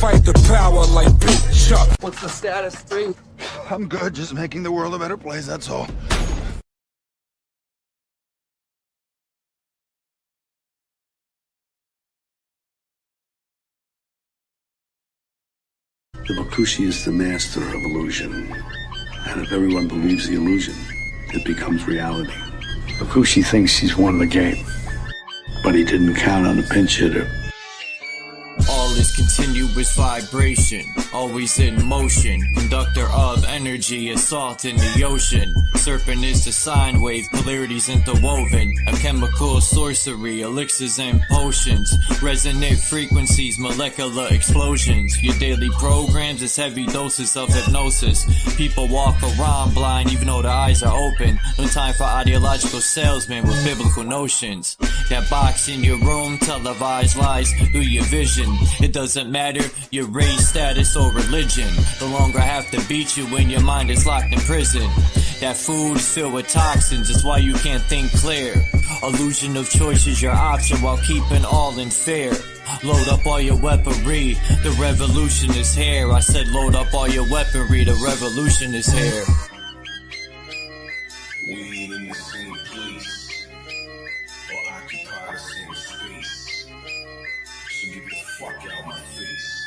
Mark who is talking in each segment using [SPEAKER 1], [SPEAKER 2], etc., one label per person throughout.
[SPEAKER 1] fight the power like Big Chuck.
[SPEAKER 2] What's the status, 3?
[SPEAKER 3] I'm good, just making the world a better place, that's all.
[SPEAKER 4] The Bakushi is the master of illusion. And if everyone believes the illusion, it becomes reality. Bakushi thinks he's won the game, but he didn't count on a pinch hitter.
[SPEAKER 5] All is continuous vibration, always in motion. Conductor of energy, assault in the ocean. Serpent is the sine wave, polarities interwoven. A chemical sorcery, elixirs and potions. Resonant frequencies, molecular explosions. Your daily programs is heavy doses of hypnosis. People walk around blind even though their eyes are open. No time for ideological salesmen with biblical notions. That box in your room, televised lies through your vision. It doesn't matter your race, status, or religion. The longer I have to beat you when your mind is locked in prison. That food is filled with toxins, it's why you can't think clear. Illusion of choice is your option while keeping all in fear. Load up all your weaponry, the revolution is here. I said load up all your weaponry, the revolution is here.
[SPEAKER 6] We ain't in the same place, or occupy the same space. So get the fuck out my face.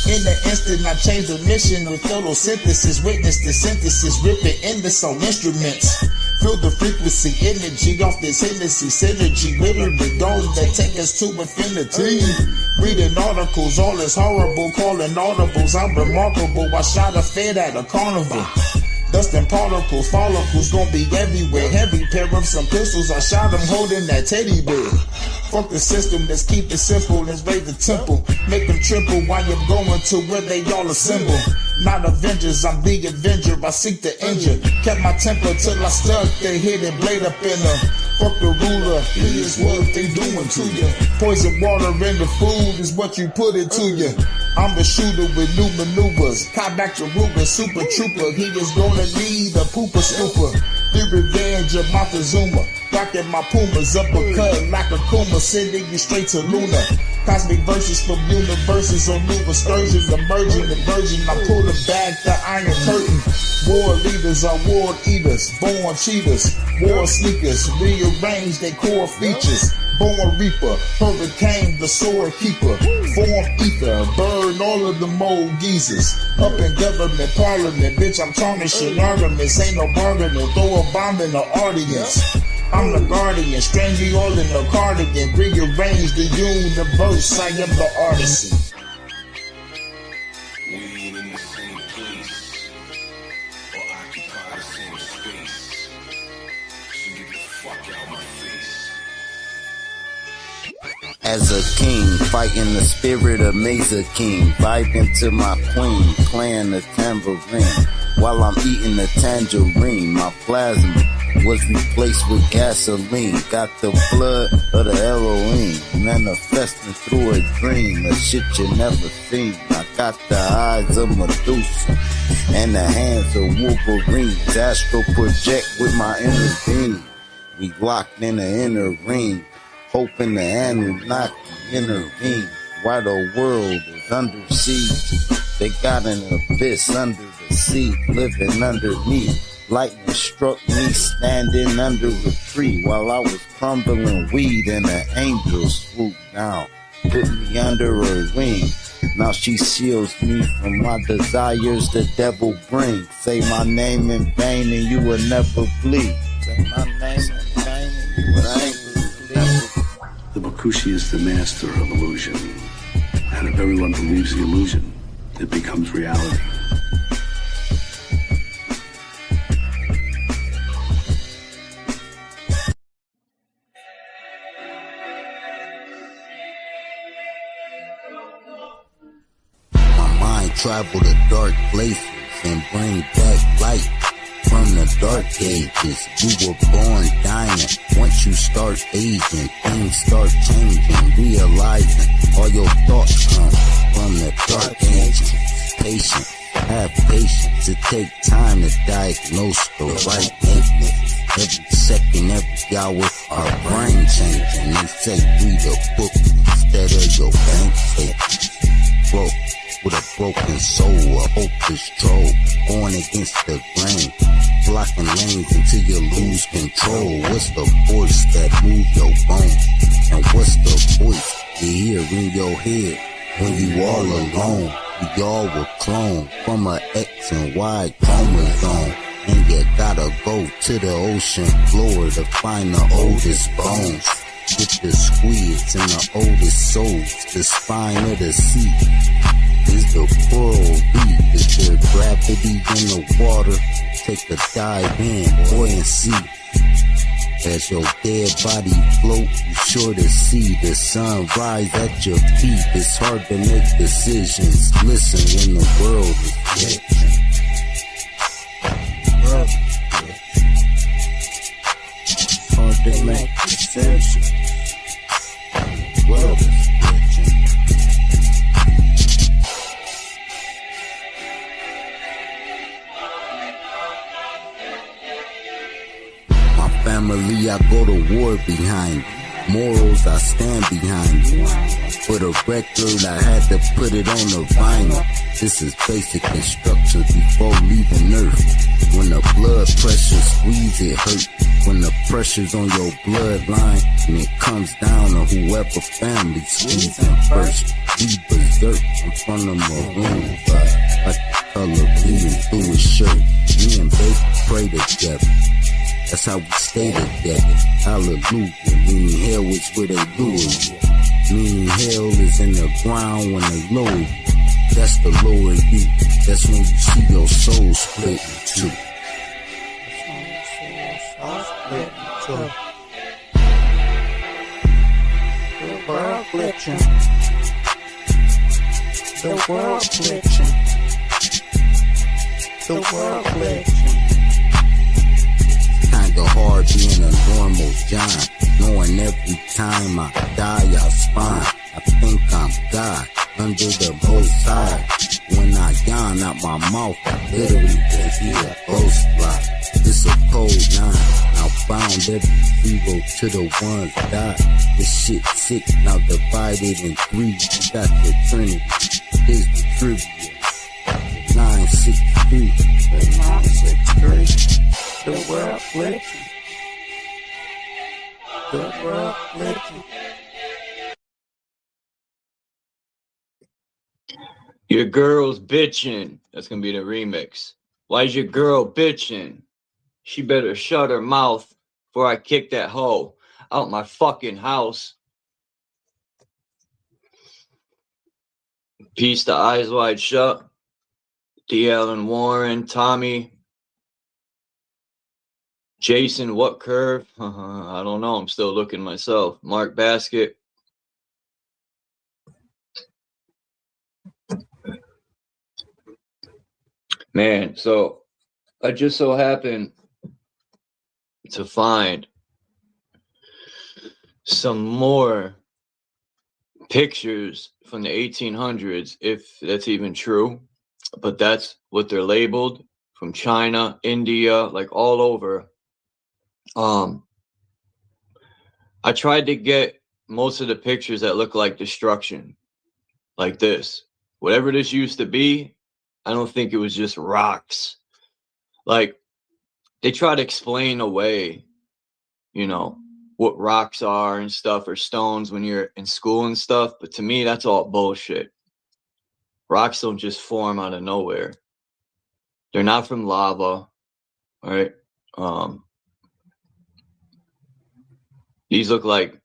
[SPEAKER 7] In the instant, I changed the mission with photosynthesis. Witness the synthesis, rip it in the sound instruments. Feel the frequency, energy off this Hennessy synergy. Literally those that take us to infinity. Reading articles, all is horrible, calling audibles. I'm remarkable, I shot a fed at a carnival. Dust and particles, follicles gon' be everywhere. Heavy pair of some pistols, I shot them holding that teddy bear. Fuck the system, let's keep it simple, let's raise the temple. Make them tremble while you're going to where they all assemble. Not Avengers, I'm the Avenger, I seek the injure. Kept my temper till I stuck the hidden blade up in her. Fuck the ruler, here's what they doing to you. Poison water in the food is what you put it to you. I'm the shooter with new maneuvers. Caught back to Ruger, super trooper. He is gonna need a pooper scooper. The revenge of Montezuma. Rocking my Pumas, uppercut like a Kuma, sending you straight to Luna. Cosmic verses from universes on new excursions, emerging the virgin. I pull the back, the iron curtain. War leaders are war eaters, born cheaters, war sneakers, rearrange their core features. Born reaper, hurricane, the sword keeper, form ether, burn all of the mold geezers. Up in government, parliament, bitch, I'm tarnishing arguments, ain't no bargaining, throw a bomb in the audience. I'm the guardian, strange you all in a cardigan, rearrange the universe, I am the artisan.
[SPEAKER 6] We ain't in the same place, or occupy the same space. So get the fuck out my face.
[SPEAKER 8] As a king, fighting the spirit of Mesa King, vibing to my queen, playing the tambourine, while I'm eating the tangerine. My plasma was replaced with gasoline, got the blood of the Elohim, manifesting through a dream, a shit you never seen. I got the eyes of Medusa, and the hands of Wolverine, astral project with my inner being. We locked in the inner ring, hoping the Anunnaki intervene. While the world is under siege, they got an abyss under the sea, living underneath. Lightning struck me standing under a tree while I was crumbling weed, and an angel swooped down, put me under her wing. Now she shields me from my desires the devil brings. Say my name in vain and you will never bleed. Say my name in vain and you will never bleed.
[SPEAKER 4] The Bakushi is the master of illusion. And if everyone believes the illusion, it becomes reality.
[SPEAKER 8] My mind travel to dark places and bring back light from the dark ages. You were born dying. Once you start aging, things start changing, realizing all your thoughts come from the dark ages. Patient, have patience to take time to diagnose the right maintenance. Every second, every hour, our brain changing. They say read a book instead of your bank statement. Broke with a broken soul, a hopeless troll, going against the grain, blocking lanes until you lose control. What's the force that move your bones? And what's the voice you hear in your head when you all alone? We all were cloned from a X and Y chromosome. And you gotta go to the ocean floor to find the oldest bones. Get the squids and the oldest souls, the spine of the sea. Is the coral reef, is there gravity in the water? Take a dive in, boy, and see. As your dead body float, you sure to see the sun rise at your feet. It's hard to make decisions. Listen when the world is dead. It's hard to make decisions. The world is family, I go to war behind. Morals, I stand behind. For the record, I had to put it on the vinyl. This is basic instructions before leaving Earth. When the blood pressure squeeze, it hurt. When the pressure's on your bloodline, and it comes down to whoever family squeezing first. We berserk in front of maroon fire, like the color bleeding through his shirt. Me and baby pray together. That's how we stay together. Hallelujah. Meaning hell is where they do it. Meaning hell is in the ground when they lower you. That's the lower you. That's when you see your soul split in two. The world glitching. The world glitching. The world glitching. Kinda hard being a normal John, knowing every time I die I spine. I think I'm God under the most high. When I yawn out my mouth, I literally can hear a ghost fly. It's a cold 9. I found every zero to the ones died. This shit sick, now divided in 3. You got the Trinity. Here's the trivia. 963. 963. The world glitching. The world glitching.
[SPEAKER 5] Your girl's bitching. That's gonna be the remix. Why's your girl bitching? She better shut her mouth before I kick that hoe out my fucking house. Peace to Eyes Wide Shut. DL and Warren, Tommy. Jason, what curve? I don't know. I'm still looking myself. Mark Basket. Man, so I just so happened to find some more pictures from the 1800s, if that's even true. But that's what they're labeled, from China, India, like all over. I tried to get most of the pictures that look like destruction, like this. Whatever this used to be, I don't think it was just rocks. Like, they try to explain away, you know, what rocks are and stuff, or stones when you're in school and stuff. But to me, that's all bullshit. Rocks don't just form out of nowhere. They're not from lava, right? These look like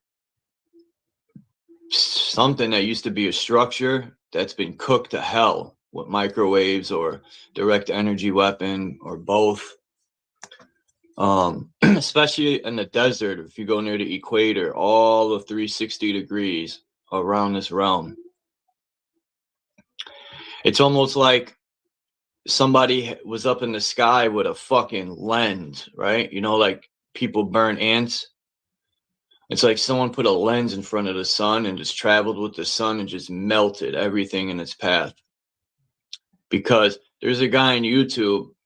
[SPEAKER 5] something that used to be a structure that's been cooked to hell with microwaves or direct energy weapon or both. Especially in the desert, if you go near the equator, all of 360 degrees around this realm. It's almost like somebody was up in the sky with a fucking lens, right? You know, like people burn ants. It's like someone put a lens in front of the sun and just traveled with the sun and just melted everything in its path. Because there's a guy on YouTube,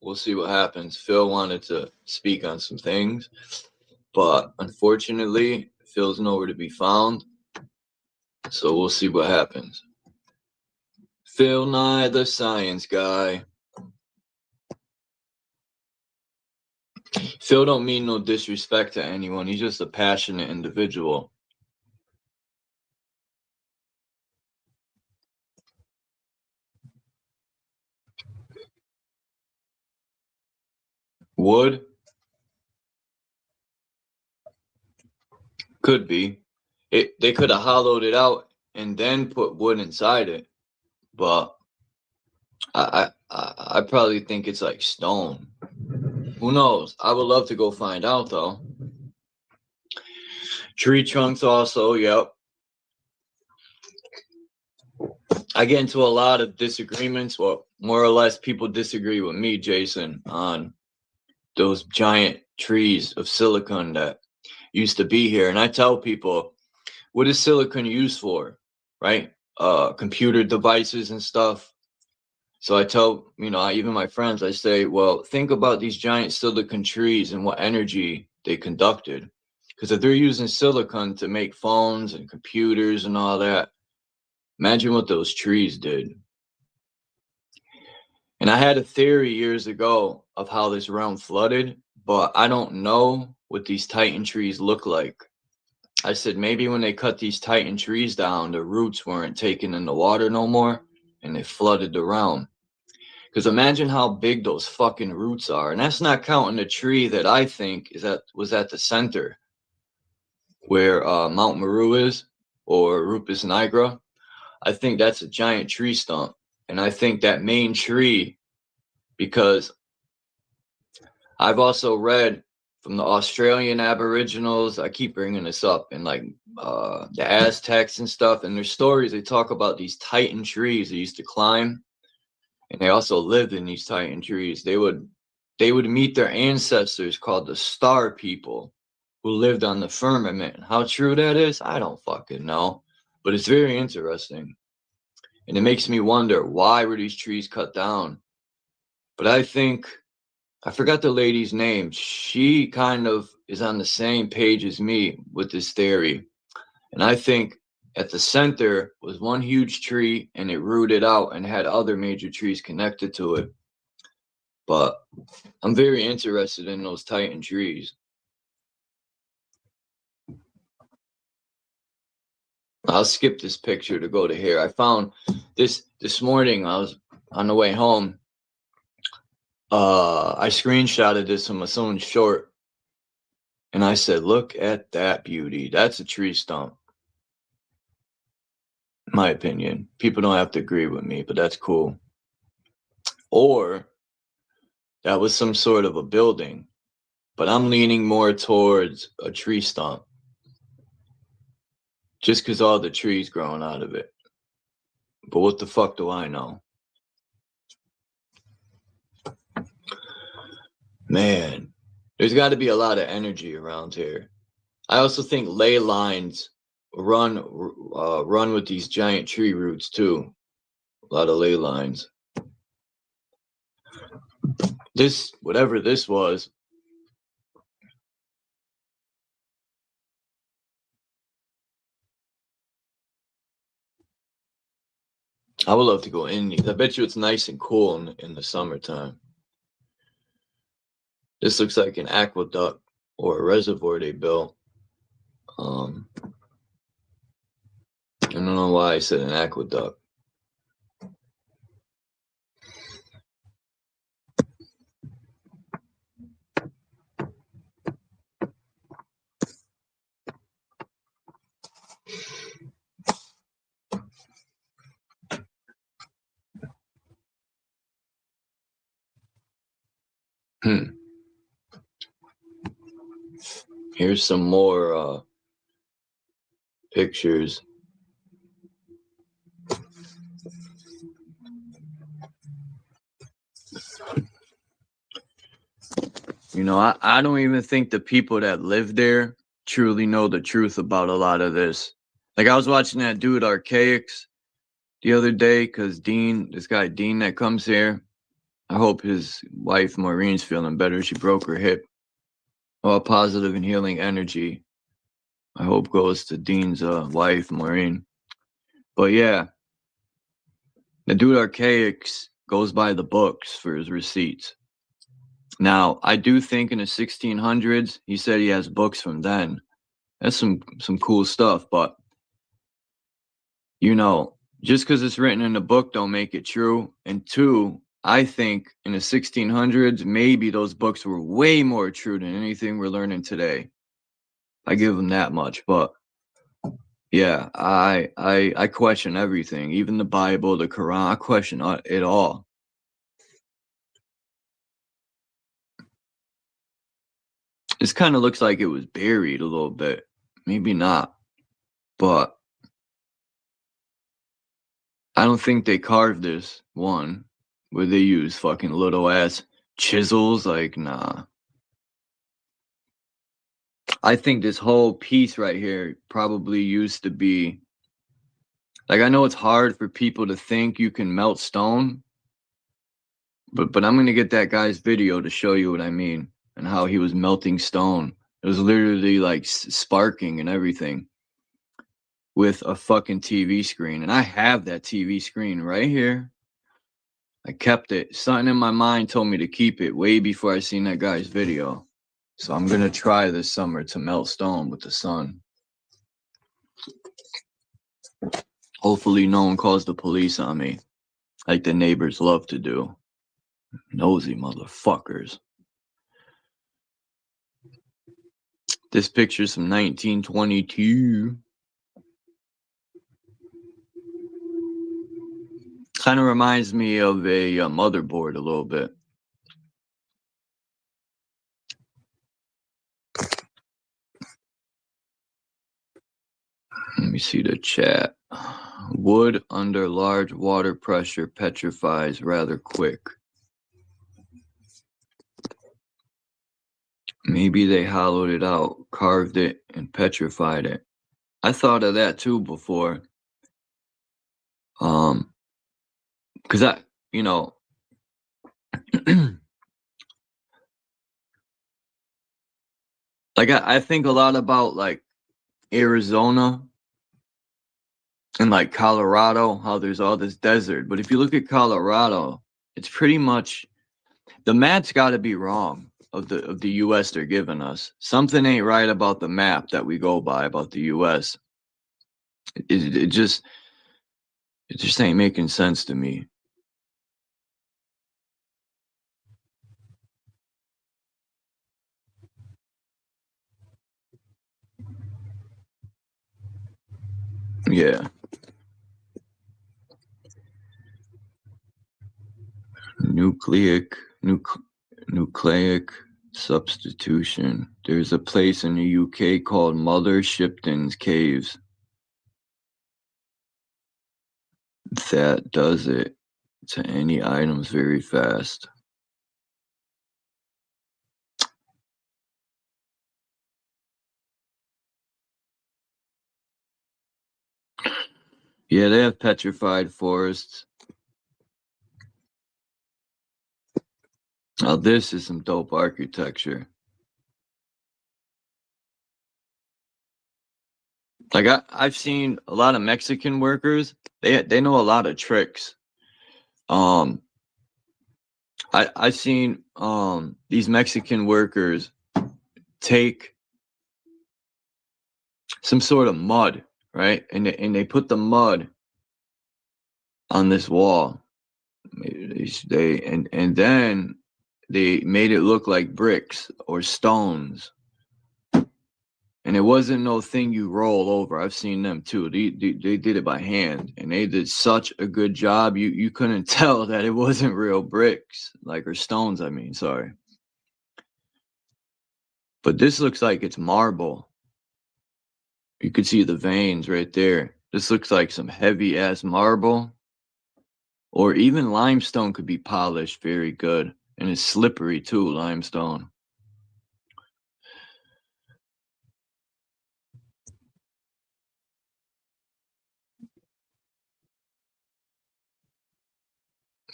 [SPEAKER 2] we'll see what happens. Phil wanted to speak on some things, but unfortunately, Phil's nowhere to be found. So we'll see what happens. Phil Nye, the science guy. Phil don't mean no disrespect to anyone. He's just a passionate individual. Wood? Could be. They could have hollowed it out and then put wood inside it. But I probably think it's like stone. Who knows? I would love to go find out though. Tree trunks also, yep. I get into a lot of disagreements. Well, more or less people disagree with me, Jason, on those giant trees of silicon that used to be here. And I tell people, what is silicon used for, right? Computer devices and stuff. So I tell, even my friends, I say, well, think about these giant silicon trees and what energy they conducted. Because if they're using silicon to make phones and computers and all that, imagine what those trees did. And I had a theory years ago of how this realm flooded, but I don't know what these titan trees look like. I said maybe when they cut these titan trees down, the roots weren't taken in the water no more, and they flooded the realm. Because imagine how big those fucking roots are. And that's not counting the tree that I think was at the center where Mount Meru is, or Rupus nigra. I think that's a giant tree stump. And I think that main tree, because I've also read from the Australian Aboriginals, I keep bringing this up, and like the Aztecs and stuff, and their stories, they talk about these titan trees they used to climb. And they also lived in these titan trees. They would meet their ancestors called the star people who lived on the firmament. How true that is, I don't fucking know. But it's very interesting. And it makes me wonder, why were these trees cut down? But I think, I forgot the lady's name. She kind of is on the same page as me with this theory. And I think at the center was one huge tree, and it rooted out and had other major trees connected to it. But I'm very interested in those titan trees. I'll skip this picture to go to here. I found this morning. I was on the way home. I screenshotted this from my son's short, and I said, look at that beauty. That's a tree stump. My opinion. People don't have to agree with me, but that's cool. Or that was some sort of a building, but I'm leaning more towards a tree stump, just because all the trees growing out of it. But what the fuck do I know? Man, there's got to be a lot of energy around here. I also think ley lines run with these giant tree roots too. A lot of ley lines. This, whatever this was, I would love to go in these. I bet you it's nice and cool in the summertime. This looks like an aqueduct or a reservoir they built. I don't know why I said an aqueduct. Here's some more pictures. I don't even think the people that live there truly know the truth about a lot of this. Like, I was watching that dude Archaics the other day, because this guy Dean that comes here, I hope his wife Maureen's feeling better. She broke her hip. All positive and healing energy, I hope, goes to Dean's wife Maureen. But yeah, the dude Archaics goes by the books for his receipts. Now, I do think in the 1600s, he said he has books from then. That's some cool stuff, but you know, just because it's written in a book don't make it true. And two, I think in the 1600s, maybe those books were way more true than anything we're learning today. I give them that much, but yeah, I question everything, even the Bible, the Quran. I question it all. This kind of looks like it was buried a little bit. Maybe not, but I don't think they carved this one where they use fucking little ass chisels. Like, nah. I think this whole piece right here probably used to be, like, I know it's hard for people to think you can melt stone, but I'm gonna get that guy's video to show you what I mean and how he was melting stone. It was literally like sparking and everything with a fucking TV screen. And I have that TV screen right here. I kept it. Something in my mind told me to keep it way before I seen that guy's video. So I'm gonna try this summer to melt stone with the sun. Hopefully no one calls the police on me, like the neighbors love to do. Nosy motherfuckers. This picture's from 1922. Kind of reminds me of a motherboard a little bit. Let me see the chat. Wood under large water pressure petrifies rather quick. Maybe they hollowed it out, carved it, and petrified it. I thought of that too before. Because like I think a lot about like Arizona and like Colorado, how there's all this desert. But if you look at Colorado, it's pretty much, the map's got to be wrong of the U.S. they're giving us. Something ain't right about the map that we go by about the U.S. It just ain't making sense to me. Yeah. Nucleic substitution. There's a place in the UK called Mother Shipton's Caves that does it to any items very fast. Yeah, they have petrified forests. Now this is some dope architecture. Like I've seen a lot of Mexican workers. They know a lot of tricks. I've seen these Mexican workers take some sort of mud, right? And they put the mud on this wall. And then they made it look like bricks or stones. And it wasn't no thing you roll over. I've seen them too. They did it by hand, and they did such a good job. You couldn't tell that it wasn't real bricks, like, or stones. I mean, sorry. But this looks like it's marble. You could see the veins right there. This looks like some heavy ass marble, or even limestone could be polished very good, and it's slippery too. Limestone.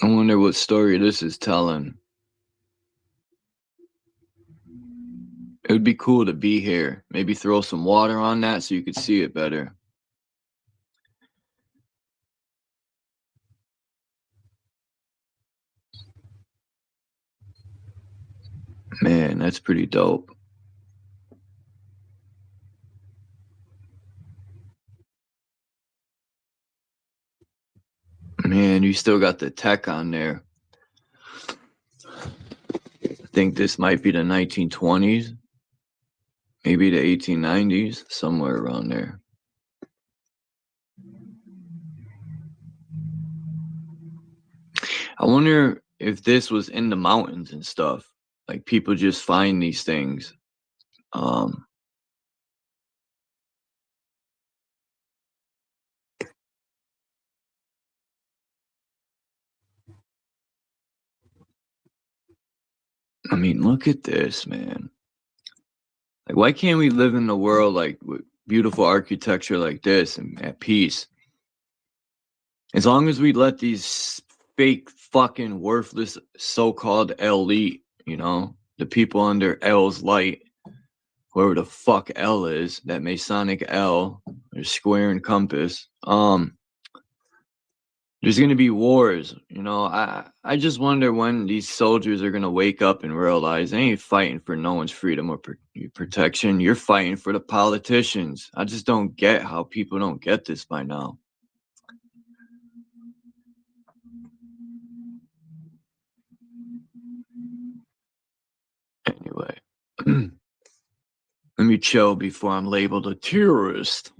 [SPEAKER 2] I wonder what story this is telling. It would be cool to be here. Maybe throw some water on that so you could see it better. Man, that's pretty dope. Man, you still got the tech on there. I think this might be the 1920s, maybe the 1890s, somewhere around there. I wonder if this was in the mountains and stuff. Like people just find these things. I mean, look at this, man. Like, why can't we live in the world like with beautiful architecture like this and at peace? As long as we let these fake fucking worthless so-called elite, you know, the people under L's light, whoever the fuck L is, that Masonic L, or square and compass, there's going to be wars. You know, I just wonder when these soldiers are going to wake up and realize they ain't fighting for no one's freedom or protection. You're fighting for the politicians. I just don't get how people don't get this by now. Anyway, let me chill before I'm labeled a terrorist.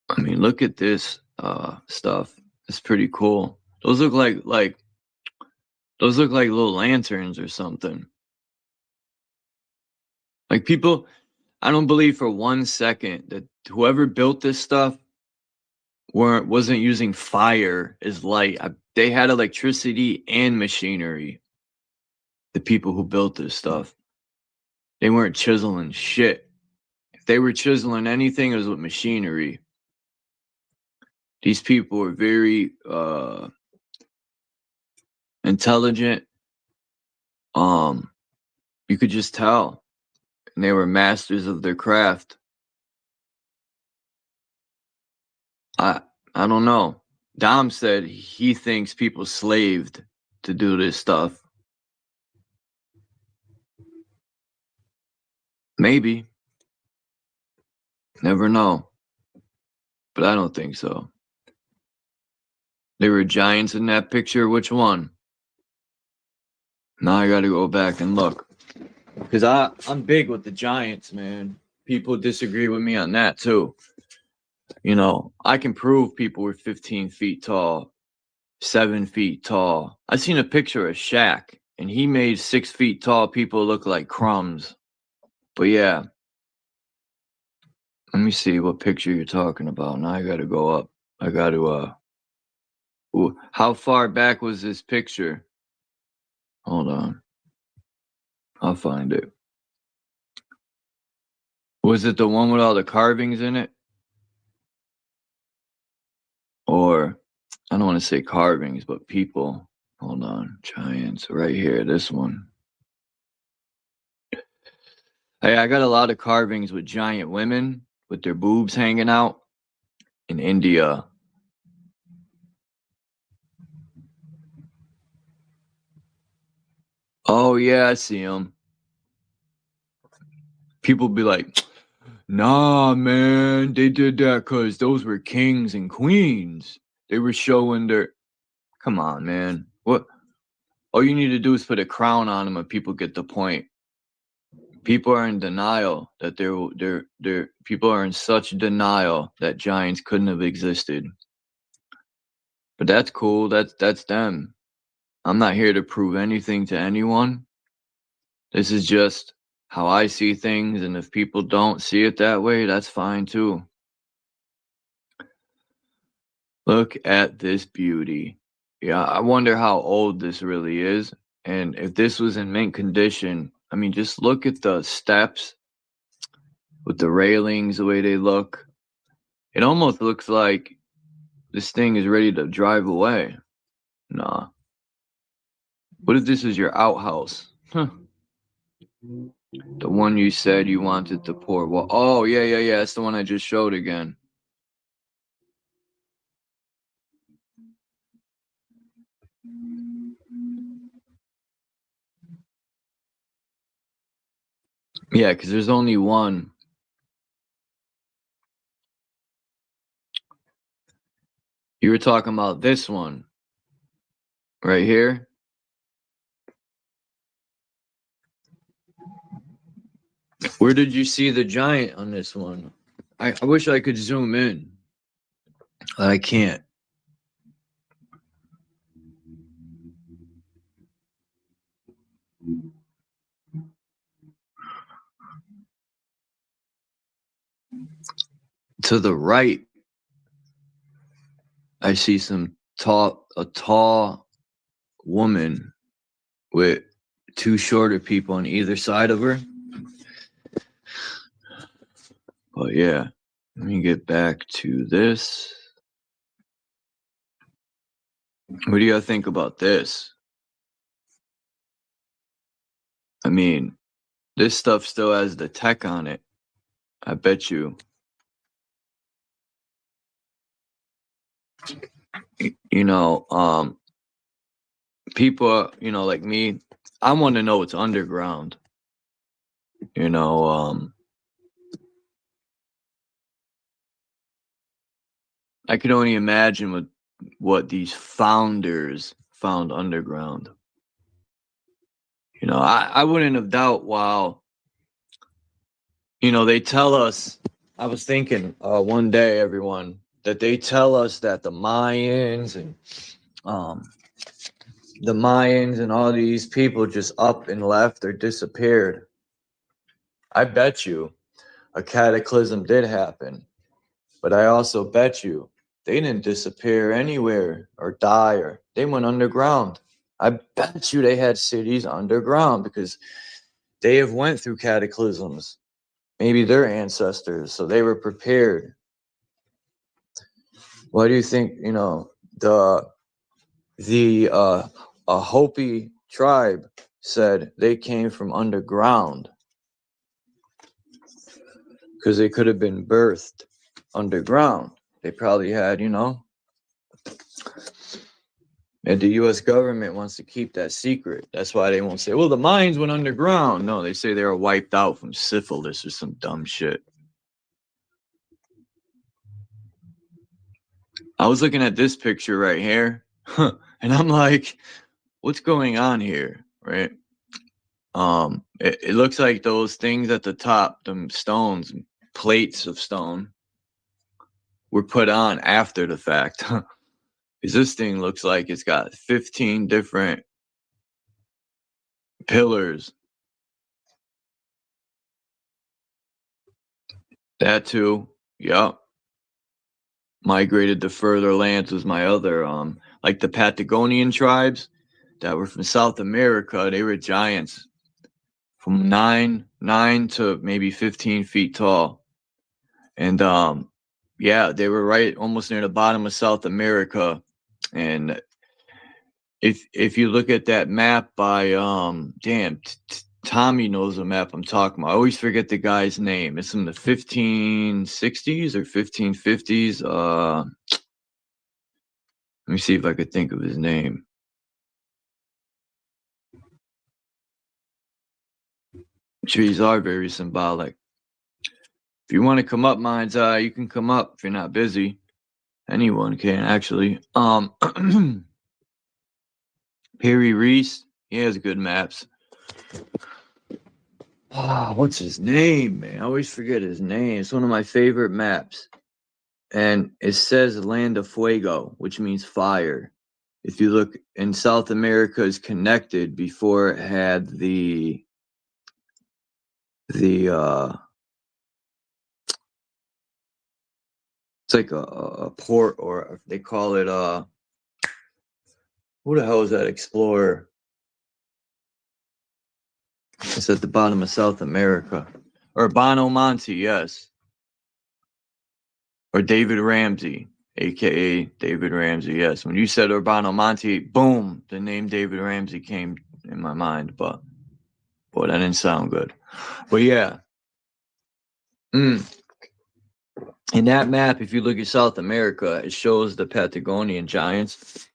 [SPEAKER 2] I mean, look at this stuff. It's pretty cool. Those look like little lanterns or something. Like people, I don't believe for 1 second that whoever built this stuff wasn't using fire as light. They had electricity and machinery. The people who built this stuff, they weren't chiseling shit. If they were chiseling anything, it was with machinery. These people were very intelligent. You could just tell. And they were masters of their craft. I don't know. Dom said he thinks people slaved to do this stuff. Maybe. Never know. But I don't think so. There were giants in that picture. Which one? Now I gotta go back and look. Because I'm big with the giants, man. People disagree with me on that too. You know, I can prove people were 15 feet tall, 7 feet tall. I seen a picture of Shaq, and he made 6 feet tall people look like crumbs. But yeah. Let me see what picture you're talking about. Now I gotta go up. I gotta, ooh, how far back was this picture? Hold on. I'll find it. Was it the one with all the carvings in it? Or, I don't want to say carvings, but people. Hold on. Giants. Right here. This one. Hey, I got a lot of carvings with giant women with their boobs hanging out in India. Oh, yeah, I see them. People be like, nah, man, they did that because those were kings and queens. They were showing their... Come on, man. What? All you need to do is put a crown on them and people get the point. People are in denial that people are in such denial that giants couldn't have existed. But that's cool. That's them. I'm not here to prove anything to anyone. This is just how I see things, and if people don't see it that way, that's fine too. Look at this beauty. Yeah, I wonder how old this really is. And if this was in mint condition, I mean, just look at the steps with the railings, the way they look. It almost looks like this thing is ready to drive away. Nah. What if this is your outhouse? Huh. The one you said you wanted to pour. Well, oh, yeah. That's the one I just showed again. Yeah, because there's only one. You were talking about this one right here. Where did you see the giant on this one? I wish I could zoom in. I can't. To the right, I see a tall woman with two shorter people on either side of her. But yeah, let me get back to this. What do you guys think about this? I mean, this stuff still has the tech on it. I bet you. You know, people, like me, I want to know what's underground. You know, I could only imagine what these founders found underground. You know, I wouldn't have doubt while, they tell us, I was thinking one day, everyone, that they tell us that the Mayans and all these people just up and left or disappeared. I bet you a cataclysm did happen, but I also bet you they didn't disappear anywhere or die, or they went underground. I bet you they had cities underground because they have went through cataclysms. Maybe their ancestors, so they were prepared. Why do you think, the Hopi tribe said they came from underground? Because they could have been birthed underground. They probably had, and the U.S. government wants to keep that secret. That's why they won't say, well, the Mayans went underground. No, they say they were wiped out from syphilis or some dumb shit. I was looking at this picture right here, and I'm like, what's going on here, right? It looks like those things at the top, them stones, plates of stone, were put on after the fact. Because this thing looks like it's got 15 different pillars. That too, yep. Migrated to further lands was my other, like the Patagonian tribes that were from South America. They were giants, from 9 to maybe 15 feet tall, and yeah, they were right almost near the bottom of South America. And if you look at that map by Tommy knows the map I'm talking about. I always forget the guy's name. It's from the 1560s or 1550s. Let me see if I could think of his name. Trees are very symbolic. If you want to come up, Mind's Eye, you can come up if you're not busy. Anyone can, actually. Perry Reese, he has good maps. What's his name, man? I always forget his name. It's one of my favorite maps. And it says Land of Fuego, which means fire. If you look in South America, is connected before it had the it's like a port, or they call it Who the hell is that explorer? It's at the bottom of South America. Or Bono Monte, yes. Or David Ramsey, a.k.a. David Ramsey, yes. When you said Urbano Monte, boom, the name David Ramsey came in my mind, but boy, that didn't sound good. But yeah. In that map, if you look at South America, it shows the Patagonian giants.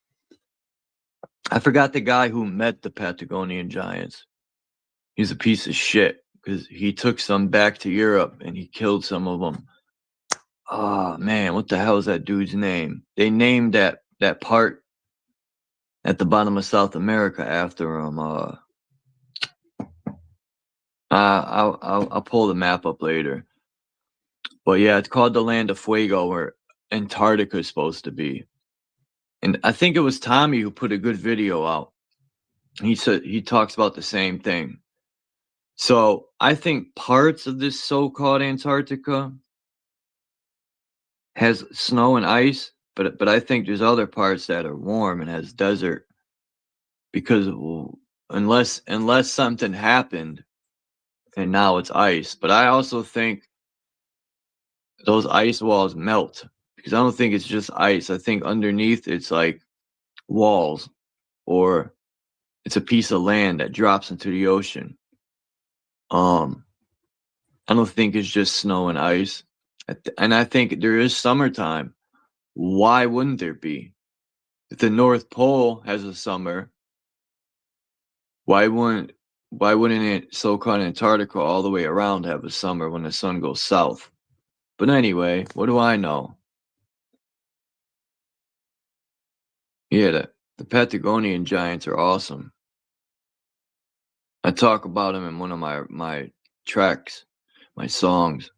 [SPEAKER 2] I forgot the guy who met the Patagonian giants. He's a piece of shit because he took some back to Europe and he killed some of them. Oh man, what the hell is that dude's name? They named that part at the bottom of South America after him. I'll pull the map up later. But yeah, it's called the Land of Fuego, where Antarctica is supposed to be. And I think it was Tommy who put a good video out. He said he talks about the same thing. So I think parts of this so-called Antarctica has snow and ice, but I think there's other parts that are warm and has desert. Because unless something happened and now it's ice. But I also think those ice walls melt, because I don't think it's just ice. I think underneath it's like walls, or it's a piece of land that drops into the ocean. I don't think it's just snow and ice. And I think there is summertime. Why wouldn't there be? If the North Pole has a summer, why wouldn't it so-called Antarctica all the way around have a summer when the sun goes south? But anyway, what do I know? Yeah, the Patagonian giants are awesome. I talk about them in one of my tracks, my songs.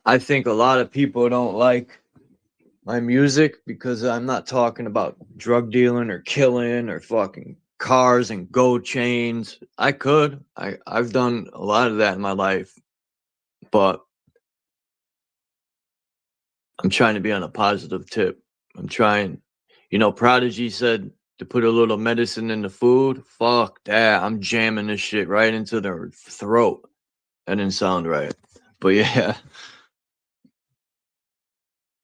[SPEAKER 2] I think a lot of people don't like my music because I'm not talking about drug dealing or killing or fucking cars and gold chains. I've done a lot of that in my life, but I'm trying to be on a positive tip. I'm trying, Prodigy said to put a little medicine in the food. Fuck that. I'm jamming this shit right into their throat. That didn't sound right. But yeah.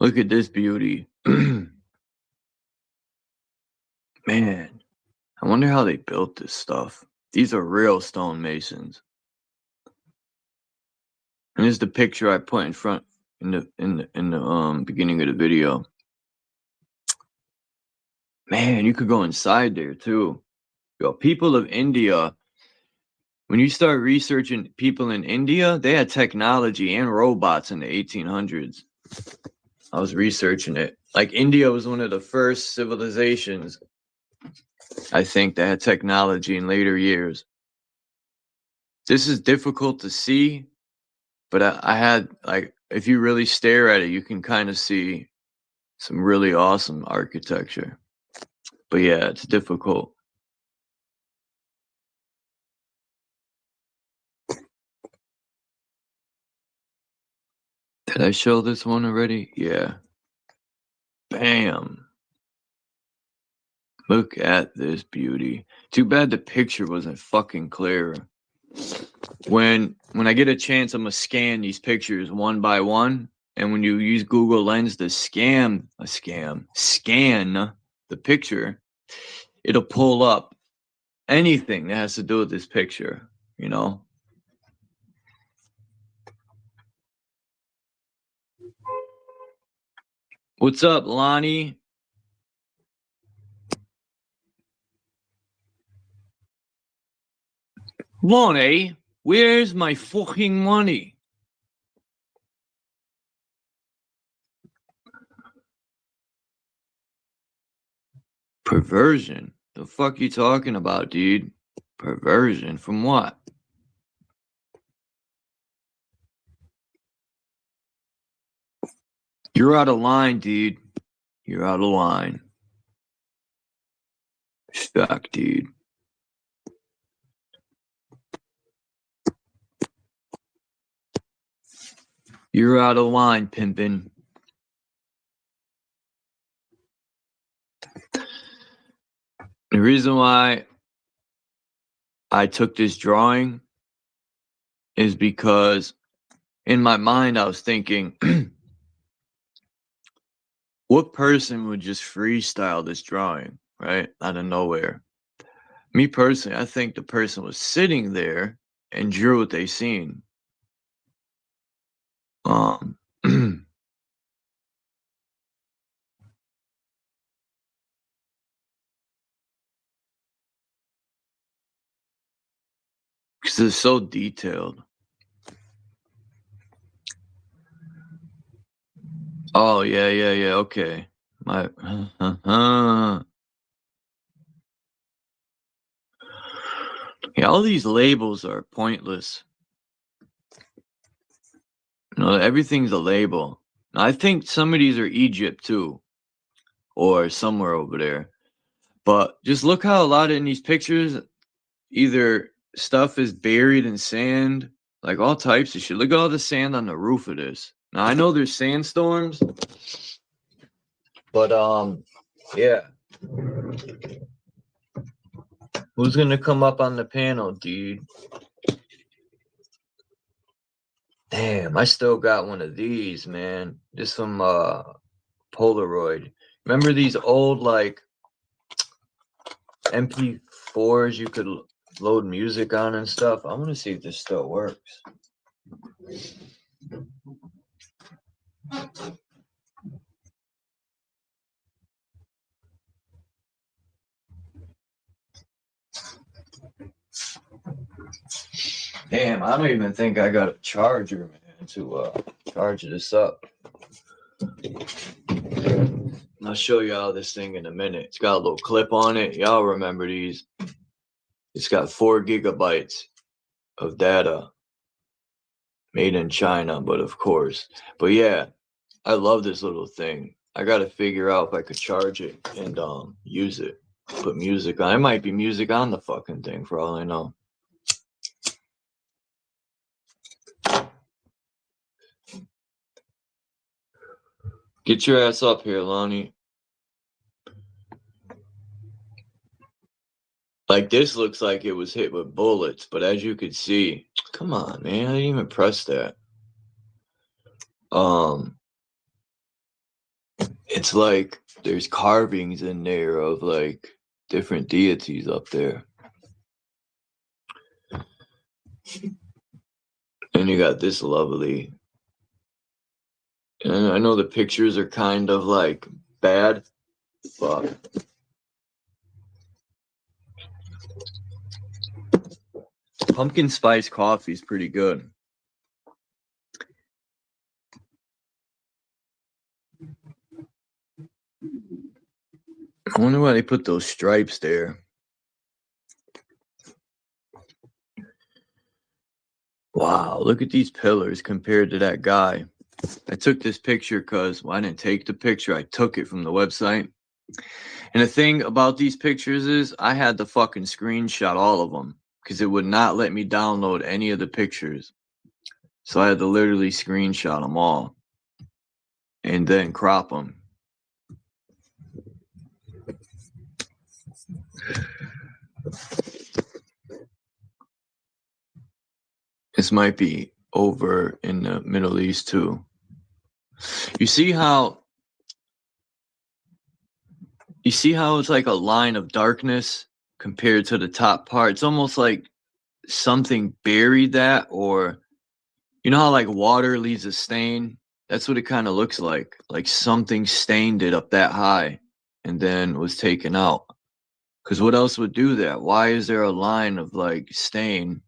[SPEAKER 2] Look at this beauty. Man, I wonder how they built this stuff. These are real stonemasons. And this is the picture I put in front in the beginning of the video. Man, you could go inside there too. Yo, people of India, when you start researching people in India, they had technology and robots in the 1800s. I was researching it. Like, India was one of the first civilizations, I think, that had technology in later years. This is difficult to see, but I had, like, if you really stare at it, you can kind of see some really awesome architecture. But yeah, it's difficult. Did I show this one already? Yeah. Bam. Look at this beauty. Too bad the picture wasn't fucking clear. When I get a chance, I'm gonna scan these pictures one by one. And when you use Google Lens to scan the picture, it'll pull up anything that has to do with this picture, What's up, Lonnie? Lonnie, where's my fucking money? Perversion? The fuck you talking about, dude? Perversion from what? You're out of line, dude. You're out of line. Stuck, dude. You're out of line, pimpin'. The reason why I took this drawing is because in my mind I was thinking, what person would just freestyle this drawing, right? Out of nowhere. Me personally, I think the person was sitting there and drew what they seen. Because it's so detailed. Oh, yeah, okay. Yeah, all these labels are pointless. You know, everything's a label. I think some of these are Egypt too, or somewhere over there. But just look how a lot in these pictures, either stuff is buried in sand, like all types of shit. Look at all the sand on the roof of this. Now I know there's sandstorms, but yeah. Who's gonna come up on the panel, dude? Damn, I still got one of these, man. Just some Polaroid. Remember these old like MP4s you could load music on and stuff? I want to see if this still works. Damn, I don't even think I got a charger, man, to charge this up. I'll show y'all this thing in a minute. It's got a little clip on it. Y'all remember these. It's got 4 gigabytes of data. Made in China, but of course. But yeah, I love this little thing. I got to figure out if I could charge it and use it. Put music on. It might be music on the fucking thing for all I know. Get your ass up here, Lonnie. Like, this looks like it was hit with bullets, but as you could see, come on, man, I didn't even press that. It's like there's carvings in there of like different deities up there. And you got this lovely. And I know the pictures are kind of like bad, but pumpkin spice coffee is pretty good. I wonder why they put those stripes there. Wow, look at these pillars compared to that guy. I took this picture because, well, I didn't take the picture. I took it from the website. And the thing about these pictures is I had to fucking screenshot all of them because it would not let me download any of the pictures. So I had to literally screenshot them all and then crop them. This might be over in the Middle East too. You see how it's like a line of darkness compared to the top part? It's almost like something buried that, or you know how like water leaves a stain? That's what it kind of looks like. Like something stained it up that high and then was taken out. Because what else would do that? Why is there a line of like stain?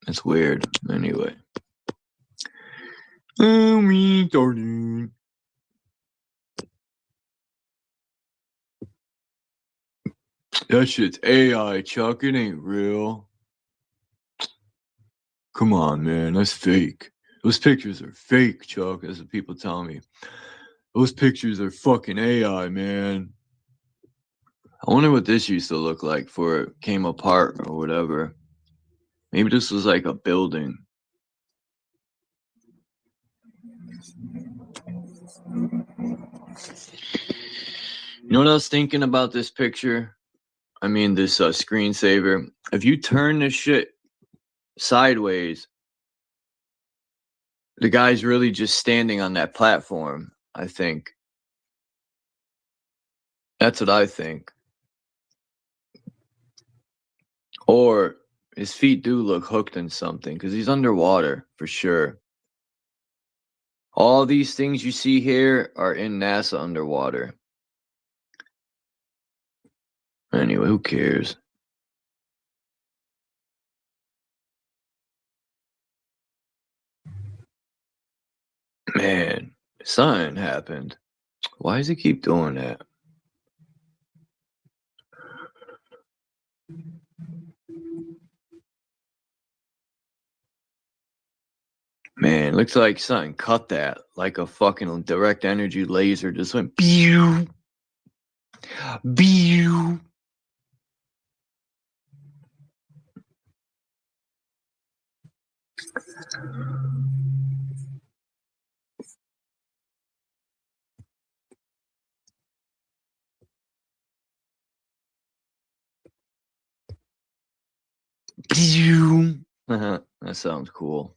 [SPEAKER 2] That's weird. Anyway. That shit's AI, Chuck. It ain't real. Come on, man. That's fake. Those pictures are fake, Chuck. That's what people tell me. Those pictures are fucking AI, man. I wonder what this used to look like before it came apart or whatever. Maybe this was like a building. You know what I was thinking about this picture? I mean this screensaver, if you turn this shit sideways, the guy's really just standing on that platform, I think. That's what I think. Or his feet do look hooked in something because he's underwater for sure. All these things you see here are in NASA underwater. Anyway, who cares? Man, something happened. Why does he keep doing that? Man, looks like something cut that. Like a fucking direct energy laser just went pew. Pew. Pew. That sounds cool.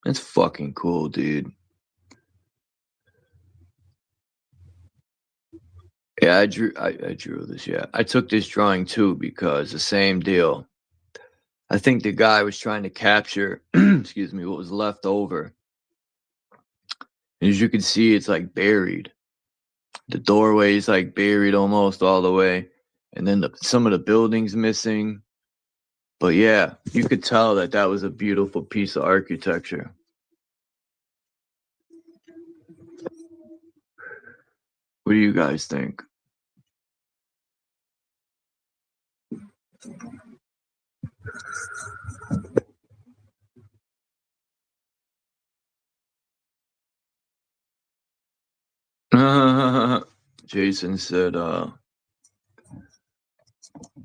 [SPEAKER 2] That's fucking cool, dude. Yeah, I drew this, yeah. I took this drawing too because the same deal. I think the guy was trying to capture, excuse me, what was left over. As you can see, it's like buried. The doorway is like buried almost all the way. And then some of the buildings missing. But yeah, you could tell that that was a beautiful piece of architecture. What do you guys think? Jason said,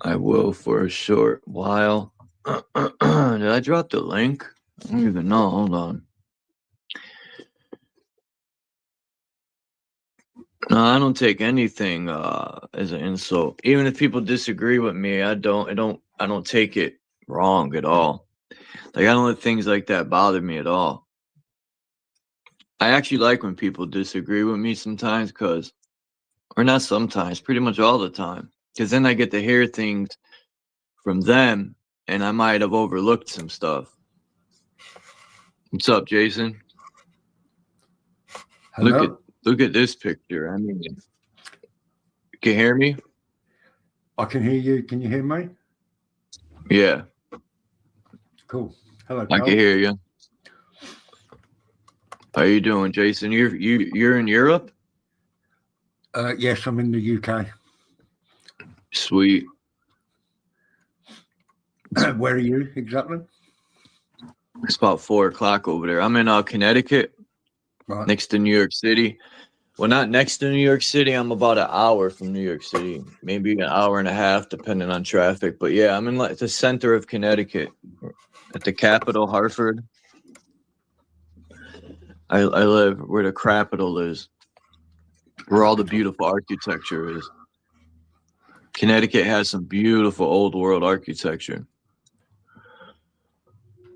[SPEAKER 2] I will for a short while. Did I drop the link? I don't even know. Hold on. No, I don't take anything as an insult. Even if people disagree with me, I don't take it wrong at all. Like, I don't let things like that bother me at all. I actually like when people disagree with me sometimes, or not sometimes, pretty much all the time. Because then I get to hear things from them, and I might have overlooked some stuff. What's up, Jason?
[SPEAKER 9] Hello?
[SPEAKER 2] Look at this picture. I mean, you can hear me?
[SPEAKER 9] I can hear you. Can you hear me?
[SPEAKER 2] Yeah.
[SPEAKER 9] Cool. Hello,
[SPEAKER 2] I
[SPEAKER 9] Carl.
[SPEAKER 2] can hear you. How you doing, Jason? You're in Europe?
[SPEAKER 9] Yes, I'm in the UK.
[SPEAKER 2] Sweet.
[SPEAKER 9] Where are you exactly?
[SPEAKER 2] It's about 4 o'clock over there. I'm in Connecticut,
[SPEAKER 9] Right.
[SPEAKER 2] next to New York City. Well, not next to New York City. I'm about an hour from New York City, maybe an hour and a half, depending on traffic. But yeah, I'm in like the center of Connecticut, at the capital, Hartford. I live where the capital is, where all the beautiful architecture is. Connecticut has some beautiful old world architecture.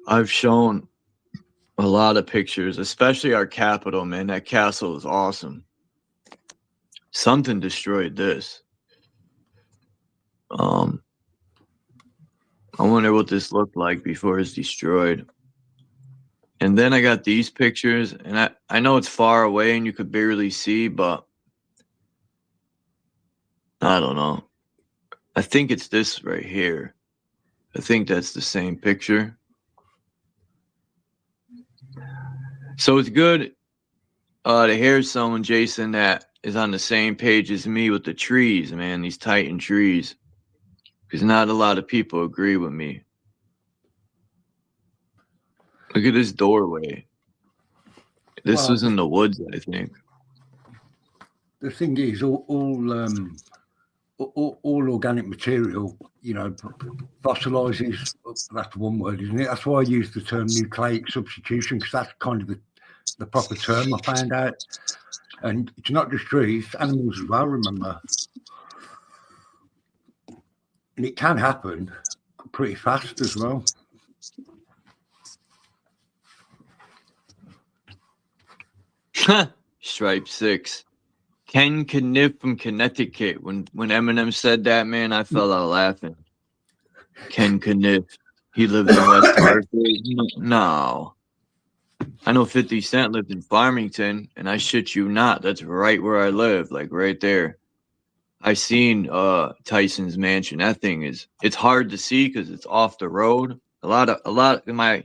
[SPEAKER 2] I've shown a lot of pictures, especially our capital, man. That castle is awesome. Something destroyed this. I wonder what this looked like before it's destroyed. And then I got these pictures, and I know it's far away and you could barely see, but I don't know. I think it's this right here. I think that's the same picture. So it's good to hear someone, Jason, that is on the same page as me with the trees, man, these Titan trees. Because not a lot of people agree with me. Look at this doorway. This was in the woods, I think.
[SPEAKER 9] The thing is, all organic material, you know, fossilizes. That's one word, isn't it? That's why I use the term nucleic substitution, because that's kind of the proper term I found out. And it's not just trees, animals as well, remember. And it can happen pretty fast as well.
[SPEAKER 2] Stripe 6. Ken Kniff from Connecticut. When Eminem said that, man, I fell out laughing. Ken Kniff. He lived in West Hartford. No. I know 50 Cent lived in Farmington, and I shit you not. That's right where I live, like right there. I seen Tyson's mansion. That thing it's hard to see because it's off the road. A lot of my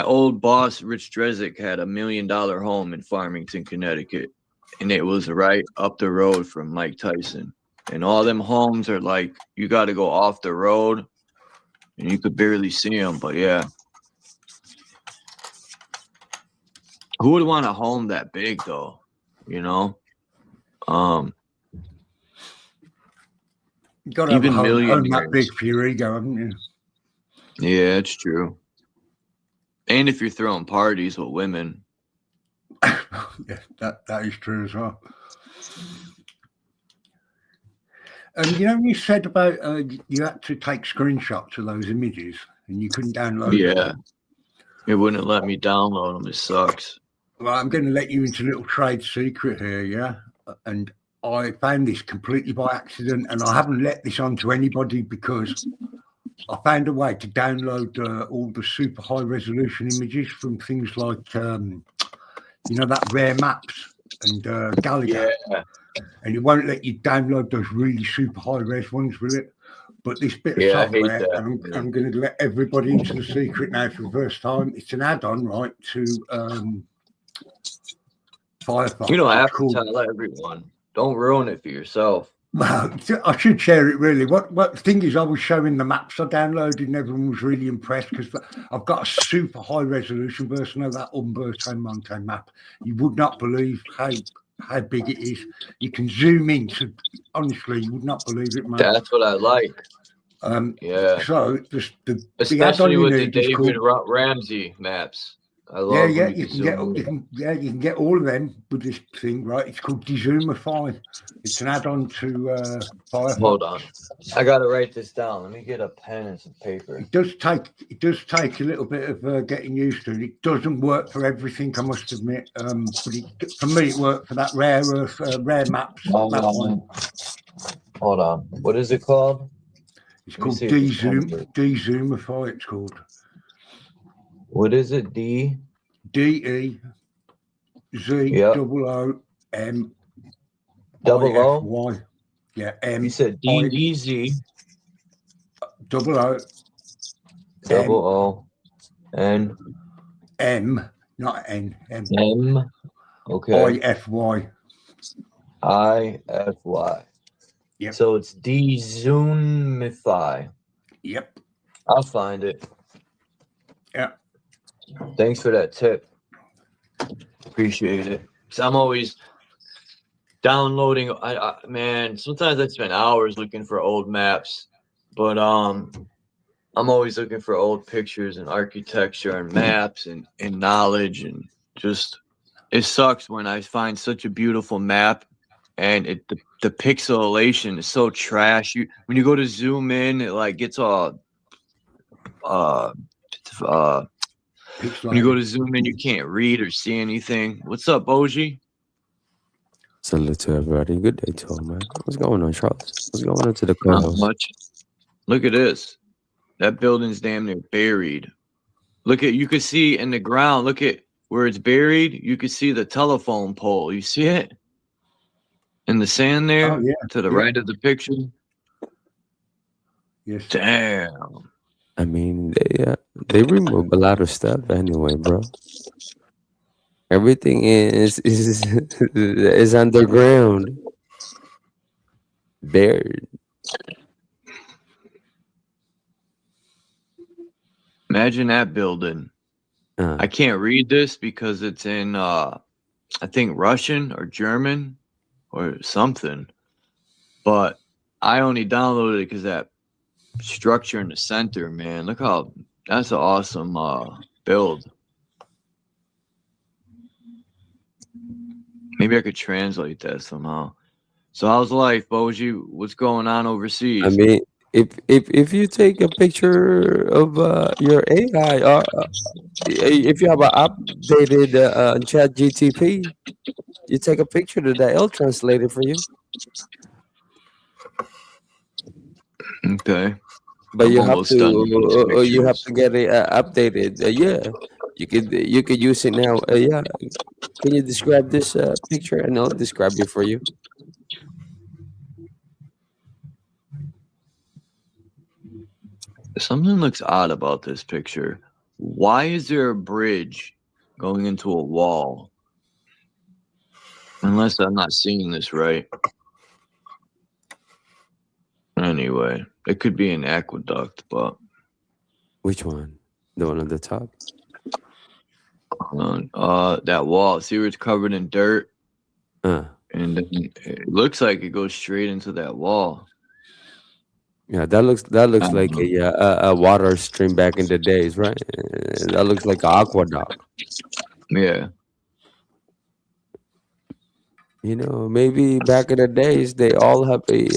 [SPEAKER 2] old boss, Rich Drezik, had $1 million home in Farmington, Connecticut. And it was right up the road from Mike Tyson. And all them homes are like, you got to go off the road and you could barely see them. But yeah. Who would want a home that big though? You know?
[SPEAKER 9] You got to have a home that big for your ego, haven't you?
[SPEAKER 2] Yeah, it's true. And if you're throwing parties with women.
[SPEAKER 9] Yeah, that is true as well. You know, you said about you had to take screenshots of those images and you couldn't download them.
[SPEAKER 2] It wouldn't let me download them. It sucks.
[SPEAKER 9] Well, I'm going to let you into a little trade secret here, yeah? And I found this completely by accident, and I haven't let this on to anybody because I found a way to download all the super high resolution images from things like, you know, that Rare Maps and Gallagher. Yeah. And it won't let you download those really super high res ones, will it? But this bit of software, and I'm going to let everybody into the secret now for the first time. It's an add-on, right, to Firefox.
[SPEAKER 2] You don't have to tell everyone. Don't ruin it for yourself.
[SPEAKER 9] Well, I should share it really. What the thing is, I was showing the maps I downloaded and everyone was really impressed because I've got a super high resolution version of that Umberto Monte map. You would not believe how big it is. You can zoom in to, honestly, you would not believe it, man.
[SPEAKER 2] That's what I like. Yeah.
[SPEAKER 9] So
[SPEAKER 2] especially with the David Ramsey maps. I love
[SPEAKER 9] you can get all of them with this thing, right? It's called Dezoomify. It's an add-on to Firefox.
[SPEAKER 2] Hold on, I gotta write this down. Let me get a pen and some paper.
[SPEAKER 9] It does take a little bit of getting used to. It doesn't work for everything, I must admit. But for me, it worked for that rare maps.
[SPEAKER 2] Hold on. What is it called?
[SPEAKER 9] It's called Dezoomify. It's called.
[SPEAKER 2] What is it?
[SPEAKER 9] DEZOOM.
[SPEAKER 2] Double O?
[SPEAKER 9] Yeah, M.
[SPEAKER 2] You said DEZ.
[SPEAKER 9] Double O.
[SPEAKER 2] Double O. N.
[SPEAKER 9] M. Not N. M.
[SPEAKER 2] M. Okay.
[SPEAKER 9] IFY.
[SPEAKER 2] IFY.
[SPEAKER 9] Yep.
[SPEAKER 2] So it's Dezoomify.
[SPEAKER 9] Yep.
[SPEAKER 2] I'll find it.
[SPEAKER 9] Yeah.
[SPEAKER 2] Thanks for that tip. Appreciate it. So I'm always downloading. Man, sometimes I spend hours looking for old maps, but I'm always looking for old pictures and architecture and maps and knowledge, and just it sucks when I find such a beautiful map and the pixelation is so trash. When you go to zoom in, it like gets all when you go to zoom in, you can't read or see anything. What's up, Boji?
[SPEAKER 10] Salute to everybody. Good day to all, man. What's going on, Charles? What's going on to the co-host?
[SPEAKER 2] Not much. Look at this. That building's damn near buried. You can see in the ground, look at where it's buried. You can see the telephone pole. You see it? In the sand there?
[SPEAKER 9] Oh, yeah.
[SPEAKER 2] To the right of the picture?
[SPEAKER 9] Yes.
[SPEAKER 2] Damn.
[SPEAKER 10] I mean, they remove a lot of stuff anyway, bro. Everything is underground, buried.
[SPEAKER 2] Imagine that building. I can't read this because it's in, I think, Russian or German or something. But I only downloaded it because that structure in the center, man. Look how that's an awesome build. Maybe I could translate that somehow. So how's life, Boji? What's going on overseas?
[SPEAKER 10] I mean, if you take a picture of your AI, or if you have an updated Chat GTP, you take a picture of that, it'll translate it for you.
[SPEAKER 2] Okay.
[SPEAKER 10] But
[SPEAKER 2] I'm
[SPEAKER 10] you have
[SPEAKER 2] almost done with these pictures.
[SPEAKER 10] to get it updated. Yeah, you could use it now. Yeah, can you describe this picture, and I'll describe it for you.
[SPEAKER 2] Something looks odd about this picture. Why is there a bridge going into a wall? Unless I'm not seeing this right. Anyway, it could be an aqueduct, but
[SPEAKER 10] Which one? The one on the top?
[SPEAKER 2] that wall. See where it's covered in dirt,
[SPEAKER 10] Uh,
[SPEAKER 2] and then it looks like it goes straight into that wall.
[SPEAKER 10] yeah, that looks like a water stream back in the days, right? That looks like an aqueduct.
[SPEAKER 2] Yeah.
[SPEAKER 10] You know, maybe back in the days they all have a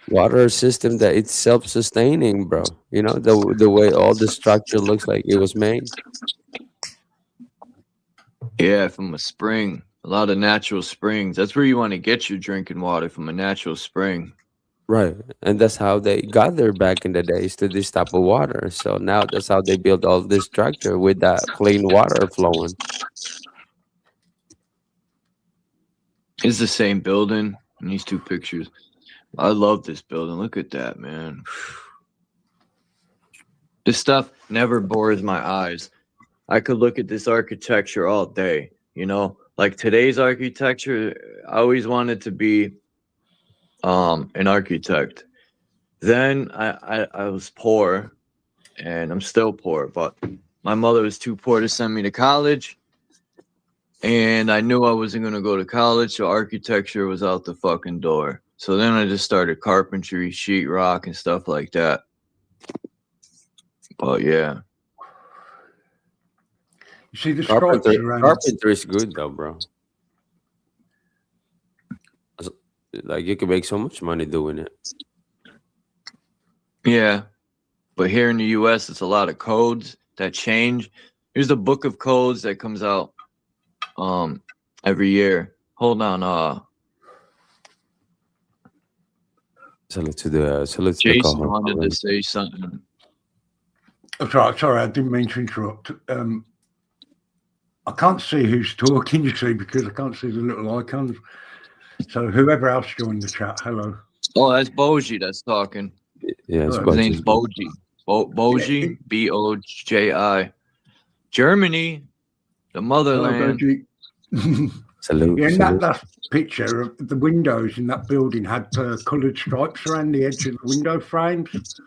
[SPEAKER 10] water system that it's self-sustaining, bro. You know, the way all the structure looks like it was made.
[SPEAKER 2] Yeah, from a spring. A lot of natural springs. That's where you want to get your drinking water, from a natural spring.
[SPEAKER 10] Right. And that's how they got there back in the days, to this type of water. So now that's how they build all this structure with that clean water flowing.
[SPEAKER 2] It's the same building in these two pictures. I love this building. Look at that, man. This stuff never bores my eyes. I could look at this architecture all day, you know? Like today's architecture, I always wanted to be an architect. Then I was poor, and I'm still poor, but my mother was too poor to send me to college. And I knew I wasn't going to go to college, so architecture was out the fucking door. So then I just started carpentry, sheetrock, and stuff like that. But yeah.
[SPEAKER 9] You see the stripes around.
[SPEAKER 10] Carpentry is good though, bro. Like you can make so much money doing it.
[SPEAKER 2] Yeah. But here in the US, it's a lot of codes that change. Here's the book of codes that comes out every year. Hold on,
[SPEAKER 10] Salute to the
[SPEAKER 2] Jason wanted to say something.
[SPEAKER 9] Sorry, I didn't mean to interrupt. I can't see who's talking, you see, because I can't see the little icons. So whoever else joined the chat, hello.
[SPEAKER 2] Oh, that's Boji that's talking.
[SPEAKER 10] Yeah,
[SPEAKER 2] his name's Boji. Boji, B-O-J-I. Germany, the motherland.
[SPEAKER 10] Salute.
[SPEAKER 9] Yeah, in that last picture of the windows in that building had coloured stripes around the edge of the window frames.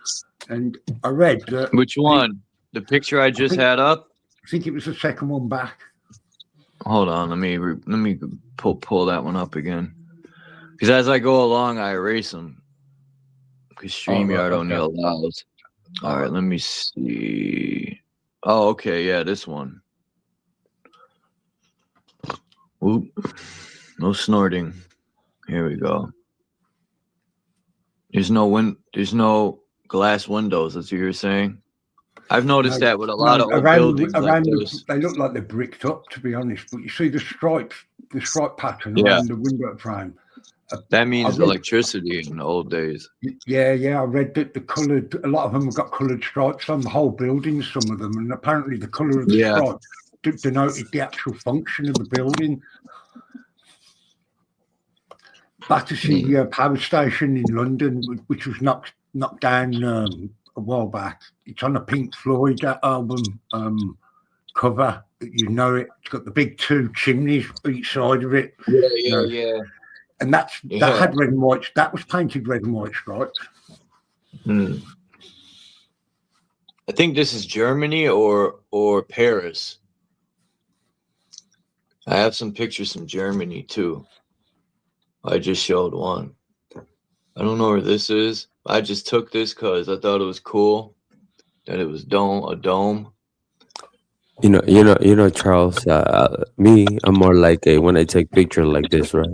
[SPEAKER 9] And I read that.
[SPEAKER 2] Which one? The picture I just had up?
[SPEAKER 9] I think it was the second one back.
[SPEAKER 2] Hold on, let me pull that one up again. Because as I go along, I erase them. Because StreamYard only allows. All right, let me see. Oh, okay, yeah, this one. Oop, no snorting. Here we go. There's no glass windows. That's what you're saying. I've noticed that with a lot of old buildings like this.
[SPEAKER 9] They look like they're bricked up, to be honest. But you see the stripe pattern around the window frame.
[SPEAKER 2] That means electricity in the old days.
[SPEAKER 9] Yeah. I read that a lot of them have got coloured stripes on the whole building, some of them, and apparently the colour of the stripe denoted the actual function of the building. Battersea Power Station in London, which was knocked down a while back. It's on a Pink Floyd album cover. You know it. It's got the big two chimneys each side of it.
[SPEAKER 2] Yeah.
[SPEAKER 9] And that had red and white. That was painted red and white stripes.
[SPEAKER 2] I think this is Germany or Paris. I have some pictures from Germany too. I just showed one. I don't know where this is. I just took this because I thought it was cool that it was a dome.
[SPEAKER 10] You know, Charles. Me, I'm more like when I take picture like this, right?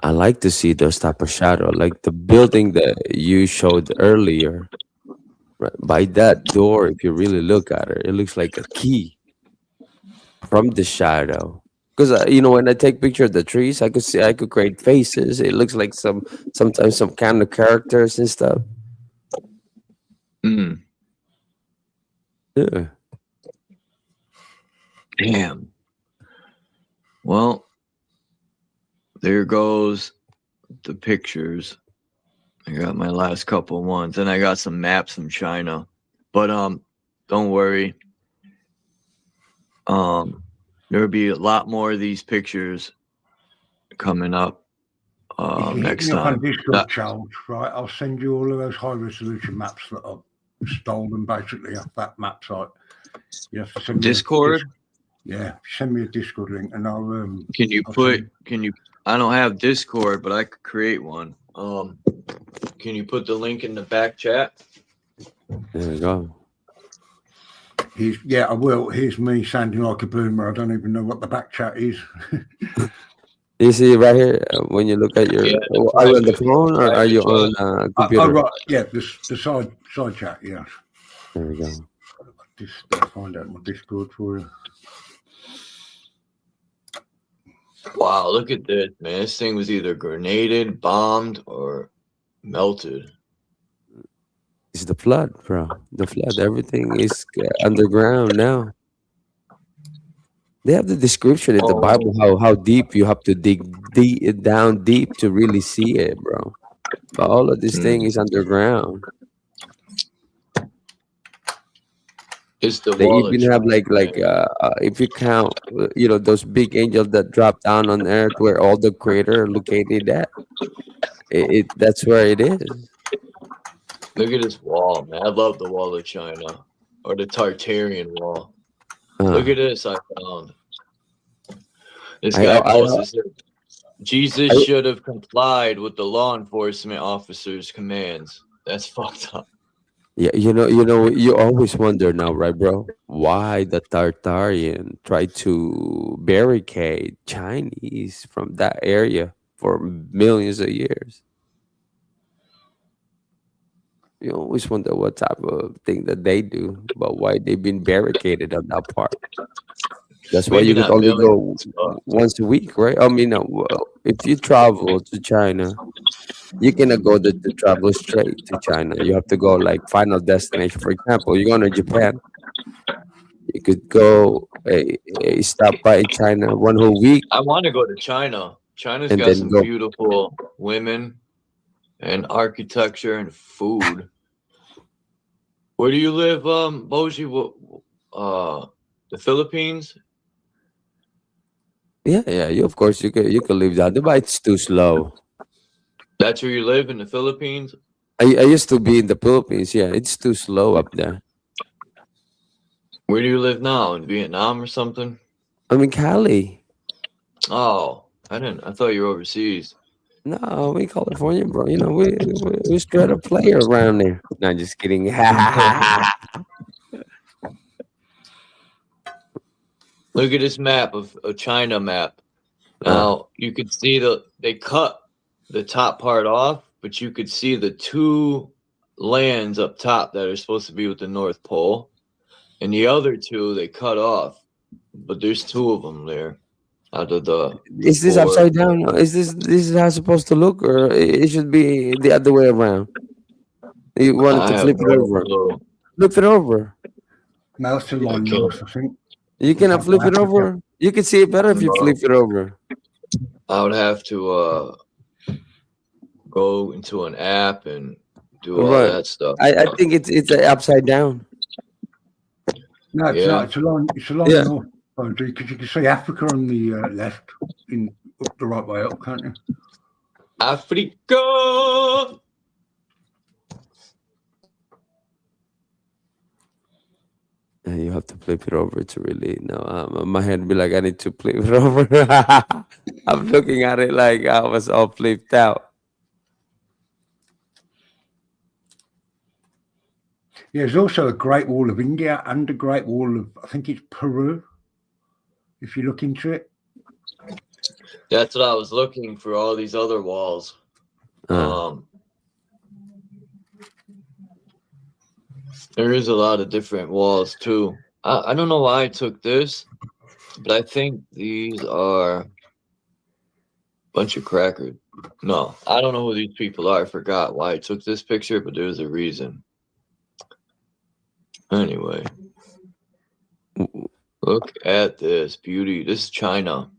[SPEAKER 10] I like to see those type of shadow, like the building that you showed earlier. Right by that door, if you really look at it looks like a key from the shadow. Because when I take picture of the trees, I could create faces. It looks like sometimes some kind of characters and stuff.
[SPEAKER 2] Mm.
[SPEAKER 10] Yeah.
[SPEAKER 2] Damn. Well, there goes the pictures. I got my last couple ones, and I got some maps from China. But don't worry. There'll be a lot more of these pictures coming up next time.
[SPEAKER 9] On Discord, Charles, right? I'll send you all of those high resolution maps that I've stolen basically off that map site. You have to send me
[SPEAKER 2] Discord.
[SPEAKER 9] Yeah, send me a Discord link, and I'll.
[SPEAKER 2] Can you? I don't have Discord, but I could create one. Can you put the link in the back chat?
[SPEAKER 10] There we go.
[SPEAKER 9] I will. Here's me sounding like a boomer. I don't even know what the back chat is.
[SPEAKER 10] You see right here when you look at your. Are you on the phone or are you on a computer?
[SPEAKER 9] Oh, right. Yeah, the side chat. Yeah.
[SPEAKER 10] There we go.
[SPEAKER 9] Just find out my Discord for you.
[SPEAKER 2] Wow, look at this, man. This thing was either grenaded, bombed, or melted.
[SPEAKER 10] It's the flood, bro. The flood. Everything is underground now. They have the description in the Bible how deep you have to dig down deep to really see it, bro. But all of this thing is underground.
[SPEAKER 2] It's the
[SPEAKER 10] they even have like if you count, those big angels that drop down on Earth where all the crater are located at. That's where it is.
[SPEAKER 2] Look at this wall, man. I love the wall of China, or the Tartarian wall. Look at this I found. This guy posted, Jesus should have complied with the law enforcement officer's commands. That's fucked up.
[SPEAKER 10] Yeah, you always wonder now, right, bro? Why the Tartarian tried to barricade Chinese from that area for millions of years? You always wonder what type of thing that they do, but why they've been barricaded on that part. That's why you could only go once a week, right? I mean, if you travel to China, you cannot go to travel straight to China. You have to go like final destination. For example, you're going to Japan. You could go stop by China 1 whole week.
[SPEAKER 2] I want to go to China. China's got some beautiful women and architecture and food. Where do you live, Boji? The Philippines?
[SPEAKER 10] Yeah. Of course, you could live down there, but it's too slow.
[SPEAKER 2] That's where you live, in the Philippines?
[SPEAKER 10] I used to be in the Philippines. Yeah, it's too slow up there.
[SPEAKER 2] Where do you live now? In Vietnam or something?
[SPEAKER 10] I'm in Cali.
[SPEAKER 2] Oh, I thought you were overseas.
[SPEAKER 10] No, we California, bro. We straight up player around there. No, just kidding.
[SPEAKER 2] Look at this map of a China map. Now you could see they cut the top part off, but you could see the 2 lands up top that are supposed to be with the North Pole, and the other 2 they cut off. But there's 2 of them there. Out of the
[SPEAKER 10] is this
[SPEAKER 2] 4.
[SPEAKER 10] upside down? Is this how it's supposed to look, or it should be the other way around? You wanted to flip it over. Flip it over.
[SPEAKER 9] No, it's still on north, I think.
[SPEAKER 10] You cannot flip it over. You can see it better if you flip it over.
[SPEAKER 2] I would have to go into an app and do all that stuff.
[SPEAKER 10] I think it's upside down.
[SPEAKER 9] No, it's not. It's along north boundary, because you can see Africa on the left, up the right way up, can't you?
[SPEAKER 2] Africa.
[SPEAKER 10] And you have to flip it over to really know. My head be like, I need to flip it over. I'm looking at it like I was all flipped out.
[SPEAKER 9] Yeah, there's also a Great Wall of India and a Great Wall of, I think it's Peru, if you look into it.
[SPEAKER 2] That's what I was looking for, all these other walls. There is a lot of different walls too. I don't know why I took this, but I think these are a bunch of crackers. No, I don't know who these people are. I forgot why I took this picture, but there's a reason. Anyway, look at this beauty. This is China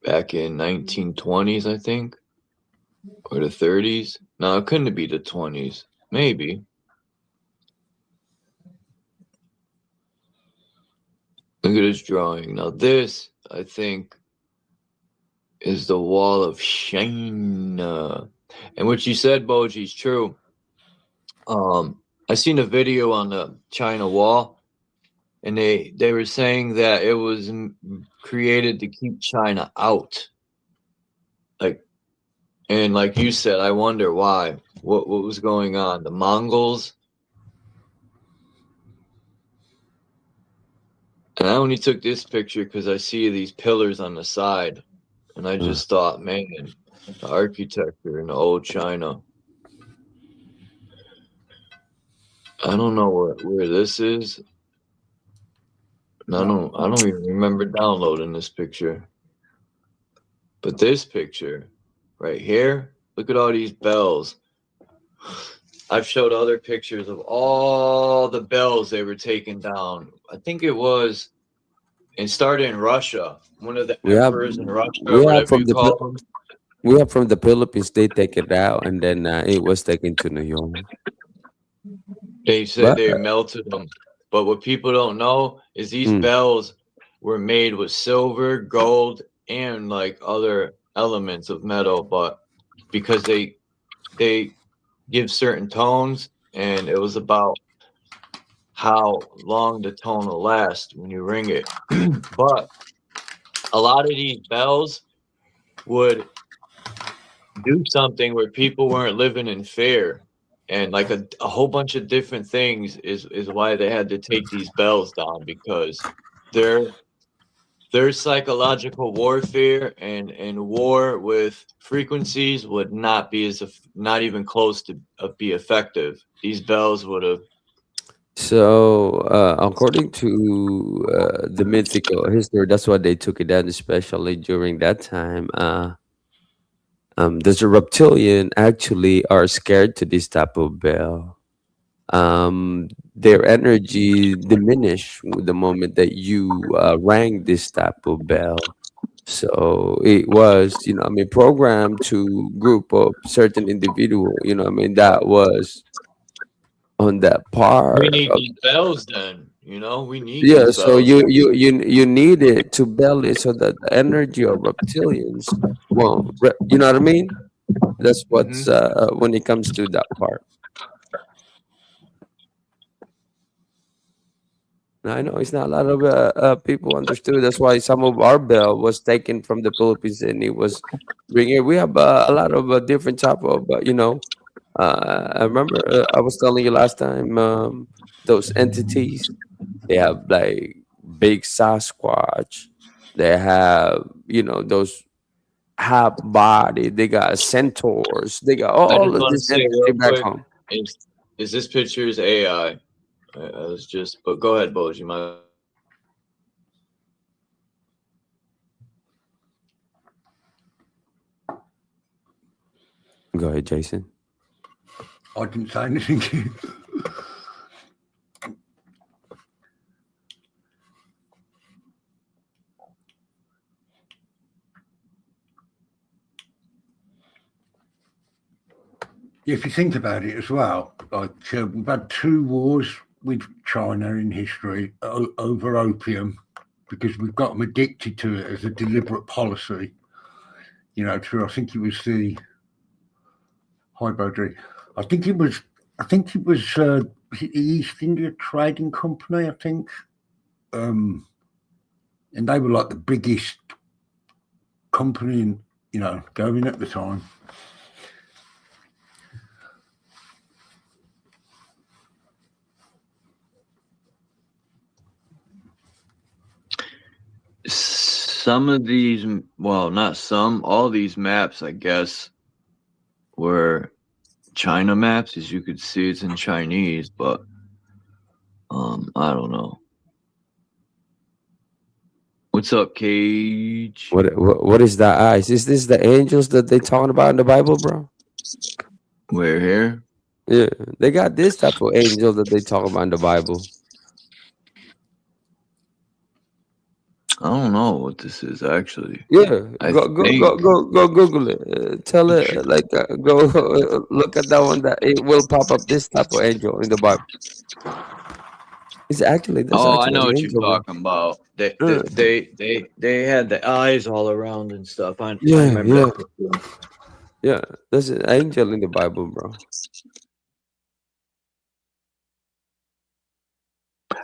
[SPEAKER 2] back in 1920s, I think, or the 30s. No, it couldn't be the 20s. Maybe. Look at this drawing. Now this, I think, is the wall of China. And what you said, Boji, is true. I seen a video on the China wall, and they were saying that it was created to keep China out. And like you said, I wonder why. What was going on? The Mongols. And I only took this picture because I see these pillars on the side. And I just thought, man, the architecture in the old China. I don't know where this is. And I don't even remember downloading this picture. But this picture right here, look at all these bells. I've showed other pictures of all the bells they were taking down. I think it was, and started in Russia. One of the emperors in Russia, whatever you call them.
[SPEAKER 10] We have from the Philippines. They take it out, and then it was taken to New York.
[SPEAKER 2] They said they melted them. But what people don't know is these bells were made with silver, gold, and like other elements of metal. But because they give certain tones, and it was about how long the tone will last when you ring it. But a lot of these bells would do something where people weren't living in fear, and like a whole bunch of different things is why they had to take these bells down, because their psychological warfare and war with frequencies would not be not even close to be effective. These bells would have.
[SPEAKER 10] So, according to the mythical history, that's why they took it down, especially during that time. The reptilian actually are scared to this type of bell. Their energy diminish with the moment that you rang this type of bell. So it was, programmed to group of certain individual. That was on that part.
[SPEAKER 2] We need these bells, then. We need
[SPEAKER 10] Yeah,
[SPEAKER 2] these
[SPEAKER 10] so
[SPEAKER 2] bells.
[SPEAKER 10] you need it to bell it so that the energy of reptilians won't. You know what I mean? That's what's when it comes to that part. I know it's not a lot of people understood. That's why some of our bell was taken from the Philippines and it was ringing. We have a lot of different type of, I remember I was telling you last time, those entities, they have like big Sasquatch. They have, those half body. They got centaurs. They got
[SPEAKER 2] I
[SPEAKER 10] all
[SPEAKER 2] just
[SPEAKER 10] of
[SPEAKER 2] want to
[SPEAKER 10] this
[SPEAKER 2] say
[SPEAKER 10] entity
[SPEAKER 2] real
[SPEAKER 10] back
[SPEAKER 2] quick,
[SPEAKER 10] home.
[SPEAKER 2] is this picture is AI? I was just, but go ahead, Boji.
[SPEAKER 10] Go ahead, Jason.
[SPEAKER 9] I didn't say anything. If you think about it as well, like we've had 2 wars with China in history over opium, because we've got them addicted to it as a deliberate policy. Through, I think it was the I think it was the East India Trading Company, I think, and they were like the biggest company in going at the time.
[SPEAKER 2] Some of these, well, not some, all these maps, I guess, were China maps. As you could see, it's in Chinese, but I don't know. What's up, Cage?
[SPEAKER 10] What is the eyes? Is this the angels that they talking about in the Bible, bro?
[SPEAKER 2] We're here.
[SPEAKER 10] Yeah, they got this type of angel that they talk about in the Bible.
[SPEAKER 2] I don't know what this is actually.
[SPEAKER 10] Yeah, go Google it. Tell it like go look at that one. That it will pop up this type of angel in the Bible. It's actually there's
[SPEAKER 2] Oh, I
[SPEAKER 10] actually
[SPEAKER 2] know
[SPEAKER 10] an
[SPEAKER 2] what
[SPEAKER 10] angel,
[SPEAKER 2] you're
[SPEAKER 10] bro.
[SPEAKER 2] talking about. They
[SPEAKER 10] Yeah.
[SPEAKER 2] they had the eyes all around and stuff. I
[SPEAKER 10] Yeah,
[SPEAKER 2] remember
[SPEAKER 10] yeah,
[SPEAKER 2] that picture.
[SPEAKER 10] yeah. There's an angel in the Bible, bro.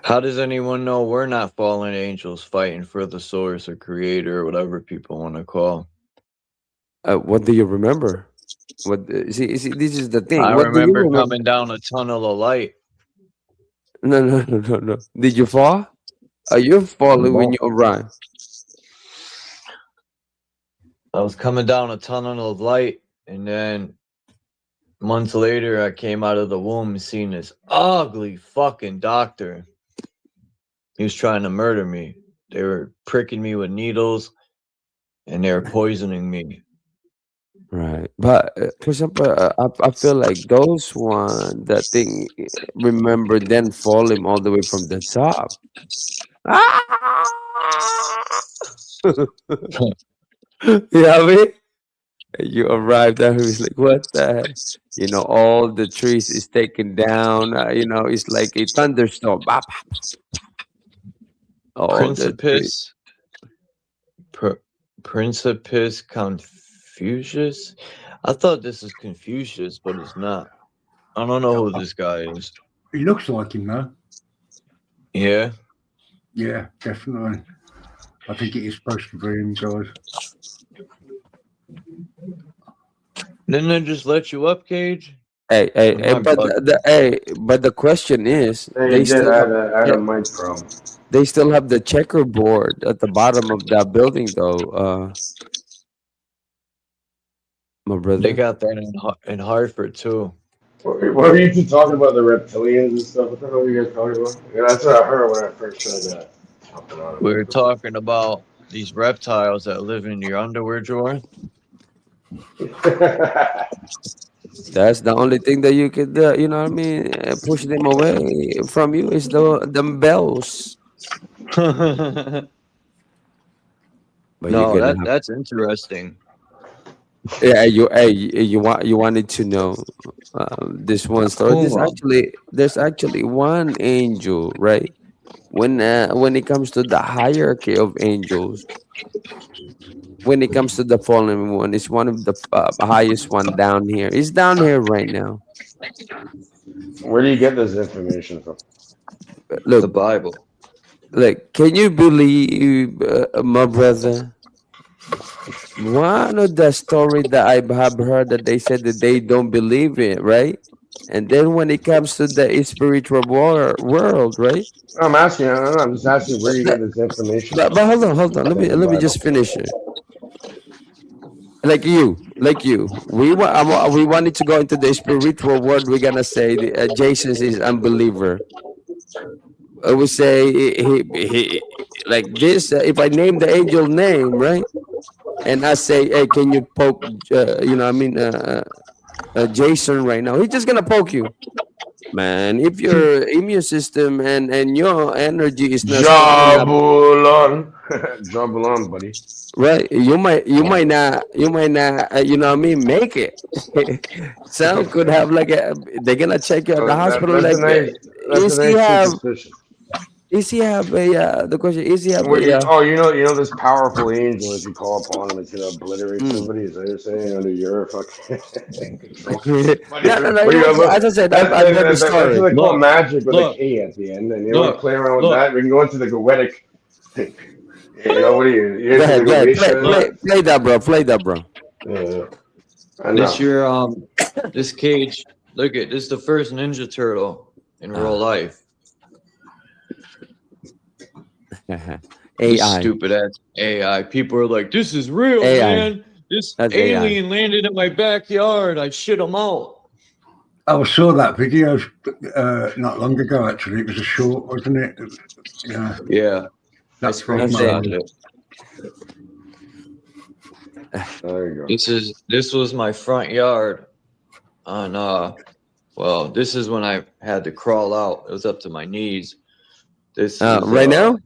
[SPEAKER 2] How does anyone know we're not fallen angels fighting for the source or creator or whatever people want to call?
[SPEAKER 10] What do you remember? What see? This is the thing.
[SPEAKER 2] I
[SPEAKER 10] What do you
[SPEAKER 2] remember
[SPEAKER 10] remember?
[SPEAKER 2] coming down a tunnel of light.
[SPEAKER 10] No. Did you fall? Are you falling when you run?
[SPEAKER 2] I was coming down a tunnel of light, and then months later, I came out of the womb and seen this ugly fucking doctor. He was trying to murder me. They were pricking me with needles, and they were poisoning me.
[SPEAKER 10] Right, but for example, I feel like those one that thing remember then falling all the way from the top. You know what I mean? You arrived there, he's like, what the heck? You know, all the trees is taken down. You know, it's like a thunderstorm. All the trees.
[SPEAKER 2] Principus Confucius? I thought this is Confucius, but it's not. I don't know who this guy is.
[SPEAKER 9] He looks like him, though.
[SPEAKER 2] Yeah?
[SPEAKER 9] Yeah, definitely. I think it is supposed to be him, guys.
[SPEAKER 2] Didn't they just let you up, Cage?
[SPEAKER 10] Hey, but the question is, they still have
[SPEAKER 11] a mic problem.
[SPEAKER 10] They still have the checkerboard at the bottom of that building, though. My brother.
[SPEAKER 2] They got that in Hartford too.
[SPEAKER 11] What were you two talking about, the reptilians and stuff? What the hell were you guys talking about? Yeah, that's what I heard when I first tried talking on it.
[SPEAKER 2] We were talking about these reptiles that live in your underwear drawer.
[SPEAKER 10] That's the only thing that you could, you know what I mean, push them away from you is them bells. But
[SPEAKER 2] no, that's interesting.
[SPEAKER 10] Yeah, you wanted to know this one story. There's actually one angel, right? When it comes to the hierarchy of angels, when it comes to the fallen one, it's one of the highest one down here. It's down here right now.
[SPEAKER 11] Where do you get this information from?
[SPEAKER 10] Look,
[SPEAKER 2] the Bible.
[SPEAKER 10] Like, can you believe, my brother? One of the story that I have heard that they said that they don't believe it, right? And then when it comes to the spiritual world, right?
[SPEAKER 11] I'm asking. I'm just asking where you get this information.
[SPEAKER 10] But hold on. Let me just finish it. Like you, we wanted to go into the spiritual world. We're gonna say Jason is unbeliever. We say he like this. If I name the angel name, right, and I say, hey, can you poke? Jason right now. He's just gonna poke you, man. If your immune system and your energy is not
[SPEAKER 11] Jabulon, buddy.
[SPEAKER 10] Right, you might not, you know what I mean, make it. Some could have like they're gonna check you at the hospital. Is he have a the question is he have
[SPEAKER 11] you know this powerful angel, if you call upon him, it's gonna obliterate somebody. Is that what you're saying? Under your fucking control.
[SPEAKER 10] No. As I said, I've heard the story.
[SPEAKER 11] That's what they call magic with a K at the end, and you want to play around with that. We can go into the Goetic thing. You know, what are you?
[SPEAKER 10] Play that, bro.
[SPEAKER 11] Yeah.
[SPEAKER 2] This your this Cage. Look at this. Is the first Ninja Turtle in real life. This
[SPEAKER 10] AI.
[SPEAKER 2] stupid ass AI. People are like, "This is real,
[SPEAKER 10] AI.
[SPEAKER 2] man. This
[SPEAKER 10] That's AI.
[SPEAKER 2] alien landed in my backyard. I shit him out."
[SPEAKER 9] I saw that video not long ago. Actually, it was a short, wasn't it? Yeah.
[SPEAKER 2] Yeah.
[SPEAKER 9] That's
[SPEAKER 2] I
[SPEAKER 9] from
[SPEAKER 2] screenshotted it.
[SPEAKER 11] There you go.
[SPEAKER 2] This was my front yard on well, this is when I had to crawl out. It was up to my knees. This is,
[SPEAKER 10] right now?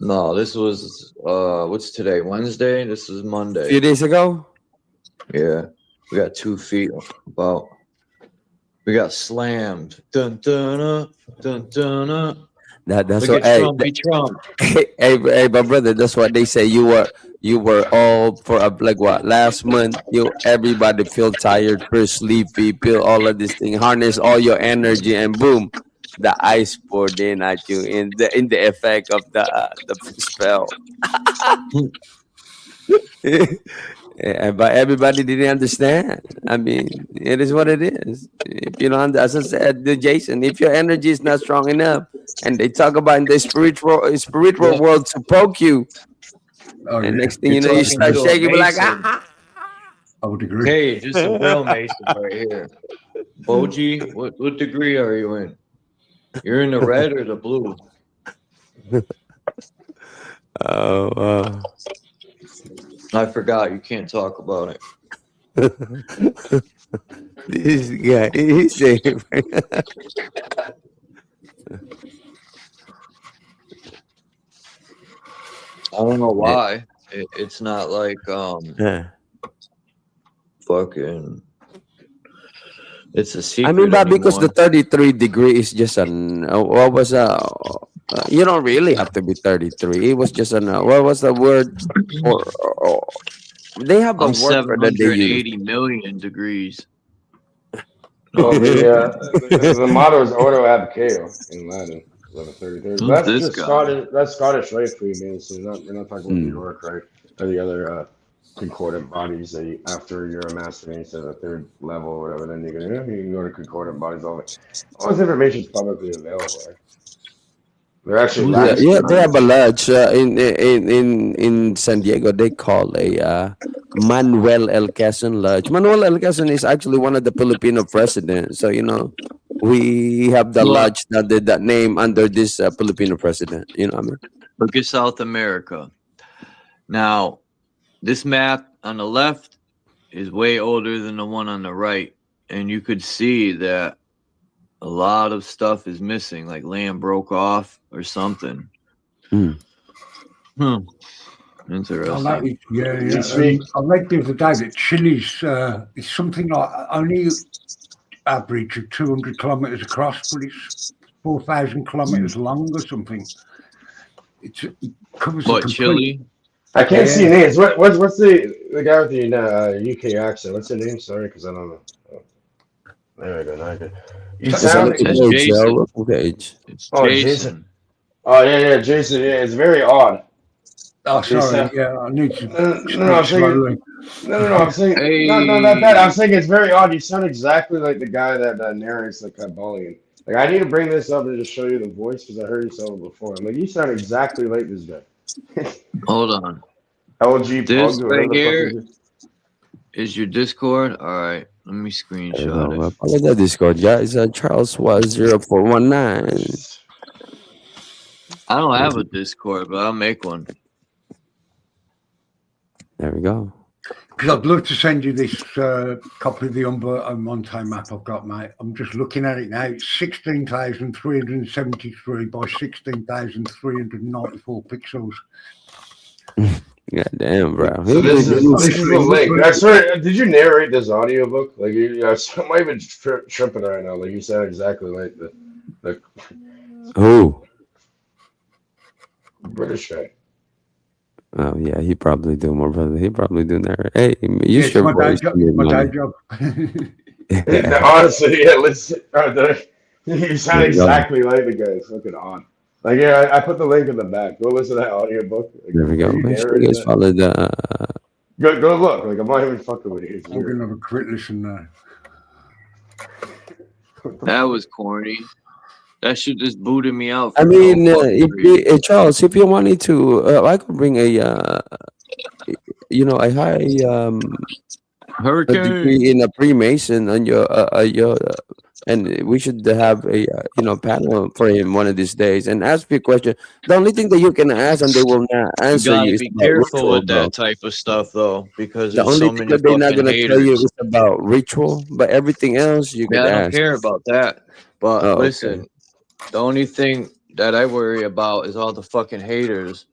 [SPEAKER 2] No, this was what's today? Wednesday? This is
[SPEAKER 10] A
[SPEAKER 2] Monday.
[SPEAKER 10] few days ago?
[SPEAKER 2] Yeah. We got 2 feet about. We got slammed. Dun dun dun dun.
[SPEAKER 10] That's
[SPEAKER 2] Look
[SPEAKER 10] what.
[SPEAKER 2] at Trumpy Trump.
[SPEAKER 10] Hey, my brother. That's what they say. You were all for like what last month. Everybody feel tired, feel sleepy, feel all of this thing. Harness all your energy, and boom, the ice poured in at you in the effect of the spell. But everybody didn't understand. I mean, it is what it is. If you don't, as I said to Jason, if your energy is not strong enough, and they talk about in the spiritual world to poke you, and next thing you know, you start shaking, be like, ah.
[SPEAKER 9] I would agree.
[SPEAKER 2] Hey, just a real Mason right here. Boji, what degree are you in? You're in the red or the blue?
[SPEAKER 10] Oh,
[SPEAKER 2] I forgot. You can't talk about it.
[SPEAKER 10] This guy, he's saying,
[SPEAKER 2] I don't know why. It's not like fucking. It's a secret.
[SPEAKER 10] I mean, but because
[SPEAKER 2] anymore.
[SPEAKER 10] the 33 degree is just an what was you don't really have to be 33. It was just an what was the word for? They have a
[SPEAKER 2] I'm
[SPEAKER 10] word for that they use.
[SPEAKER 2] 780 million degrees.
[SPEAKER 11] Oh, the motto is Ordo ab Chao in Latin. 1133. That's
[SPEAKER 2] this
[SPEAKER 11] just
[SPEAKER 2] guy?
[SPEAKER 11] Scottish. That's Scottish, right? Freemasons. You're not talking about New York, right? Or the other concordant bodies that after you're a master and you at a third level or whatever, then you can go to concordant bodies. All this information is publicly available. Right? They're actually
[SPEAKER 10] they have a lodge in San Diego. They call a Manuel L. Quezon Lodge. Manuel L. Quezon is actually one of the Filipino presidents. So we have the lodge that name under this Filipino president. You know what I mean?
[SPEAKER 2] Look at South America. Now, this map on the left is way older than the one on the right, and you could see that a lot of stuff is missing, like land broke off or something. Interesting.
[SPEAKER 9] I like the other day that Chile's is something like only average of 200 kilometers across, but it's 4,000 kilometers long or something. It covers
[SPEAKER 2] Chile?
[SPEAKER 11] I can't see names. What's the guy with the UK accent? What's his name? Sorry, because I don't know. Oh, there we go. Now I can. You sound
[SPEAKER 2] Jason.
[SPEAKER 11] Jason. Oh yeah, Jason. Yeah, it's very odd.
[SPEAKER 9] Oh, sorry. Yeah, I need to.
[SPEAKER 11] No, I'm saying. I'm saying not that bad. I'm saying it's very odd. You sound exactly like the guy that narrates the Kabbalion. Like I need to bring this up and just show you the voice because I heard you say it before. I'm like, you sound exactly like this guy.
[SPEAKER 2] Hold on.
[SPEAKER 11] LG
[SPEAKER 2] this
[SPEAKER 11] Pug,
[SPEAKER 2] right here is your Discord. All right, let me screenshot it.
[SPEAKER 10] Look at the Discord, guys. Charles was 0419.
[SPEAKER 2] I don't have a Discord, but I'll make one.
[SPEAKER 10] There we go.
[SPEAKER 9] Because I'd love to send you this copy of the Umber Monte map I've got, mate. I'm just looking at it now. It's 16,373 by 16,394 pixels.
[SPEAKER 10] God damn, bro.
[SPEAKER 11] So this is the link. I swear, did you narrate this audiobook? Like, I'm not even tripping right now. Like, you sound exactly like the
[SPEAKER 10] Who?
[SPEAKER 11] British guy.
[SPEAKER 10] Oh yeah, he probably do more, brother. He probably do that. Hey, you should.
[SPEAKER 9] My day job.
[SPEAKER 11] Honestly, yeah. Listen, you sound exactly like the guy. It's fucking odd. Like, yeah, I put the link in the back. Go listen to that audiobook. Like,
[SPEAKER 10] there we go. Make sure you guys follow the.
[SPEAKER 11] Go look. Like, I'm not even fucking with you.
[SPEAKER 9] I'm gonna have a crit listen now.
[SPEAKER 2] That was corny. That shit just booted me out.
[SPEAKER 10] I
[SPEAKER 2] For
[SPEAKER 10] mean,
[SPEAKER 2] no fucking
[SPEAKER 10] if
[SPEAKER 2] reason.
[SPEAKER 10] you, Charles, if you wanted to, I could bring a a high a
[SPEAKER 2] Hurricane.
[SPEAKER 10] degree in a Freemason on your and we should have a panel for him one of these days and ask you a question. The only thing that you can ask and they will not
[SPEAKER 2] You
[SPEAKER 10] answer
[SPEAKER 2] gotta
[SPEAKER 10] you is
[SPEAKER 2] be
[SPEAKER 10] about
[SPEAKER 2] careful
[SPEAKER 10] ritual,
[SPEAKER 2] with
[SPEAKER 10] bro.
[SPEAKER 2] that type of stuff, though, because
[SPEAKER 10] The
[SPEAKER 2] there's
[SPEAKER 10] only
[SPEAKER 2] so
[SPEAKER 10] thing
[SPEAKER 2] many
[SPEAKER 10] that they're not
[SPEAKER 2] fucking
[SPEAKER 10] gonna tell you
[SPEAKER 2] haters.
[SPEAKER 10] is about ritual, but everything else you
[SPEAKER 2] Man,
[SPEAKER 10] could
[SPEAKER 2] I don't
[SPEAKER 10] ask.
[SPEAKER 2] care about that. But
[SPEAKER 10] Oh, okay.
[SPEAKER 2] listen, the only thing that I worry about is all the fucking haters.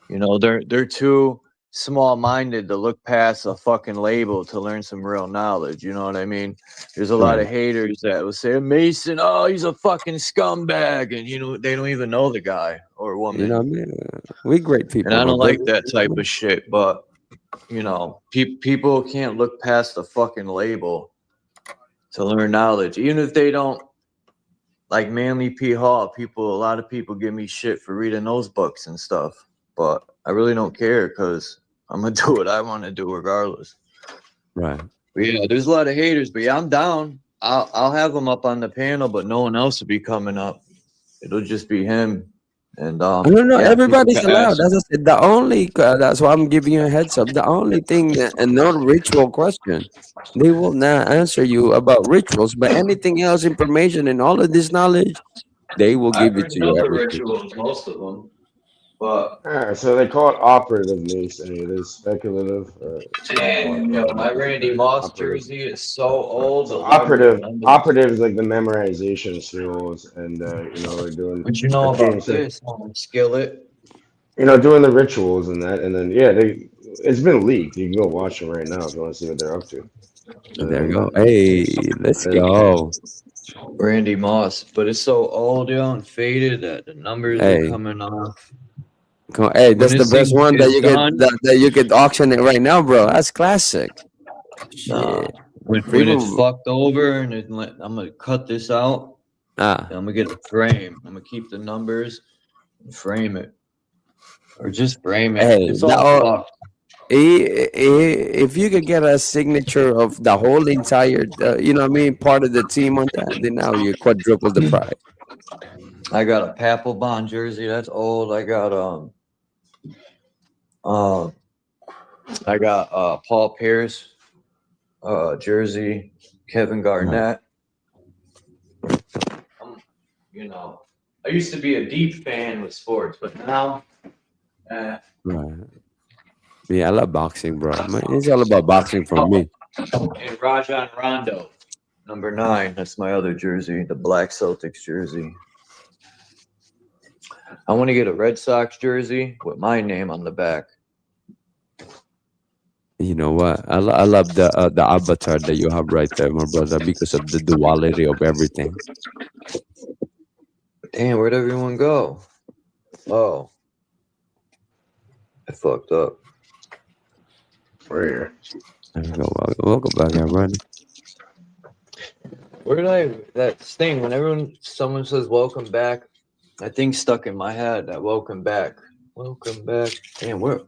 [SPEAKER 2] You know, they're too small-minded to look past a fucking label to learn some real knowledge. You know what I mean? There's a lot of
[SPEAKER 10] Right.
[SPEAKER 2] haters that will say Mason, oh, he's a fucking scumbag, and they don't even know the guy or
[SPEAKER 10] You
[SPEAKER 2] woman.
[SPEAKER 10] know what I mean? We great
[SPEAKER 2] And
[SPEAKER 10] people,
[SPEAKER 2] I
[SPEAKER 10] my
[SPEAKER 2] don't like
[SPEAKER 10] brother.
[SPEAKER 2] that type of shit. But people can't look past the fucking label to learn knowledge, even if they don't. Like Manly P. Hall, a lot of people give me shit for reading those books and stuff, but I really don't care because I'm gonna do what I want to do regardless.
[SPEAKER 10] Right.
[SPEAKER 2] But yeah, there's a lot of haters, but yeah, I'm down. I'll have them up on the panel, but no one else will be coming up. It'll just be him. And
[SPEAKER 10] No, people everybody's allowed. As I said, that's why I'm giving you a heads up. The only thing, and not ritual question, they will not answer you about rituals, but anything else, information, and all of this knowledge, they will
[SPEAKER 2] I
[SPEAKER 10] give it
[SPEAKER 2] already
[SPEAKER 10] to
[SPEAKER 2] know
[SPEAKER 10] you.
[SPEAKER 2] the
[SPEAKER 10] Everything.
[SPEAKER 2] rituals, most of them, but
[SPEAKER 11] So they call it operative masonry. It is speculative.
[SPEAKER 2] damn, yo, my Randy Moss jersey is so old.
[SPEAKER 11] So
[SPEAKER 2] The Lord knows.
[SPEAKER 11] operative is like the memorization skills, and we're doing.
[SPEAKER 2] What you know
[SPEAKER 11] like James
[SPEAKER 2] about
[SPEAKER 11] said,
[SPEAKER 2] this skillet?
[SPEAKER 11] doing the rituals and that, and then it's been leaked. You can go watch them right now if you want to see what they're up to.
[SPEAKER 10] There you go. Hey, let's go.
[SPEAKER 2] Randy Moss, but it's so old, yo, and faded that the numbers are
[SPEAKER 10] Hey.
[SPEAKER 2] coming off.
[SPEAKER 10] Come on. Hey, that's
[SPEAKER 2] When
[SPEAKER 10] the
[SPEAKER 2] this
[SPEAKER 10] best
[SPEAKER 2] thing
[SPEAKER 10] one that
[SPEAKER 2] is
[SPEAKER 10] you
[SPEAKER 2] done,
[SPEAKER 10] could auction it right now, bro. That's classic.
[SPEAKER 2] nah,
[SPEAKER 10] Shit.
[SPEAKER 2] when it's
[SPEAKER 10] People-
[SPEAKER 2] fucked over and I'm gonna cut this out.
[SPEAKER 10] Ah.
[SPEAKER 2] And I'm gonna get a frame. I'm gonna keep the numbers and frame it, or just frame it.
[SPEAKER 10] Hey,
[SPEAKER 2] It's all fucked.
[SPEAKER 10] if you could get a signature of the whole entire, part of the team on that, then now you quadruple the price.
[SPEAKER 2] I got a Papelbon jersey. That's old. I got Paul Pierce jersey, Kevin Garnett. I used to be a deep fan with sports, but now,
[SPEAKER 10] Right. Yeah, I love boxing, bro. Man, it's all about boxing for me.
[SPEAKER 2] And Rajon Rondo, number 9. That's my other jersey, the Black Celtics jersey. I want to get a Red Sox jersey with my name on the back.
[SPEAKER 10] You know what? I love the avatar that you have right there, my brother, because of the duality of everything.
[SPEAKER 2] Damn, where'd everyone go? Oh, I fucked up.
[SPEAKER 11] We're here.
[SPEAKER 10] There we go. Welcome back, everybody.
[SPEAKER 2] Where did that thing? Whenever someone says "welcome back," that thing stuck in my head. That "welcome back." Welcome back. Damn, where?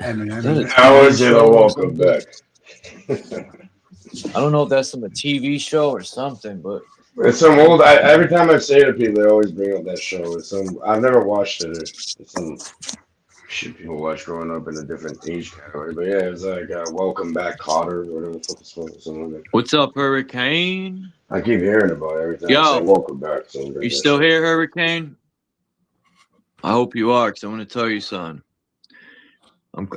[SPEAKER 11] How is it a welcome back?
[SPEAKER 2] I don't know if that's from a TV show or something, but
[SPEAKER 11] It's some old. Every time I say it to people, they always bring up that show. I've never watched it. It's some shit people watch growing up in a different age category. But yeah, it was like Welcome Back Cotter or whatever the fuck it's called. Something like that.
[SPEAKER 2] What's up, Hurricane?
[SPEAKER 11] I keep hearing about it every time.
[SPEAKER 2] Yo,
[SPEAKER 11] I say welcome back. So
[SPEAKER 2] you still here, Hurricane? I hope you are, because I want to tell you something.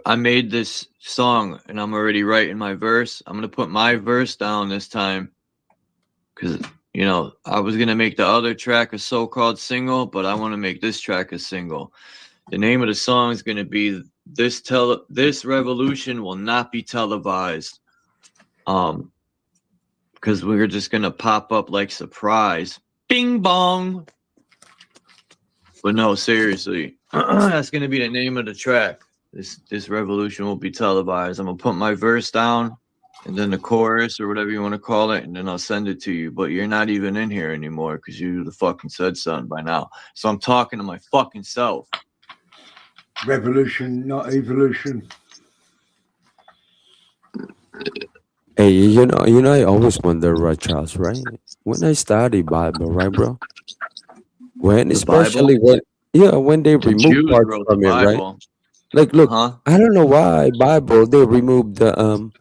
[SPEAKER 2] I made this song, and I'm already writing my verse. I'm going to put my verse down this time, because, I was going to make the other track a so-called single, but I want to make this track a single. The name of the song is going to be This Revolution Will Not Be Televised. Because we're just going to pop up like surprise. Bing bong. But no, seriously. That's going to be the name of the track. This revolution will be televised. I'm going to put my verse down and then the chorus or whatever you want to call it, and then I'll send it to you. But you're not even in here anymore because you fucking said something by now. So I'm talking to my fucking self.
[SPEAKER 9] Revolution, not evolution.
[SPEAKER 10] Hey, I always wonder, Charles, right? When I study Bible, right, bro? When,
[SPEAKER 2] The
[SPEAKER 10] especially
[SPEAKER 2] Bible?
[SPEAKER 10] when they
[SPEAKER 2] The
[SPEAKER 10] remove
[SPEAKER 2] Jews
[SPEAKER 10] parts
[SPEAKER 2] wrote the
[SPEAKER 10] from it, right?
[SPEAKER 2] Bible.
[SPEAKER 10] Like, look,
[SPEAKER 2] Huh?
[SPEAKER 10] I don't know why Bible they removed the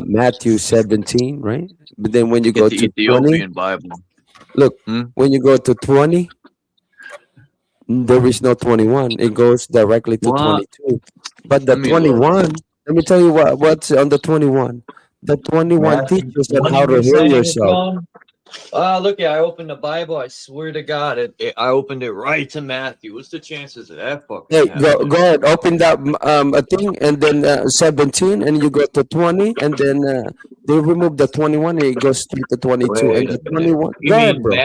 [SPEAKER 10] Matthew 17, right? But then when you
[SPEAKER 2] Get
[SPEAKER 10] go
[SPEAKER 2] the
[SPEAKER 10] to 20,
[SPEAKER 2] Ethiopian Bible.
[SPEAKER 10] look,
[SPEAKER 2] Hmm?
[SPEAKER 10] when you go to 20, there is no 21. It goes directly to
[SPEAKER 2] What?
[SPEAKER 10] 22. But the
[SPEAKER 2] Let me look.
[SPEAKER 10] 21, let me tell you what's on the 21. The 21
[SPEAKER 11] Matthew
[SPEAKER 10] teaches on
[SPEAKER 2] What
[SPEAKER 10] how
[SPEAKER 2] are
[SPEAKER 10] to
[SPEAKER 2] you
[SPEAKER 10] heal
[SPEAKER 2] saying it's
[SPEAKER 10] yourself.
[SPEAKER 2] from? Look, I opened the Bible. I swear to God, I opened it right to Matthew. What's the chances of that fucking
[SPEAKER 10] Hey, go
[SPEAKER 2] happening?
[SPEAKER 10] ahead, open that a thing, and then 17, and you go to 20, and then they remove the 21, and it goes straight to 22, and
[SPEAKER 2] Wait
[SPEAKER 10] the
[SPEAKER 2] a minute.
[SPEAKER 10] 21.
[SPEAKER 2] You
[SPEAKER 10] Go ahead,
[SPEAKER 2] mean
[SPEAKER 10] bro.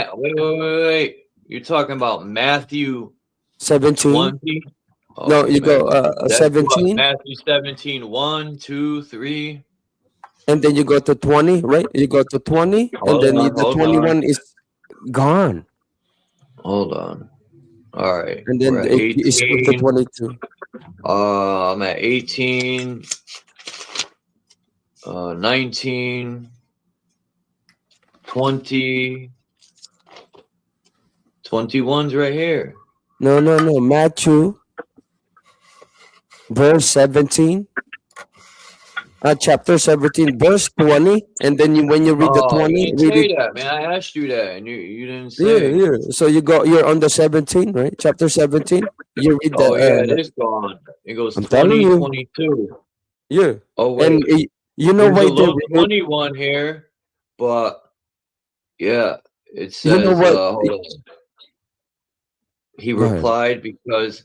[SPEAKER 2] wait. You're talking about Matthew
[SPEAKER 10] 17.
[SPEAKER 2] 20?
[SPEAKER 10] No,
[SPEAKER 2] Okay,
[SPEAKER 10] you go
[SPEAKER 2] that's what
[SPEAKER 10] 17,
[SPEAKER 2] Matthew 17, 1, 2, 3.
[SPEAKER 10] and then you go to 20, right? You go to 20, and then the
[SPEAKER 2] Hold on.
[SPEAKER 10] 21 is gone,
[SPEAKER 2] Hold on. All right.
[SPEAKER 10] and
[SPEAKER 2] We're
[SPEAKER 10] then
[SPEAKER 2] at
[SPEAKER 10] it skips to
[SPEAKER 2] 18.
[SPEAKER 10] 22.
[SPEAKER 2] I'm at 18, 19, 20, 21's right here.
[SPEAKER 10] No, Matthew, verse 17. Chapter 17, verse 20, and then when you read the
[SPEAKER 2] Oh,
[SPEAKER 10] 20,
[SPEAKER 2] you didn't
[SPEAKER 10] read it.
[SPEAKER 2] say that, man. I asked you that, and you didn't
[SPEAKER 10] Yeah,
[SPEAKER 2] say.
[SPEAKER 10] yeah. So you're on the 17, right? Chapter 17. You read
[SPEAKER 2] Oh, yeah, it
[SPEAKER 10] the.
[SPEAKER 2] is gone. It goes
[SPEAKER 10] I'm telling
[SPEAKER 2] 20,
[SPEAKER 10] you.
[SPEAKER 2] 22.
[SPEAKER 10] Yeah.
[SPEAKER 2] Oh,
[SPEAKER 10] And
[SPEAKER 2] wait.
[SPEAKER 10] you know
[SPEAKER 2] There's
[SPEAKER 10] why
[SPEAKER 2] a
[SPEAKER 10] they
[SPEAKER 2] low
[SPEAKER 10] remove.
[SPEAKER 2] 21 here, but yeah, it
[SPEAKER 10] You know
[SPEAKER 2] says,
[SPEAKER 10] what?
[SPEAKER 2] hold on. He
[SPEAKER 10] Go ahead.
[SPEAKER 2] replied because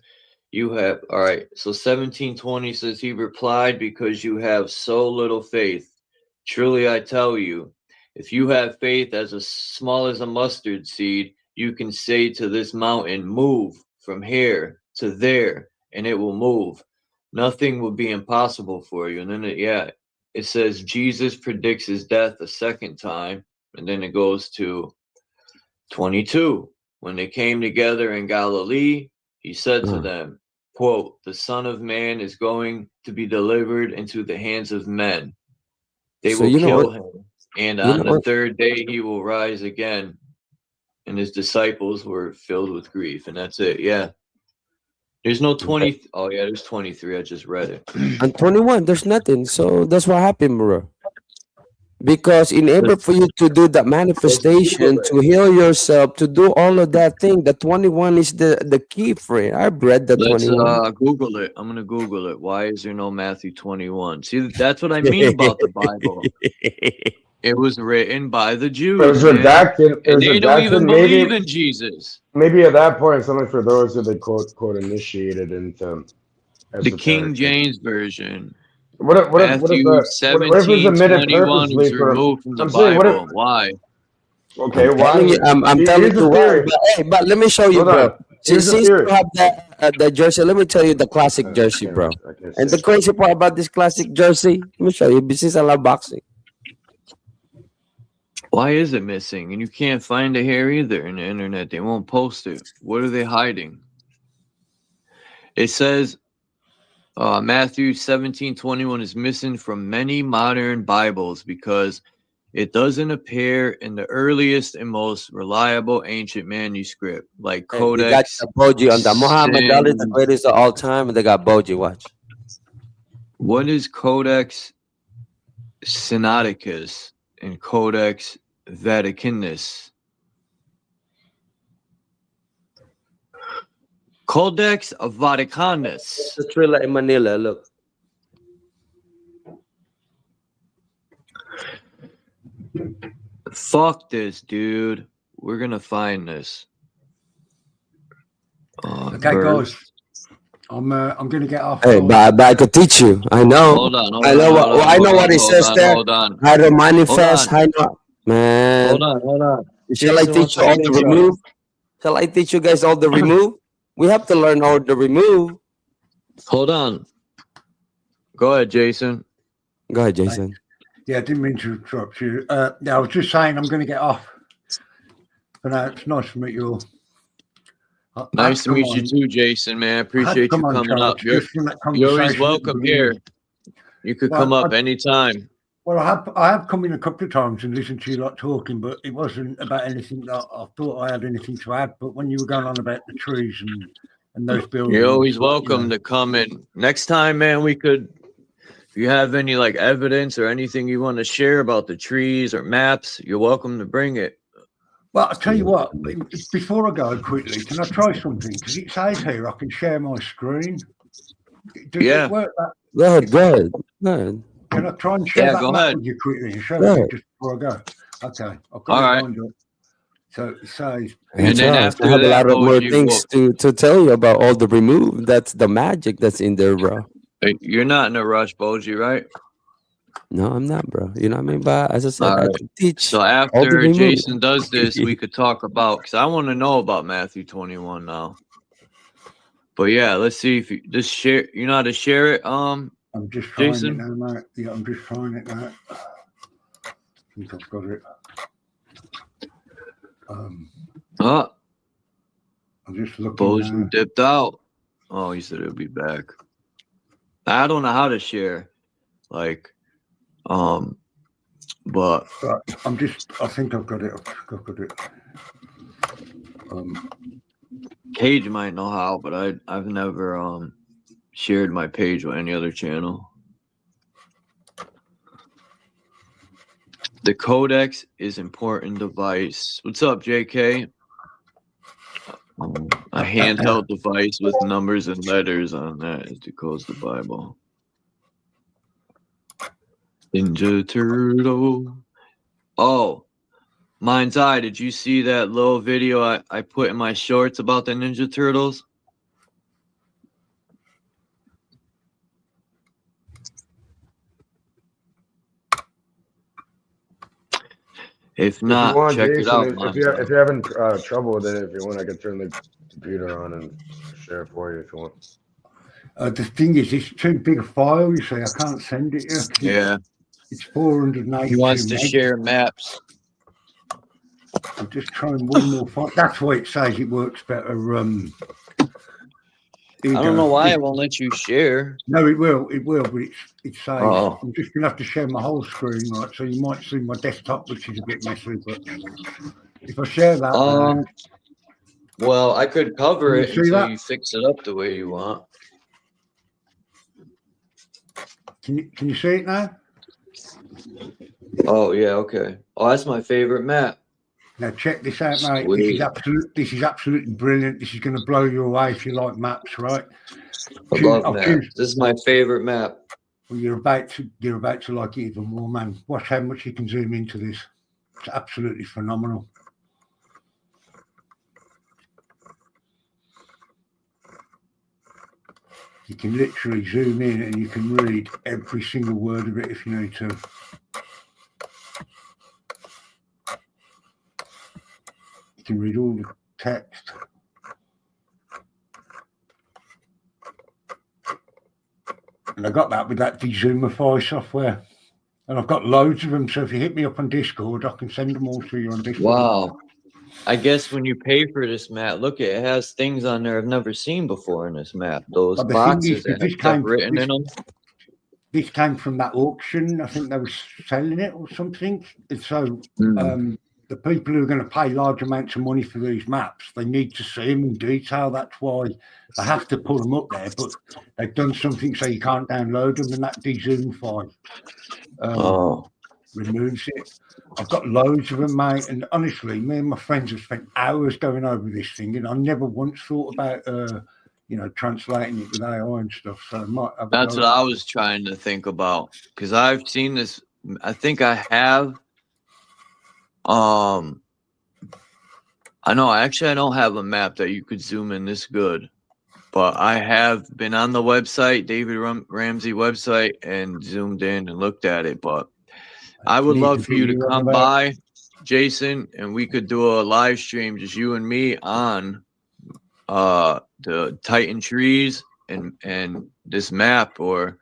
[SPEAKER 2] you have, all right. So 17:20 says he replied because you have so little faith. Truly, I tell you, if you have faith as small as a mustard seed, you can say to this mountain, move from here to there, and it will move. Nothing will be impossible for you. And then it says Jesus predicts his death a second time, and then it goes to 22. When they came together in Galilee, he said to them, quote, the Son of Man is going to be delivered into the hands of men. They
[SPEAKER 10] So
[SPEAKER 2] will
[SPEAKER 10] you know
[SPEAKER 2] kill
[SPEAKER 10] what?
[SPEAKER 2] him, and
[SPEAKER 10] You
[SPEAKER 2] on
[SPEAKER 10] know
[SPEAKER 2] the
[SPEAKER 10] what?
[SPEAKER 2] third day he will rise again. And his disciples were filled with grief. And that's it. Yeah. There's no 20. Oh, yeah, there's 23. I just read it.
[SPEAKER 10] And 21, there's nothing. So that's what happened, bro. Because in order for you to do that manifestation, to heal yourself, to do all of that thing, the 21 is the key for it. I've read the
[SPEAKER 2] Let's
[SPEAKER 10] 21.
[SPEAKER 2] Google it. I'm gonna Google it. Why is there no Matthew 21? See, that's what I mean about the Bible. It was written by the Jews.
[SPEAKER 11] It was
[SPEAKER 2] man.
[SPEAKER 11] redacted.
[SPEAKER 2] And they don't even believe in Jesus.
[SPEAKER 11] Maybe at that point, it's only for those who they quote initiated into
[SPEAKER 2] The King James version.
[SPEAKER 11] Matthew
[SPEAKER 2] Matthew 17:21 is removed from the Bible. Why?
[SPEAKER 11] Okay,
[SPEAKER 10] I'm telling you why. But, hey, but let me show you, bro. Since you have the jersey, let me tell you the classic jersey, bro. And the crazy part about this classic jersey, let me show you. Since I love boxing.
[SPEAKER 2] Why is it missing? And you can't find it here either in the internet. They won't post it. What are they hiding? It says Matthew 17:21 is missing from many modern Bibles because it doesn't appear in the earliest and most reliable ancient manuscript like Codex.
[SPEAKER 10] They got Boji on the Muhammad Ali, the greatest of all time, and they got Boji. Watch.
[SPEAKER 2] What is Codex Sinaiticus and Codex Vaticanus? Codex Vaticanus.
[SPEAKER 10] The thriller in Manila. Look.
[SPEAKER 2] Fuck this, dude. We're gonna find this.
[SPEAKER 9] Okay, guys. I'm gonna get off.
[SPEAKER 10] Hey, but I could teach you. I know.
[SPEAKER 2] Hold on.
[SPEAKER 10] I know what it says there.
[SPEAKER 2] Hold on.
[SPEAKER 10] How to manifest. How not, man.
[SPEAKER 2] Hold on.
[SPEAKER 10] Shall I teach you all the remove? Shall I teach you guys all the remove? We have to learn all the remove.
[SPEAKER 2] Hold on. Go ahead, Jason.
[SPEAKER 10] Go ahead, Jason.
[SPEAKER 9] Yeah, I didn't mean to interrupt you. Yeah, I was just saying I'm going to get off. But no, it's nice to meet you all.
[SPEAKER 2] Nice to meet you too, Jason, man. I appreciate you coming up. You're always welcome here. You could come up anytime.
[SPEAKER 9] Well, I have come in a couple of times and listened to you lot talking, but it wasn't about anything that I thought I had anything to add. But when you were going on about the trees and those buildings,
[SPEAKER 2] You're always welcome to come in. Next time, man, we could, if you have any like evidence or anything you want to share about the trees or maps, you're welcome to bring it.
[SPEAKER 9] Well, I'll tell you what, before I go quickly, can I try something? Because it says here I can share my screen. Does it work?
[SPEAKER 10] Go ahead.
[SPEAKER 9] Can I try and share that
[SPEAKER 2] go
[SPEAKER 9] map
[SPEAKER 2] ahead.
[SPEAKER 9] with you quickly and show
[SPEAKER 10] Go
[SPEAKER 9] you
[SPEAKER 10] ahead.
[SPEAKER 9] just before I go? Okay. I've got
[SPEAKER 2] All
[SPEAKER 9] it
[SPEAKER 2] right.
[SPEAKER 9] lined up. So it says...
[SPEAKER 2] And then after
[SPEAKER 10] I have a
[SPEAKER 2] that,
[SPEAKER 10] lot of more
[SPEAKER 2] Boji,
[SPEAKER 10] things to tell you about all the remove. That's the magic that's in there, bro.
[SPEAKER 2] You're not in a rush, Boji, right?
[SPEAKER 10] No, I'm not, bro. You know what I mean? But as I said, I can teach.
[SPEAKER 2] So
[SPEAKER 10] all the
[SPEAKER 2] after
[SPEAKER 10] remove.
[SPEAKER 2] Jason does this, we could talk about, because I want to know about Matthew 21 now. But yeah, let's see if you just share. You know how to share it,
[SPEAKER 9] I'm just trying
[SPEAKER 2] Jason?
[SPEAKER 9] it now, mate. Yeah, I'm just trying it now. I think I've got it. I'm just looking
[SPEAKER 2] Boji
[SPEAKER 9] now.
[SPEAKER 2] dipped out. Oh, he said he'll be back. I don't know how to share, like, but
[SPEAKER 9] I think I've got it. I've got it.
[SPEAKER 2] Cage might know how, but I've never shared my page with any other channel. The codex is important device. What's up, JK? A handheld device with numbers and letters on that. It decodes the Bible. Ninja Turtle. Oh, Mind's Eye, did you see that little video I put in my shorts about the Ninja Turtles? If not,
[SPEAKER 11] if you want,
[SPEAKER 2] check
[SPEAKER 11] Jason,
[SPEAKER 2] it out.
[SPEAKER 11] if you're having trouble with it, if you want, I can turn the computer on and share it for you if you want.
[SPEAKER 9] The thing is, it's too big a file, you see. I can't send it here.
[SPEAKER 2] Yeah.
[SPEAKER 9] It's 482
[SPEAKER 2] He wants to
[SPEAKER 9] meg.
[SPEAKER 2] share maps.
[SPEAKER 9] I'm just trying one more file. That's why it says it works better.
[SPEAKER 2] I don't know why it won't let you share.
[SPEAKER 9] No, it will, but it says
[SPEAKER 2] Oh.
[SPEAKER 9] I'm just gonna have to share my whole screen, right? So you might see my desktop, which is a bit messy, but if I share that,
[SPEAKER 2] Well, I could cover
[SPEAKER 9] Can you
[SPEAKER 2] it
[SPEAKER 9] see
[SPEAKER 2] until
[SPEAKER 9] that?
[SPEAKER 2] you fix it up the way you want.
[SPEAKER 9] can you see it now?
[SPEAKER 2] Oh yeah, okay. Oh, that's my favorite map.
[SPEAKER 9] Now check this out, mate.
[SPEAKER 2] Sweet.
[SPEAKER 9] This is absolutely brilliant. This is going to blow you away if you like maps, right?
[SPEAKER 2] I love maps. This is my favorite map.
[SPEAKER 9] Well, you're about to like it even more, man. Watch how much you can zoom into this. It's absolutely phenomenal. You can literally zoom in and you can read every single word of it if you need to. You can read all the text. And I got that with that Dezoomify software. And I've got loads of them. So if you hit me up on Discord, I can send them all to you on Discord.
[SPEAKER 2] Wow. I guess when you pay for this map, look, it has things on there I've never seen before in this map. Those
[SPEAKER 9] But the
[SPEAKER 2] boxes
[SPEAKER 9] thing is,
[SPEAKER 2] that have stuff written in them.
[SPEAKER 9] This came from that auction. I think they were selling it or something. And so the people who are going to pay large amounts of money for these maps, they need to see them in detail. That's why they have to pull them up there. But they've done something so you can't download them, and that Dezoomify removes it. I've got loads of them, mate. And honestly, me and my friends have spent hours going over this thing, and I never once thought about translating it with AI and stuff. So I might have
[SPEAKER 2] That's what I was trying to think about, because I've seen this. I think I have. I know. Actually, I don't have a map that you could zoom in this good, but I have been on the website, David Ramsey website, and zoomed in and looked at it. But I would love for you to come by, Jason, and we could do a live stream, just you and me, on the Titan trees and this map, or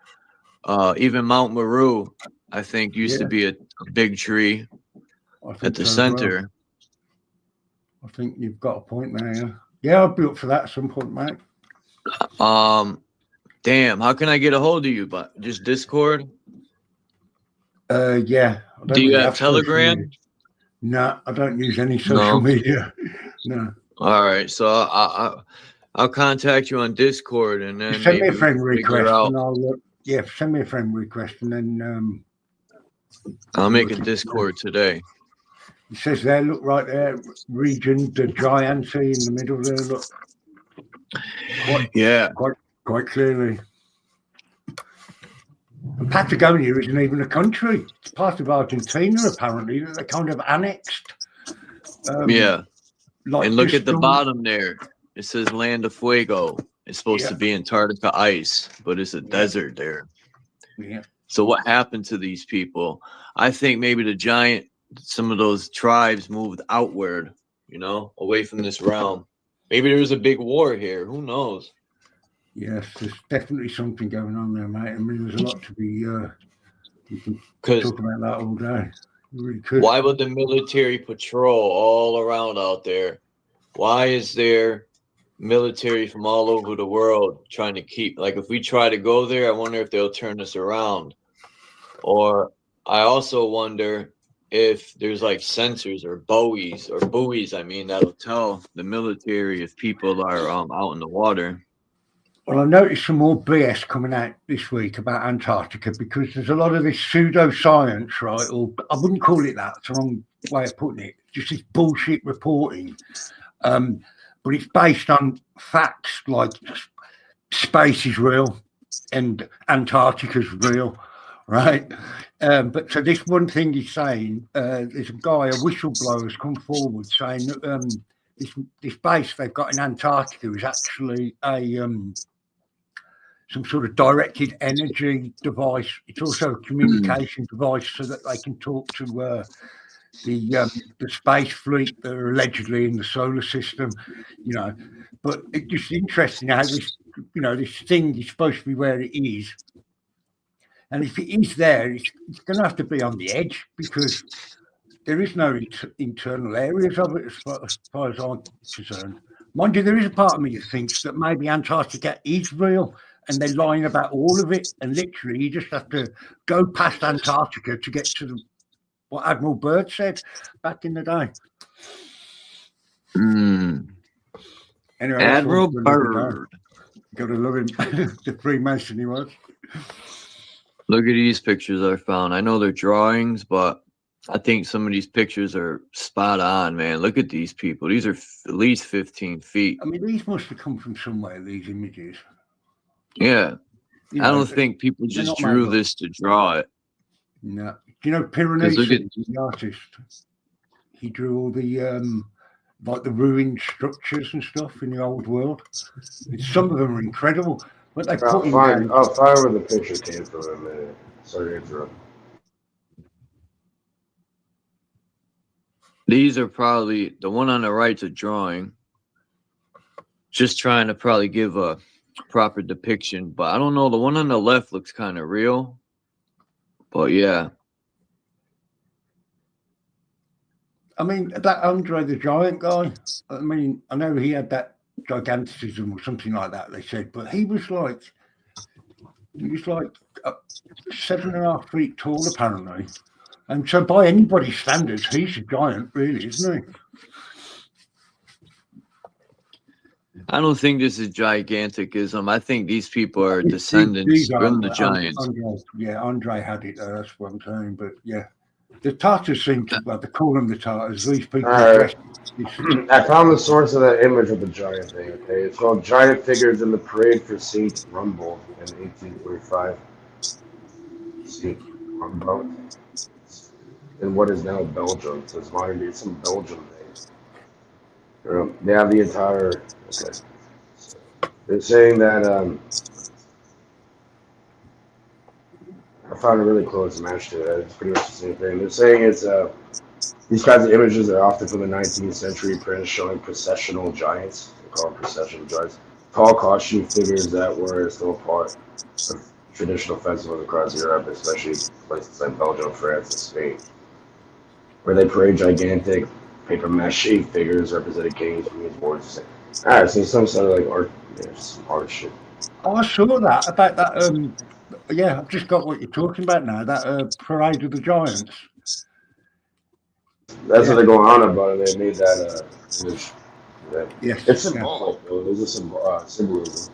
[SPEAKER 2] even Mount Meru. I think used to be a big tree at the center.
[SPEAKER 9] I think you've got a point there. Yeah, I'll be up for that at some point, mate.
[SPEAKER 2] Damn, how can I get a hold of you? But just Discord?
[SPEAKER 9] Yeah. I don't
[SPEAKER 2] Do you
[SPEAKER 9] really
[SPEAKER 2] have
[SPEAKER 9] social
[SPEAKER 2] Telegram?
[SPEAKER 9] media. No, I don't use any social media. No.
[SPEAKER 2] All right, so I'll contact you on Discord, and then
[SPEAKER 9] Send me
[SPEAKER 2] maybe
[SPEAKER 9] a
[SPEAKER 2] we
[SPEAKER 9] friend
[SPEAKER 2] can figure
[SPEAKER 9] request,
[SPEAKER 2] out.
[SPEAKER 9] and I'll send me a friend request, and then
[SPEAKER 2] I'll make a Discord today.
[SPEAKER 9] It says there, look right there, region, the giant sea in the middle there, look. Quite clearly. And Patagonia isn't even a country. It's part of Argentina, apparently, that they kind of annexed.
[SPEAKER 2] Yeah.
[SPEAKER 9] Like,
[SPEAKER 2] and look at the bottom there. It says Land of Fuego. It's supposed to be Antarctica ice, but it's a desert there.
[SPEAKER 9] Yeah.
[SPEAKER 2] So what happened to these people? I think maybe some of those tribes moved outward, away from this realm. Maybe there was a big war here. Who knows?
[SPEAKER 9] Yes, there's definitely something going on there, mate. I mean, there's a lot to be. We can talk about that all day. We really could.
[SPEAKER 2] Why would the military patrol all around out there? Why is there military from all over the world trying to keep? Like, if we try to go there, I wonder if they'll turn us around. Or I also wonder if there's like sensors or buoys, that'll tell the military if people are out in the water.
[SPEAKER 9] Well, I noticed some more BS coming out this week about Antarctica, because there's a lot of this pseudoscience, right? Or I wouldn't call it that. It's the wrong way of putting it. Just this bullshit reporting. But it's based on facts like space is real and Antarctica's real, right? But so this one thing he's saying, there's a guy, a whistleblower, has come forward saying that this base they've got in Antarctica is actually some sort of directed energy device. It's also a communication device so that they can talk to the space fleet that are allegedly in the solar system, But it's just interesting how this, this thing is supposed to be where it is. And if it is there, it's going to have to be on the edge, because there is no internal areas of it as far as I'm concerned. Mind you, there is a part of me that thinks that maybe Antarctica is real and they're lying about all of it. And literally, you just have to go past Antarctica to get to what Admiral Byrd said back in the day. Anyway,
[SPEAKER 2] Admiral Byrd.
[SPEAKER 9] Got to love him. The Freemason he was.
[SPEAKER 2] Look at these pictures I found. I know they're drawings, but I think some of these pictures are spot on, man. Look at these people. These are at least 15 feet.
[SPEAKER 9] I mean, these must have come from somewhere, these images.
[SPEAKER 2] Yeah. I don't think people just drew this to draw it.
[SPEAKER 9] No. Do you know Piranesi, the artist? He drew all the like the ruined structures and stuff in the old world. Some of them are incredible. But they
[SPEAKER 11] I'll find where the picture came from in a minute. Sorry to interrupt.
[SPEAKER 2] These are probably, the one on the right's a drawing. Just trying to probably give a proper depiction, but I don't know. The one on the left looks kind of real. But yeah.
[SPEAKER 9] I mean, that Andre the Giant guy, I mean, I know he had that gigantism or something like that, they said, but he was like 7.5 feet tall, apparently. And so by anybody's standards, he's a giant, really, isn't he?
[SPEAKER 2] I don't think this is giganticism. I think these people are descendants from the giants.
[SPEAKER 9] Andre had it, that's what I'm saying, but yeah. The Tartars seem to, well, they call them the Tartars. These people.
[SPEAKER 11] I found the source of that image of the giant thing. Okay, it's called "Giant Figures in the Parade for Saint Rumbold" in 1845. Saint Rumbold, in what is now Belgium. So it's modern day, some Belgium thing. They have the entire. Okay, so they're saying that. I found a really close match to that. It's pretty much the same thing. They're saying it's these kinds of images are often from the 19th century prints showing processional giants. They call them processional giants. Tall costume figures that were still part of traditional festivals across Europe, especially places like Belgium, France, and Spain, where they parade gigantic paper mache figures representing kings, queens, boards. Alright, so some sort of like art, some art shit.
[SPEAKER 9] Oh, I saw that about that Yeah, I've just got what you're talking about now. That Parade of the Giants.
[SPEAKER 11] That's what they're going on about. They made that image.
[SPEAKER 9] Yes,
[SPEAKER 11] It's symbolic, though. There's a symbolism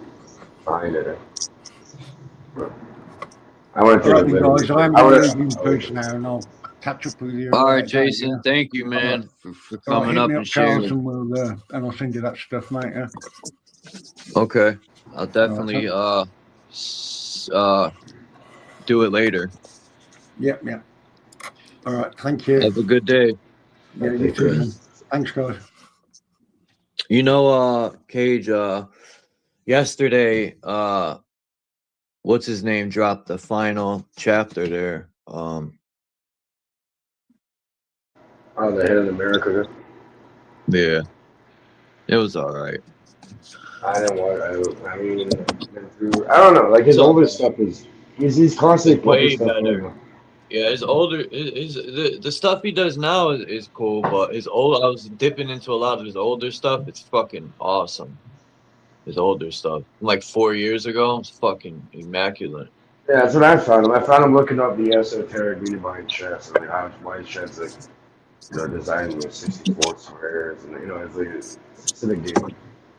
[SPEAKER 11] behind it. I want to take a
[SPEAKER 9] Alright,
[SPEAKER 11] little.
[SPEAKER 9] guys, I'm going to leave you in peace now, and I'll catch up with you.
[SPEAKER 2] All right,
[SPEAKER 9] later,
[SPEAKER 2] Jason.
[SPEAKER 9] yeah?
[SPEAKER 2] Thank you, man, for
[SPEAKER 9] All right,
[SPEAKER 2] coming
[SPEAKER 9] hit
[SPEAKER 2] up
[SPEAKER 9] me
[SPEAKER 2] and
[SPEAKER 9] up, Charles,
[SPEAKER 2] sharing.
[SPEAKER 9] and I'll send you that stuff, mate. Yeah.
[SPEAKER 2] Okay, I'll definitely do it later.
[SPEAKER 9] Yep. All right, thank you.
[SPEAKER 2] Have a good day.
[SPEAKER 9] Yeah, you too, man. Thanks, guys.
[SPEAKER 2] You know, Cage, yesterday, what's his name dropped the final chapter there.
[SPEAKER 11] Oh, the Hidden America.
[SPEAKER 2] Yeah. It was all right.
[SPEAKER 11] I didn't want. I mean, I don't know. Like his older stuff is. He's constantly
[SPEAKER 2] way
[SPEAKER 11] putting stuff
[SPEAKER 2] better.
[SPEAKER 11] over.
[SPEAKER 2] Yeah, his older, the stuff he does now is cool, but his old, I was dipping into a lot of his older stuff. It's fucking awesome. His older stuff, like 4 years ago, it's fucking immaculate.
[SPEAKER 11] Yeah, that's what I found him. I found him looking up the esoteric meaning behind chess, and like how why chess like designed with 64 squares, and it's like a specific game.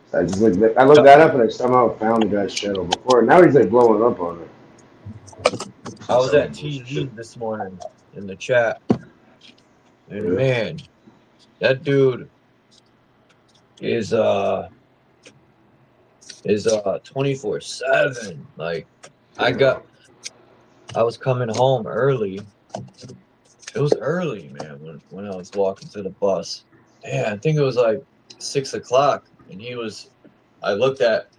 [SPEAKER 11] So I just I looked that up, and I somehow found the guy's channel before. Now he's like blowing up on it.
[SPEAKER 2] I was at TV this morning in the chat, and man, that dude is 24/7. Like, I was coming home early. It was early, man, when I was walking to the bus. Yeah, I think it was like 6 o'clock, and I looked at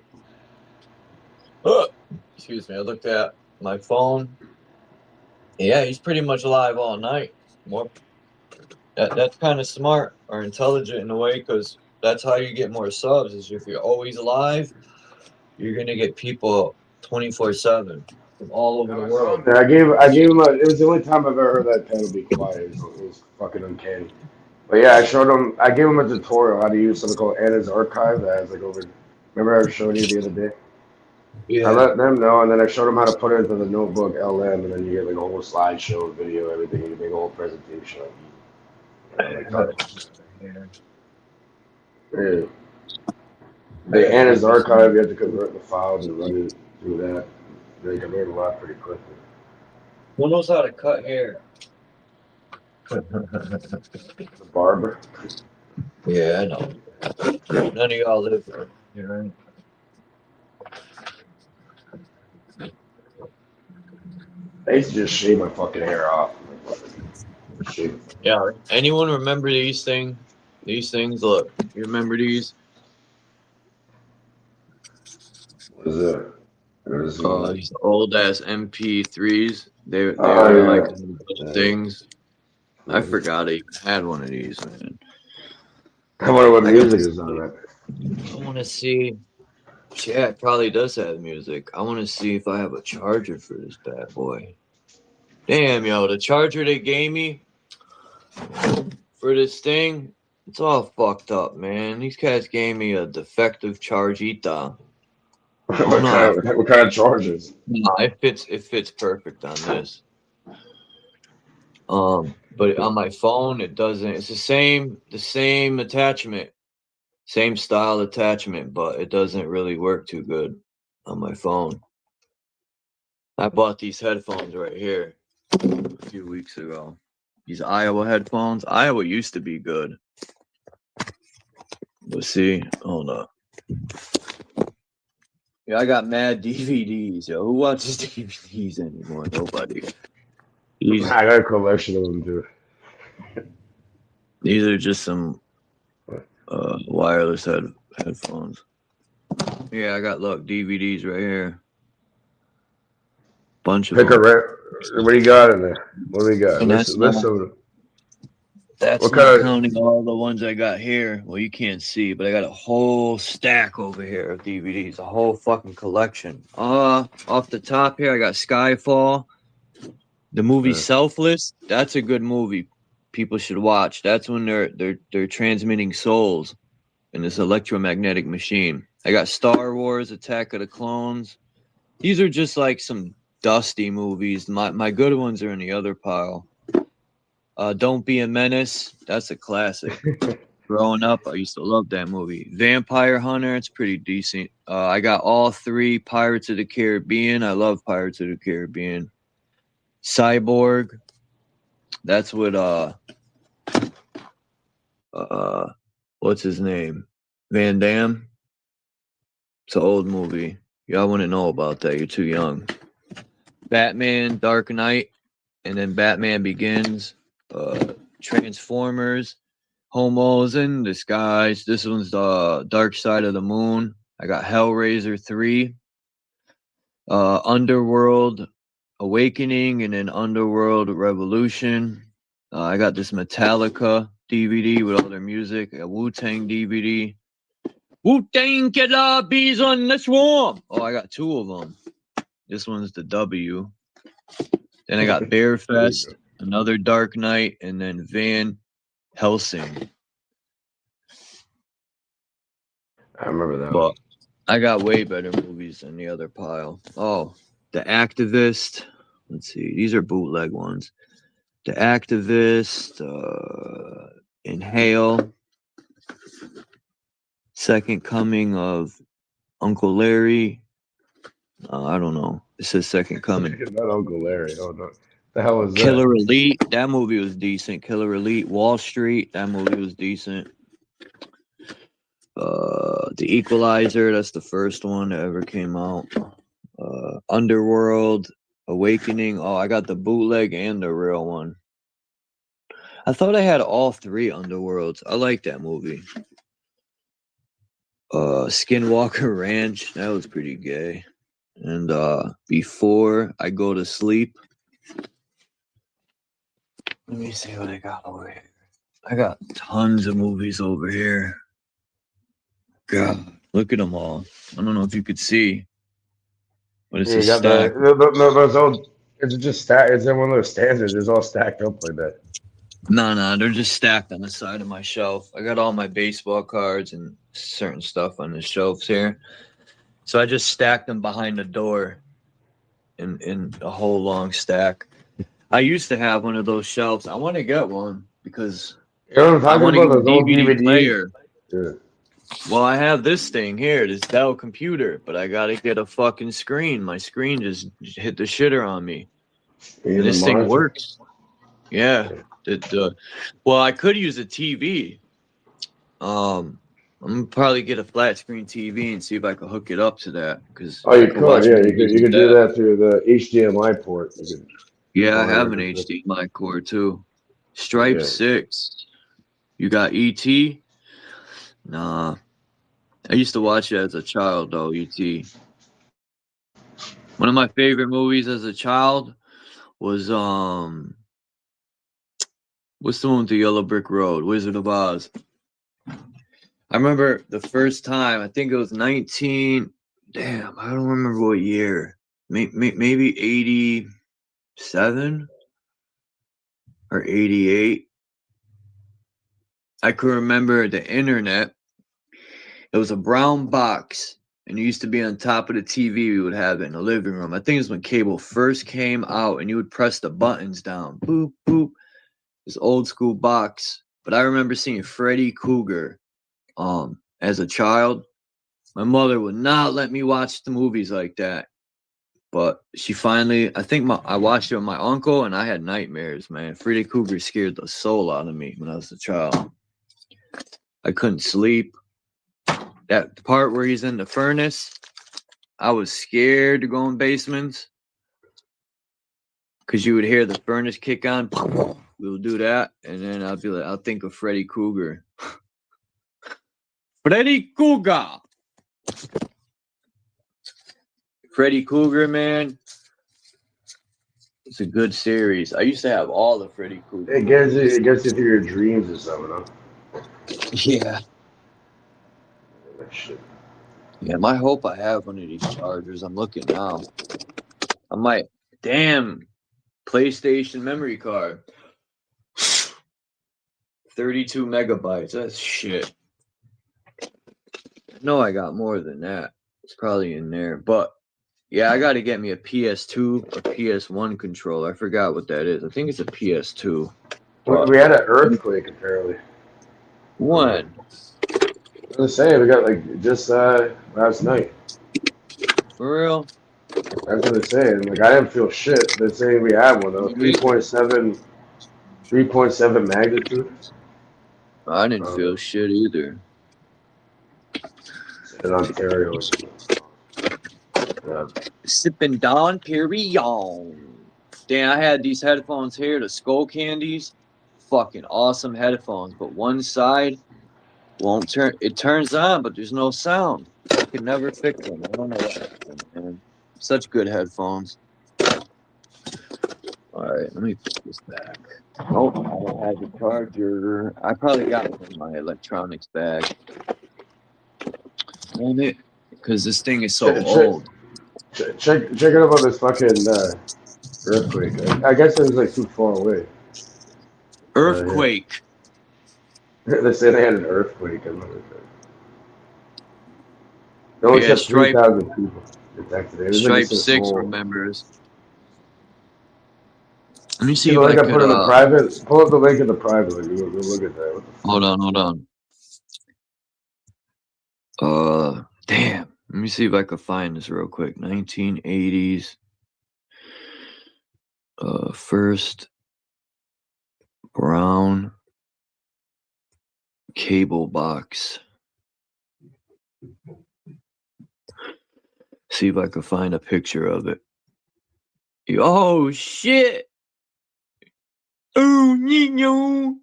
[SPEAKER 2] my phone. Yeah, he's pretty much live all night. That's kind of smart or intelligent in a way, because that's how you get more subs. Is if you're always live, you're gonna get people 24/7 from all over the world.
[SPEAKER 11] Yeah, I gave him it was the only time I've ever heard that pedal be quiet. It was fucking uncanny. But yeah, I gave him a tutorial how to use something called Anna's Archive that has like over. Remember I was showing you the other day?
[SPEAKER 2] Yeah.
[SPEAKER 11] I let them know, and then I showed them how to put it into the notebook LM, and then you get like a whole slideshow, video, everything. You make a whole presentation. Yeah. The Anna's Archive, you have to convert the files and run it through that. They can learn a lot pretty quickly.
[SPEAKER 2] Who knows how to cut hair?
[SPEAKER 11] The barber.
[SPEAKER 2] Yeah, I know. None of y'all live here, right?
[SPEAKER 11] I used to just shave my fucking hair off.
[SPEAKER 2] Yeah. Anyone remember these things? These things, look. You remember these?
[SPEAKER 11] What is it?
[SPEAKER 2] These old ass MP3s. They were
[SPEAKER 11] yeah.
[SPEAKER 2] like a bunch of things. I forgot I even had one of these, man.
[SPEAKER 11] I wonder what music is on that.
[SPEAKER 2] I want to see. Yeah, it probably does have music. I want to see if I have a charger for this bad boy. Damn, yo, the charger they gave me for this thing, it's all fucked up, man. These guys gave me a defective chargita.
[SPEAKER 11] What kind of charges?
[SPEAKER 2] No, it fits perfect on this. But on my phone it doesn't. It's the same attachment, same style attachment, but it doesn't really work too good on my phone. I bought these headphones right here a few weeks ago. These Iowa headphones. Iowa used to be good. But see, hold up. Yeah, I got mad DVDs, yo. Who watches DVDs anymore? Nobody.
[SPEAKER 11] I got a collection of them, too.
[SPEAKER 2] These are just some wireless headphones. Yeah, I got, look, DVDs right here. Bunch of them.
[SPEAKER 11] What do you got in there? What do we got?
[SPEAKER 2] And
[SPEAKER 11] List of them.
[SPEAKER 2] That's
[SPEAKER 11] what
[SPEAKER 2] not counting all the ones I got here. Well, you can't see, but I got a whole stack over here of DVDs, a whole fucking collection. Off the top here, I got Skyfall. The movie Selfless. That's a good movie. People should watch. That's when they're transmitting souls in this electromagnetic machine. I got Star Wars: Attack of the Clones. These are just like some dusty movies. My good ones are in the other pile. Don't Be a Menace. That's a classic. Growing up, I used to love that movie. Vampire Hunter. It's pretty decent. I got all 3 Pirates of the Caribbean. I love Pirates of the Caribbean. Cyborg. That's what what's his name? Van Damme. It's an old movie. Y'all wouldn't know about that. You're too young. Batman, Dark Knight, and then Batman Begins. Transformers, Homos in Disguise. This one's the Dark Side of the Moon. I got Hellraiser 3. Underworld Awakening, and then Underworld Revolution. I got this Metallica DVD with all their music. A Wu-Tang DVD. Wu-Tang Killer, Bees on the Swarm. Oh, I got 2 of them. This one's the W. Then I got Bear Fest, another Dark Knight, and then Van Helsing.
[SPEAKER 11] I remember that.
[SPEAKER 2] But I got way better movies than the other pile. Oh, The Activist. Let's see. These are bootleg ones. The Activist, Inhale, Second Coming of Uncle Larry. I don't know. It says Second Coming.
[SPEAKER 11] Not Uncle Larry. Oh no. The hell is that?
[SPEAKER 2] Killer Elite. That movie was decent. Killer Elite. Wall Street. That movie was decent. The Equalizer. That's the first one that ever came out. Underworld Awakening. Oh, I got the bootleg and the real one. I thought I had all 3 Underworlds. I like that movie. Skinwalker Ranch. That was pretty gay. And Before I Go to Sleep. Let me see what I got over here. I got tons of movies over here. God, look at them all. I don't know if you could see. But it's a stack.
[SPEAKER 11] It's just stacked. It's in one of those standards. It's all stacked up like that.
[SPEAKER 2] No, they're just stacked on the side of my shelf. I got all my baseball cards and certain stuff on the shelves here. So I just stacked them behind the door in a whole long stack. I used to have one of those shelves. I want to get one because I want to get a DVD player.
[SPEAKER 11] Yeah.
[SPEAKER 2] Well, I have this thing here, this Dell computer, but I got to get a fucking screen. My screen just hit the shitter on me. And this thing works. Yeah. Well, I could use a TV. I'm gonna probably get a flat screen TV and see if I can hook it up to that.
[SPEAKER 11] You could, yeah, you could do that through the HDMI port.
[SPEAKER 2] Yeah, I have an HDMI cord too. Stripe 6. You got ET? Nah. I used to watch it as a child though, ET. One of my favorite movies as a child was what's the one with the yellow brick road? Wizard of Oz. I remember the first time, I think it was I don't remember what year. Maybe 87 or 88. I could remember the internet. It was a brown box, and it used to be on top of the TV we would have in the living room. I think it was when cable first came out, and you would press the buttons down. Boop, boop. This old school box. But I remember seeing Freddy Krueger as a child. My mother would not let me watch the movies like that. But she finally, I watched it with my uncle, and I had nightmares, man. Freddy Krueger scared the soul out of me when I was a child. I couldn't sleep. That part where he's in the furnace, I was scared to go in basements. Because you would hear the furnace kick on. We would do that. And then I'll be like, I'll think of Freddy Krueger. Freddy Krueger. Freddy Krueger, man. It's a good series. I used to have all the Freddy Krueger.
[SPEAKER 11] It gets you through your dreams or something, huh?
[SPEAKER 2] Yeah.
[SPEAKER 11] That shit.
[SPEAKER 2] Yeah, I hope I have one of these chargers. I'm looking now. I might. Damn. PlayStation memory card. 32 megabytes. That's shit. I know I got more than that. It's probably in there. But Yeah, I got to get me a PS2 or PS1 controller. I forgot what that is. I think it's a PS2.
[SPEAKER 11] We had an earthquake apparently.
[SPEAKER 2] When?
[SPEAKER 11] I was saying we got like just last night.
[SPEAKER 2] For real?
[SPEAKER 11] That's what they're saying. Like I didn't feel shit. They're saying we had one though. 3.7 magnitude.
[SPEAKER 2] I didn't feel shit either.
[SPEAKER 11] In Ontario.
[SPEAKER 2] Sipping Don Perignon. Damn, I had these headphones here, the Skull Candies. Fucking awesome headphones, but one side won't turn. It turns on, but there's no sound. I can never fix them. I don't know what happened, man. Such good headphones. All right, let me put this back. Oh, I don't have the charger. I probably got it in my electronics bag. Hold it, because this thing is so old.
[SPEAKER 11] Check it out about this fucking earthquake. I guess it was like too far away.
[SPEAKER 2] Earthquake.
[SPEAKER 11] They say they had an earthquake. I'm not sure. They only said
[SPEAKER 2] Stripe
[SPEAKER 11] 3,000 people detected.
[SPEAKER 2] Stripe 6 remembers. Let me see
[SPEAKER 11] if
[SPEAKER 2] I
[SPEAKER 11] can
[SPEAKER 2] could.
[SPEAKER 11] Put in the private. Pull up the link in the private. We'll look at that.
[SPEAKER 2] Hold on. Damn. Let me see if I could find this real quick. 1980s. First brown cable box. See if I could find a picture of it. Oh shit! Oh Nino!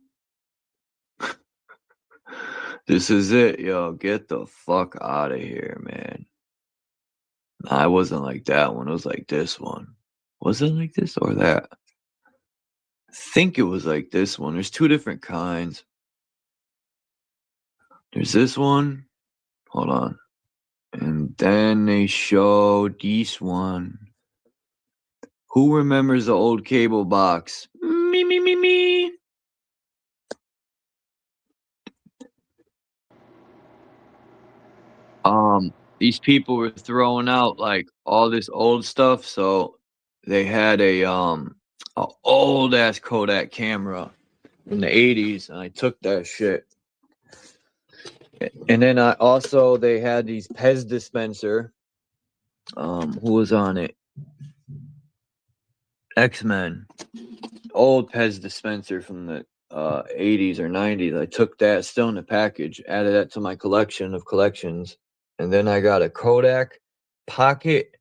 [SPEAKER 2] This is it, yo. Get the fuck out of here, man. Nah, it wasn't like that one. It was like this one. Was it like this or that? I think it was like this one. There's two different kinds. There's this one. Hold on. And then they showed this one. Who remembers the old cable box? Me. These people were throwing out like all this old stuff, so they had a old ass Kodak camera in the 80s, and I took that shit. And then they had these Pez dispenser. Who was on it? X-Men. Old Pez dispenser from the 80s or 90s. I took that, still in the package, added that to my collection of collections. And then I got a Kodak Pocket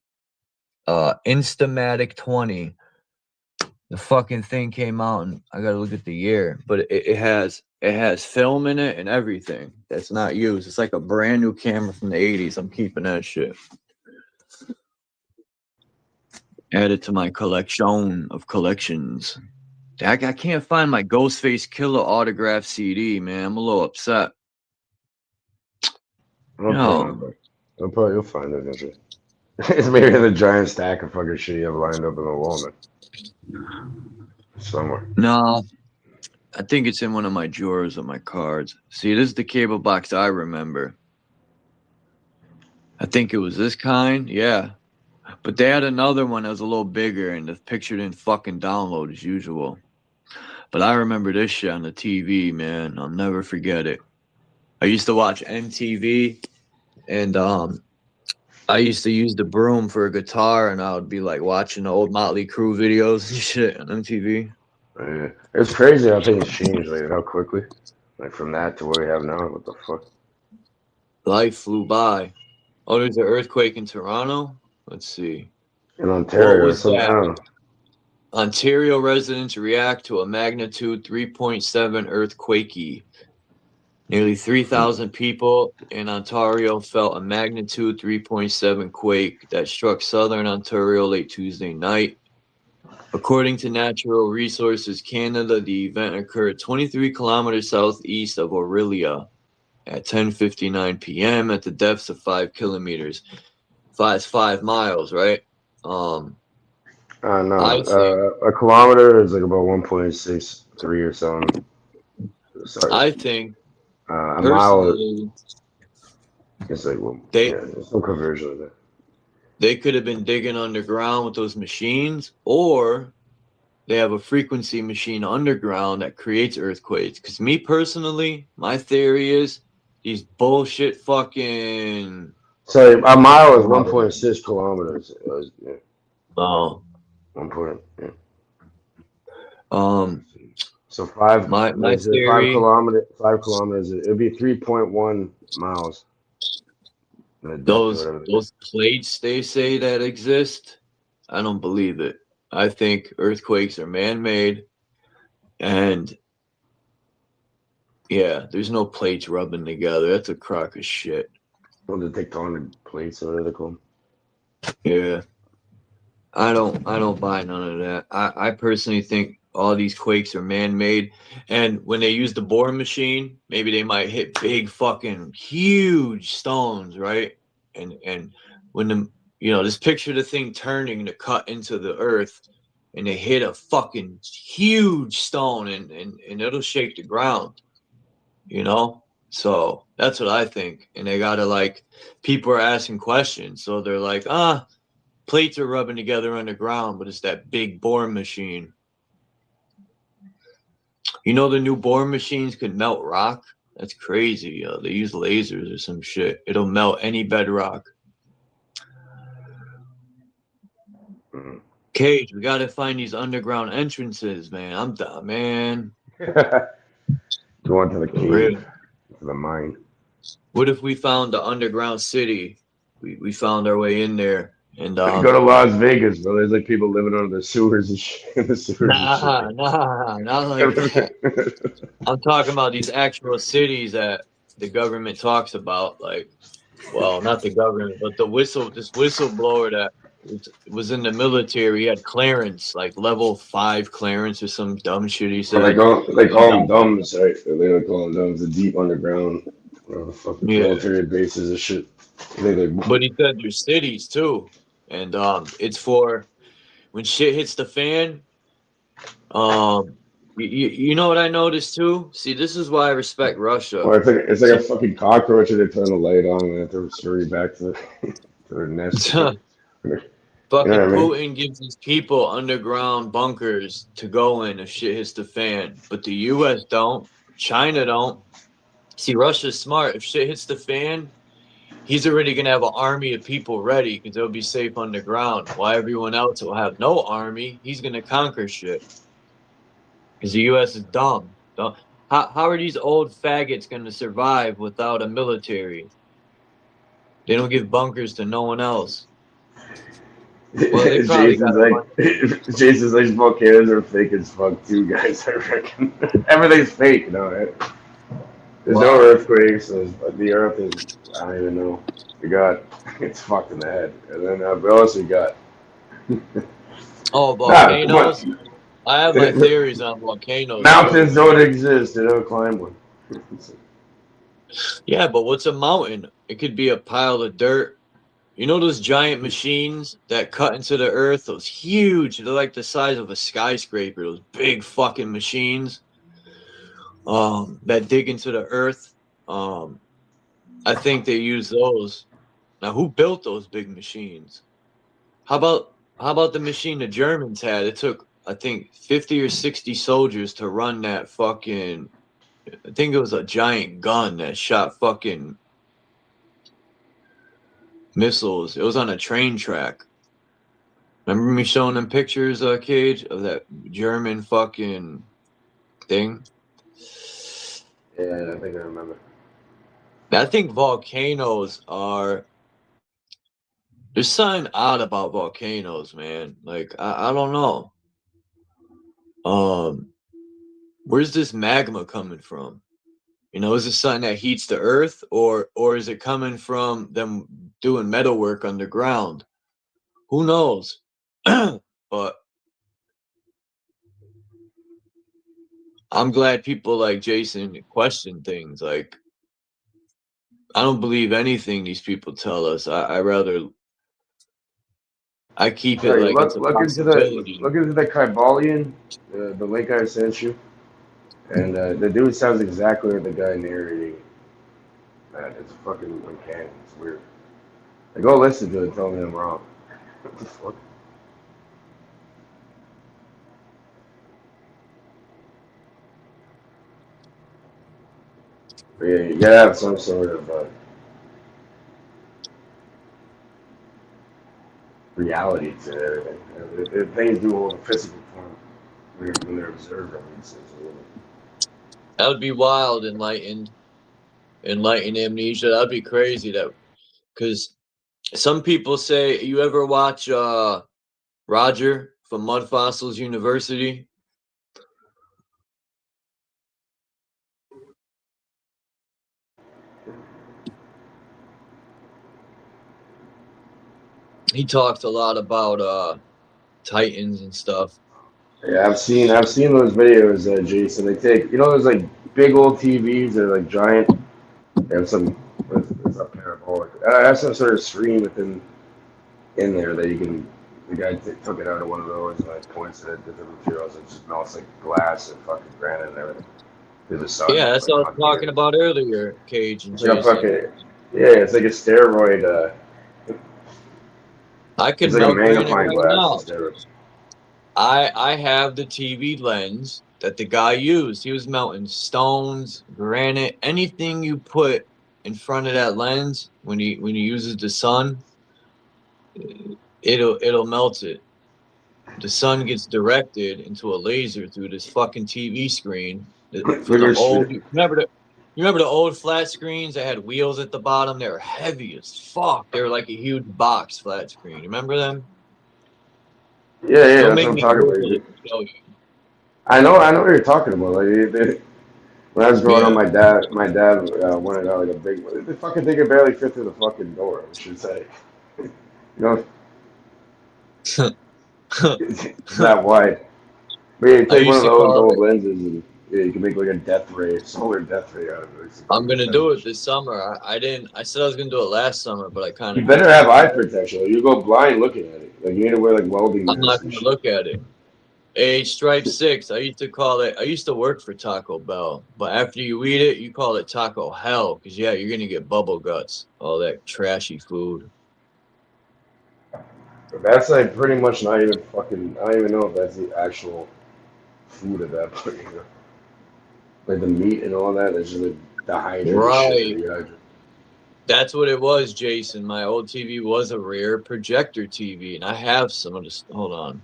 [SPEAKER 2] Instamatic 20. The fucking thing came out, and I gotta look at the year, but it has film in it and everything that's not used. It's like a brand new camera from the 80s. I'm keeping that shit. Add it to my collection of collections. I can't find my Ghostface Killer autograph CD, man. I'm a little upset.
[SPEAKER 11] You'll find it. It's maybe in a giant stack of fucking shit you have lined up in the wall, man. Somewhere.
[SPEAKER 2] No, I think it's in one of my drawers of my cards. See, this is the cable box I remember. I think it was this kind, yeah. But they had another one that was a little bigger, and the picture didn't fucking download as usual. But I remember this shit on the TV, man. I'll never forget it. I used to watch MTV, and I used to use the broom for a guitar, and I would be like watching the old Motley Crue videos and shit on MTV.
[SPEAKER 11] Yeah. It's crazy how things change, like how quickly. Like from that to what we have now. What the fuck?
[SPEAKER 2] Life flew by. Oh, there's an earthquake in Toronto? Let's see.
[SPEAKER 11] In Ontario.
[SPEAKER 2] What was that? Ontario residents react to a magnitude 3.7 earthquake. Nearly 3,000 people in Ontario felt a magnitude 3.7 quake that struck southern Ontario late Tuesday night. According to Natural Resources Canada, the event occurred 23 kilometers southeast of Orillia at 10:59 p.m. at the depths of 5 kilometers. It's 5 miles, right?
[SPEAKER 11] No. A kilometer is like about 1.63 or something. Sorry.
[SPEAKER 2] I think
[SPEAKER 11] a mile. It's like there's no conversion of that.
[SPEAKER 2] they could have been digging underground with those machines, or they have a frequency machine underground that creates earthquakes. Because me personally, my theory is these bullshit fucking...
[SPEAKER 11] So a mile is 1.6 kilometers. Yeah.
[SPEAKER 2] Oh.
[SPEAKER 11] 1. Yeah. So
[SPEAKER 2] my theory,
[SPEAKER 11] 5 kilometers. It'd be 3.1 miles.
[SPEAKER 2] Those plates they say that exist, I don't believe it. I think earthquakes are man-made, and yeah, there's no plates rubbing together. That's a crock of shit.
[SPEAKER 11] Well, the tectonic plates, whatever they're called.
[SPEAKER 2] Yeah, I don't buy none of that. I personally think all these quakes are man-made, and when they use the bore machine, maybe they might hit big fucking huge stones, right? And when the just picture the thing turning to cut into the earth, and they hit a fucking huge stone, and it'll shake the ground, So that's what I think. And they gotta, like, people are asking questions, so they're like, plates are rubbing together underground, but it's that big bore machine. The new bore machines could melt rock. That's crazy. They use lasers or some shit. It'll melt any bedrock. Cage, we gotta find these underground entrances, man. I'm done, man.
[SPEAKER 11] Go into the cave, to the mine.
[SPEAKER 2] What if we found the underground city? We found our way in there. And
[SPEAKER 11] go to Las Vegas, bro. There's like people living under the sewers and shit.
[SPEAKER 2] Nah, not like that. I'm talking about these actual cities that the government talks about. Like, well, not the government, but this whistleblower that was in the military. He had clearance, like level 5 clearance or some dumb shit he said.
[SPEAKER 11] Well, they call them dumbs, right? They don't call them dumbs. The deep underground, fucking military bases and shit.
[SPEAKER 2] But he said there's cities too. And it's for when shit hits the fan. You know what I noticed too? See, this is why I respect Russia.
[SPEAKER 11] Well, it's like a fucking cockroach and they turn the light on and they have to scurry back to their nest.
[SPEAKER 2] Fucking Putin gives these people underground bunkers to go in if shit hits the fan. But the US don't. China don't. See, Russia's smart. If shit hits the fan, he's already going to have an army of people ready because they'll be safe underground. While everyone else will have no army, he's going to conquer shit. Because the U.S. is dumb. How are these old faggots going to survive without a military? They don't give bunkers to no one else. Well, they probably
[SPEAKER 11] Jason's like, volcanoes are fake as fuck too, guys. I reckon. Everything's fake, right? There's no earthquakes. The earth is, I don't even know. It's fucked in the head. And then what else we got?
[SPEAKER 2] Volcanoes? I have my theories on volcanoes.
[SPEAKER 11] Mountains don't exist. They don't climb one.
[SPEAKER 2] Yeah, but what's a mountain? It could be a pile of dirt. You know those giant machines that cut into the earth? Those huge, they're like the size of a skyscraper. Those big fucking machines. That dig into the earth. I think they use those. Now, who built those big machines? How about the machine the Germans had? It took, I think, 50 or 60 soldiers to run that fucking... I think it was a giant gun that shot fucking missiles. It was on a train track. Remember me showing them pictures, Cage, of that German fucking thing?
[SPEAKER 11] Yeah, I think I remember.
[SPEAKER 2] I think volcanoes are... There's something odd about volcanoes, man. Like, I don't know. Where's this magma coming from? Is it something that heats the earth, or is it coming from them doing metalwork underground? Who knows? But I'm glad people like Jason question things. Like, I don't believe anything these people tell us. I keep it like it's a possibility.
[SPEAKER 11] Look into the Kybalion, the link I sent you. And the dude sounds exactly like the guy narrating. Man, it's fucking uncanny. It's weird. Go listen to it and tell me I'm wrong. What the fuck? But yeah, you gotta have some sort of reality to everything. If things do hold a physical form when they're observed, I mean,
[SPEAKER 2] That would be wild, enlightened amnesia. That'd be crazy. That because some people say, you ever watch Roger from Mud Fossils University? He talked a lot about Titans and stuff.
[SPEAKER 11] Yeah, I've seen those videos, Jason. They take, those like big old TVs. They're like giant. They have some, it's not parabolic. I have some sort of screen in there that you can. The guy took it out of one of those and like points it at different materials. It just melts like glass and fucking granite and everything. There's a sun.
[SPEAKER 2] Yeah, that's what I was talking about earlier, Cage and
[SPEAKER 11] Jason.
[SPEAKER 2] Jason.
[SPEAKER 11] It's like a steroid.
[SPEAKER 2] I can
[SPEAKER 11] it's like a
[SPEAKER 2] melt granite
[SPEAKER 11] magnifying
[SPEAKER 2] right
[SPEAKER 11] glass.
[SPEAKER 2] now. I have the TV lens that the guy used. He was melting stones, granite, anything you put in front of that lens when he uses the sun, it'll melt it. The sun gets directed into a laser through this fucking TV screen. For the old, you remember the old flat screens that had wheels at the bottom? They were heavy as fuck. They were like a huge box flat screen. Remember them?
[SPEAKER 11] Yeah, that's what I'm talking about. I know what you're talking about. Like, when I was growing up, my dad wanted out like a big one. The fucking thing could barely fit through the fucking door, I should say. It's that wide. But yeah, you take one of those old lenses and you can make like a solar death ray out of it.
[SPEAKER 2] I'm gonna do it this summer. I said I was gonna do it last summer, but I kind of.
[SPEAKER 11] You better have eye protection. You go blind looking at it. Like you need to wear like welding.
[SPEAKER 2] I'm not gonna look at it. Hey, Stripe 6. I used to work for Taco Bell, but after you eat it, you call it Taco Hell, because yeah, you're gonna get bubble guts, all that trashy food.
[SPEAKER 11] But that's like pretty much not even fucking. I don't even know if that's the actual food at that point. Like the meat and all that is just like dehydrated.
[SPEAKER 2] Right. That's what it was, Jason. My old TV was a rear projector TV, and I have some of this. Hold on.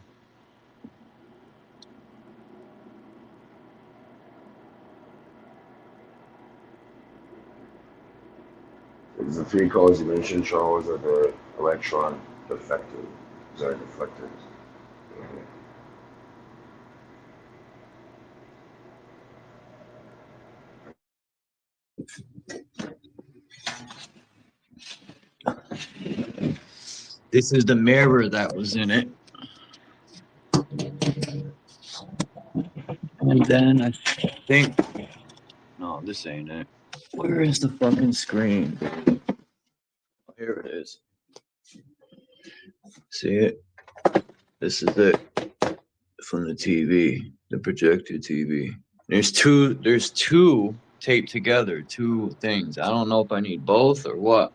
[SPEAKER 11] The three colors you mentioned, Charles, are the electron deflectors. Deflectors.
[SPEAKER 2] This is the mirror that was in it. And then I think, no, this ain't it. Where is the fucking screen? Here it is. See it? This is it from the TV, the projector TV. There's two taped together, two things. I don't know if I need both or what.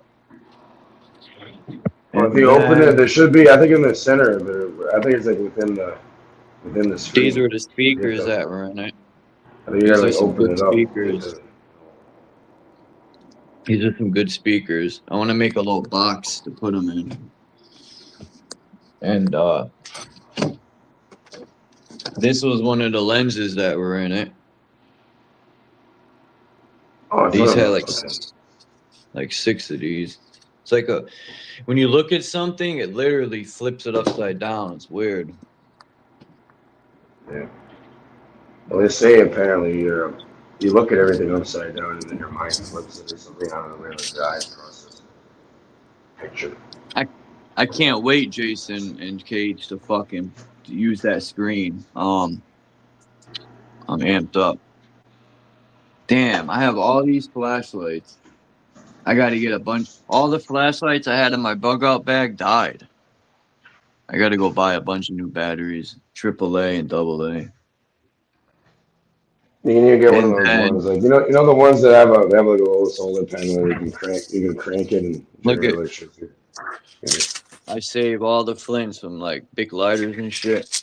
[SPEAKER 11] Well, if you open it, there should be. I think in the center of it. I think it's like within the screen.
[SPEAKER 2] These are the speakers that were in it.
[SPEAKER 11] I think you gotta like open it up.
[SPEAKER 2] Speakers. These are some good speakers. I want to make a little box to put them in. And this was one of the lenses that were in it.
[SPEAKER 11] Oh,
[SPEAKER 2] these had like 6 of these. It's like when you look at something, it literally flips it upside down. It's weird.
[SPEAKER 11] Yeah. Well, they say apparently you look at everything upside down and then your mind flips it or something. I don't know where the eyes process picture.
[SPEAKER 2] I can't wait, Jason and Cage, to fucking use that screen. I'm amped up. Damn, I have all these flashlights. I got to get a bunch. All the flashlights I had in my bug out bag died. I got to go buy a bunch of new batteries, AAA and AA.
[SPEAKER 11] You need to get one of those ones, like you know the ones that have like a little solar panel where you can crank it and
[SPEAKER 2] look at. I save all the flints from like big lighters and shit.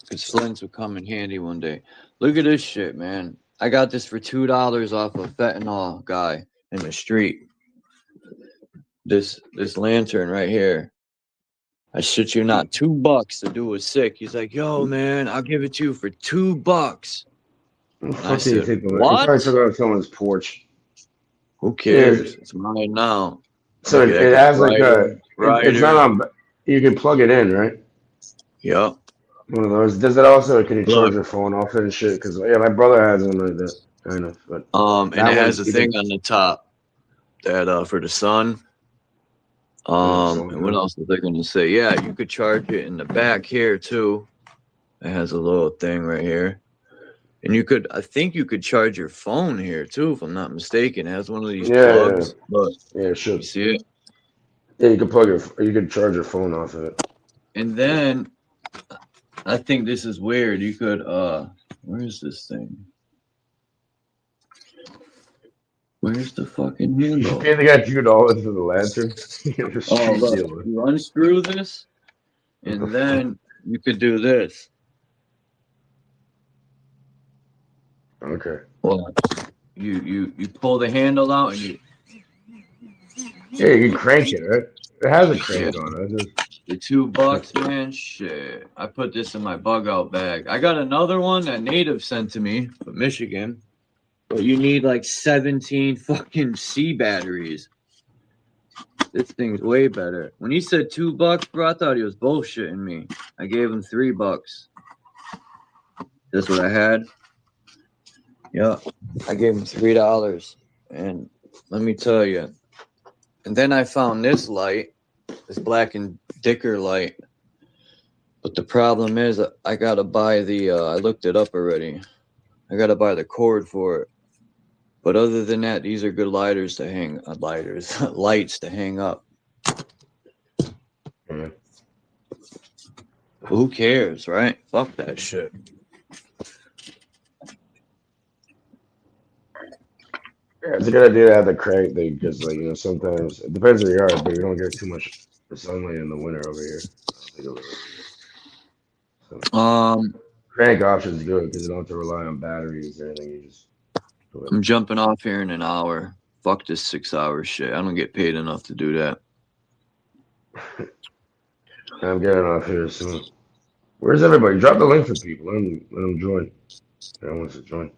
[SPEAKER 2] Because flints will come in handy one day. Look at this shit, man. I got this for $2 off a fentanyl guy in the street. This lantern right here. I shit you not, $2 to do a sick. He's like, yo, man, I'll give it to you for $2. And I said, what?
[SPEAKER 11] You probably took it on someone's porch.
[SPEAKER 2] Who cares? It's mine now.
[SPEAKER 11] So
[SPEAKER 2] Look,
[SPEAKER 11] it has like
[SPEAKER 2] writer,
[SPEAKER 11] it's not on. You can plug it in, right?
[SPEAKER 2] Yep.
[SPEAKER 11] One of those. Does it also? Can you charge your phone off it and shit? Because yeah, my brother has one like that, kind of. But
[SPEAKER 2] and it has a thing on the top that for the sun. And what else was I gonna say? Yeah, you could charge it in the back here too. It has a little thing right here. And you could, I think you could charge your phone here too, if I'm not mistaken. It has one of these plugs. Look,
[SPEAKER 11] yeah, it should.
[SPEAKER 2] You see it?
[SPEAKER 11] Yeah, you can plug it. You can charge your phone off of it.
[SPEAKER 2] And then I think this is weird. You could where is this thing? Where's the fucking handle?
[SPEAKER 11] They got $2 for the lantern.
[SPEAKER 2] Oh, look, you unscrew this, and then you could do this.
[SPEAKER 11] Okay.
[SPEAKER 2] Well, you pull the handle out and you.
[SPEAKER 11] Yeah, you can crank it, right? It has a crank on it.
[SPEAKER 2] The $2, man, shit. I put this in my bug out bag. I got another one that Native sent to me from Michigan, but you need like 17 fucking C batteries. This thing's way better. When he said $2, bro, I thought he was bullshitting me. I gave him $3. That's what I had. Yeah, I gave him $3, and let me tell you. And then I found this light, this Black and Decker light. But the problem is, I gotta buy the. I looked it up already. I gotta buy the cord for it. But other than that, these are good lighters to hang. Lights to hang up.
[SPEAKER 11] Yeah.
[SPEAKER 2] Who cares, right? Fuck that shit.
[SPEAKER 11] Yeah, it's a good idea to have the crank thing because, like, you know, sometimes it depends on the yard, but you don't get too much sunlight in the winter over here. So, crank options do it because you don't have to rely on batteries or anything. You just do it.
[SPEAKER 2] I'm jumping off here in an hour. Fuck this 6 hour shit. I don't get paid enough to do that.
[SPEAKER 11] I'm getting off here soon. Where's everybody? Drop the link for people. Let them join. Everyone wants to join.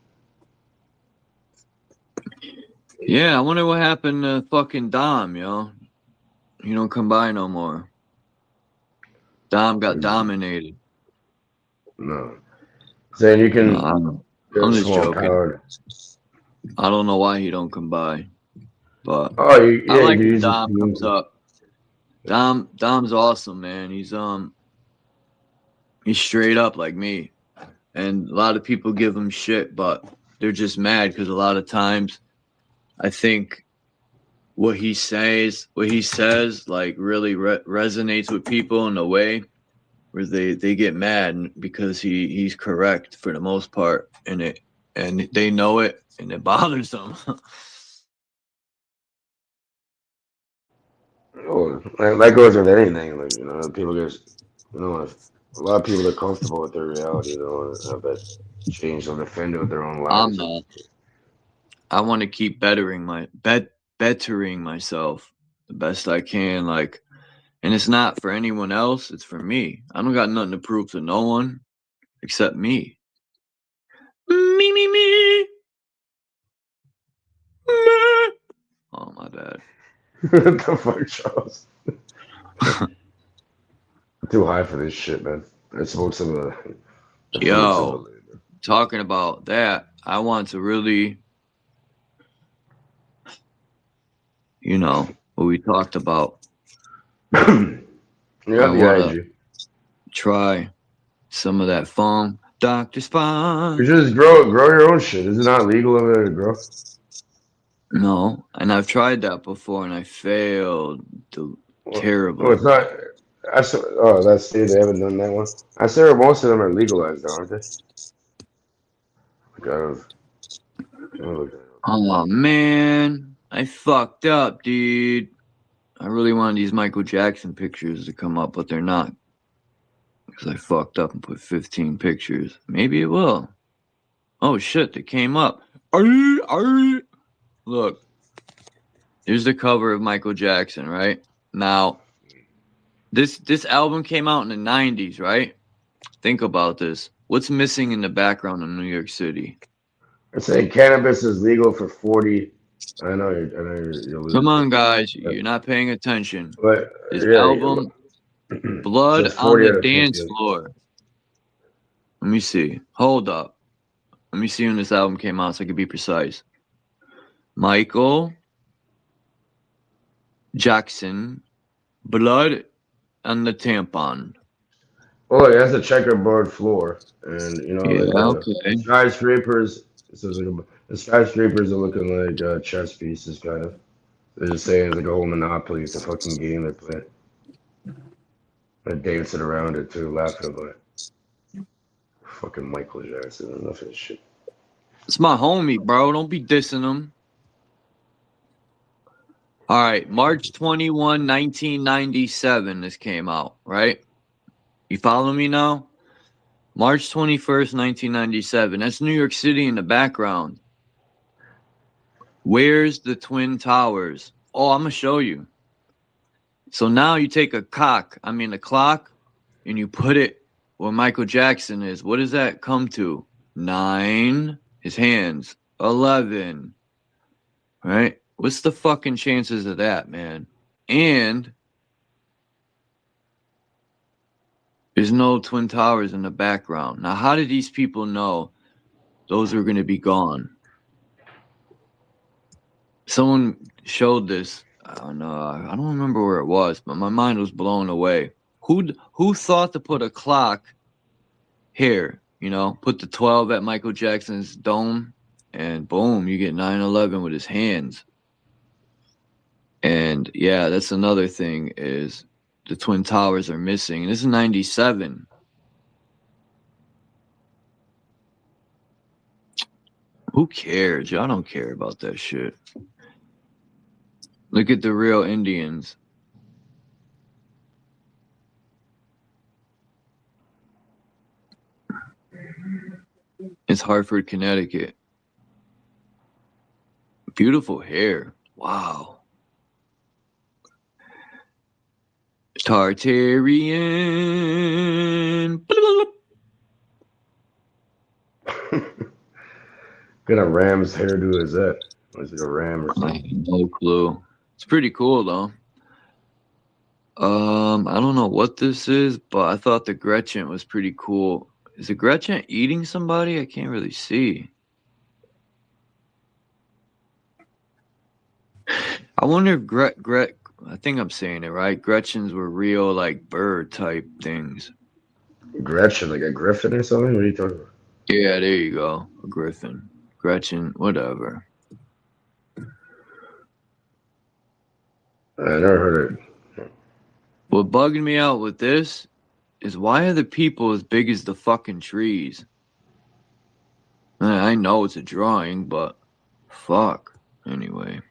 [SPEAKER 2] Yeah, I wonder what happened to fucking Dom, yo. He don't come by no more. Dom got dominated.
[SPEAKER 11] No. Saying you can.
[SPEAKER 2] No, I'm just joking. I don't know why he don't come by. But I like when Dom comes up. Dom's awesome, man. He's straight up like me. And a lot of people give him shit, but they're just mad because a lot of times I think what he says, like really resonates with people in a way where they get mad because he's correct for the most part, and they know it, and it bothers them.
[SPEAKER 11] Oh, that goes with anything. Like, you know, people just, you know, a lot of people are comfortable with their reality. They don't want to have that change or offend with their own lives.
[SPEAKER 2] I'm not. I want to keep bettering myself the best I can. Like, and it's not for anyone else. It's for me. I don't got nothing to prove to no one except me. Me. Oh, my bad.
[SPEAKER 11] What the fuck, Charles? Too high for this shit, man. I smoked some of the
[SPEAKER 2] Yo, talking about that, I want to really, you know, what we talked about.
[SPEAKER 11] Yeah,
[SPEAKER 2] try some of that funk. Dr. Spawn.
[SPEAKER 11] You just grow your own shit. Is it not legal over there to grow?
[SPEAKER 2] No, and I've tried that before, and I failed terribly.
[SPEAKER 11] Oh, it's not. That's it. They haven't done that one. I said most of them are legalized, aren't they? Oh
[SPEAKER 2] man, I fucked up, dude. I really wanted these Michael Jackson pictures to come up, but they're not. Because I fucked up and put 15 pictures. Maybe it will. Oh shit, they came up. Look. Here's the cover of Michael Jackson, right? Now, this album came out in the 90s, right? Think about this. What's missing in the background in New York City?
[SPEAKER 11] They're saying cannabis is legal for 40. I know you're losing.
[SPEAKER 2] Come on, guys. You're not paying attention.
[SPEAKER 11] But
[SPEAKER 2] This
[SPEAKER 11] yeah,
[SPEAKER 2] album, Blood
[SPEAKER 11] says
[SPEAKER 2] on
[SPEAKER 11] 40 out
[SPEAKER 2] the
[SPEAKER 11] of
[SPEAKER 2] Dance
[SPEAKER 11] 50.
[SPEAKER 2] Floor. Let me see. Hold up. Let me see when this album came out so I can be precise. Michael Jackson, Blood on the Tampon.
[SPEAKER 11] Oh, yeah, that's a checkerboard floor, and you know,
[SPEAKER 2] Yeah,
[SPEAKER 11] like
[SPEAKER 2] okay.
[SPEAKER 11] skyscrapers. So it's like the skyscrapers are looking like chess pieces, kind of. They're just saying it's like a whole Monopoly. It's a fucking game they play. They're dancing around it too, laughing about it. Fucking Michael Jackson, enough of this shit.
[SPEAKER 2] It's my homie, bro. Don't be dissing him. All right, March 21, 1997, this came out, right? You follow me now? March 21st, 1997. That's New York City in the background. Where's the Twin Towers? Oh, I'm going to show you. So now you take a clock, and you put it where Michael Jackson is. What does that come to? 9, his hands. 11, right? What's the fucking chances of that, man? And there's no Twin Towers in the background. Now, how did these people know those were going to be gone? Someone showed this. I don't remember where it was, but my mind was blown away. Who thought to put a clock here? You know, put the 12 at Michael Jackson's dome, and boom, you get 9/11 with his hands. And yeah, that's another thing is the Twin Towers are missing. This is 97. Who cares? Y'all don't care about that shit. Look at the real Indians. It's Hartford, Connecticut. Beautiful hair. Wow. Tartarian.
[SPEAKER 11] What kind of ram's hairdo is that? Is it a ram or something?
[SPEAKER 2] No clue. It's pretty cool though. I don't know what this is, but I thought the Gretchen was pretty cool. Is the Gretchen eating somebody? I can't really see. I wonder if I think I'm saying it right. Gretchens were real like bird type things.
[SPEAKER 11] Gretchen, like a griffin or something? What are you talking about?
[SPEAKER 2] Yeah, there you go. A griffin. Gretchen, whatever.
[SPEAKER 11] I never heard it.
[SPEAKER 2] What bugging me out with this is why are the people as big as the fucking trees? I know it's a drawing, but fuck. Anyway.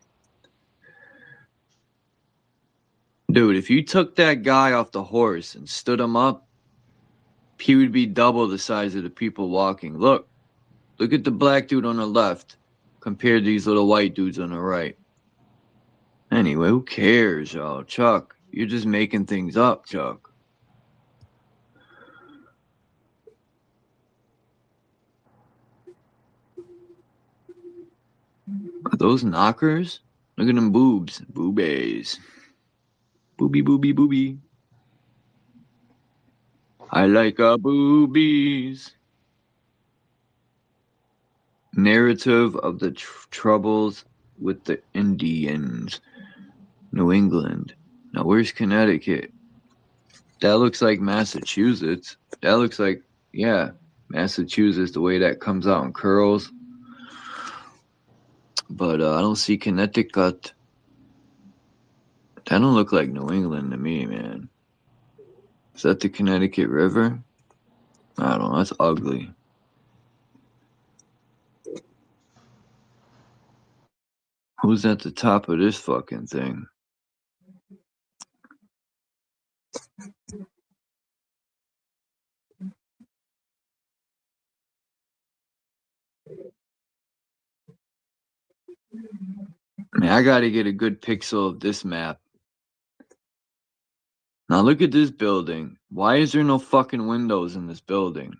[SPEAKER 2] Dude, if you took that guy off the horse and stood him up, he would be double the size of the people walking. Look at the black dude on the left compared to these little white dudes on the right. Anyway, who cares, y'all? Chuck, you're just making things up, Chuck. Are those knockers? Look at them boobs. Boobies. Booby, booby, booby. I like boobies. Narrative of the troubles with the Indians. New England. Now, where's Connecticut? That looks like Massachusetts. That looks like, yeah, Massachusetts, the way that comes out in curls. But I don't see Connecticut. That don't look like New England to me, man. Is that the Connecticut River? I don't know. That's ugly. Who's at the top of this fucking thing? Man, I gotta get a good pixel of this map. Now look at this building. Why is there no fucking windows in this building?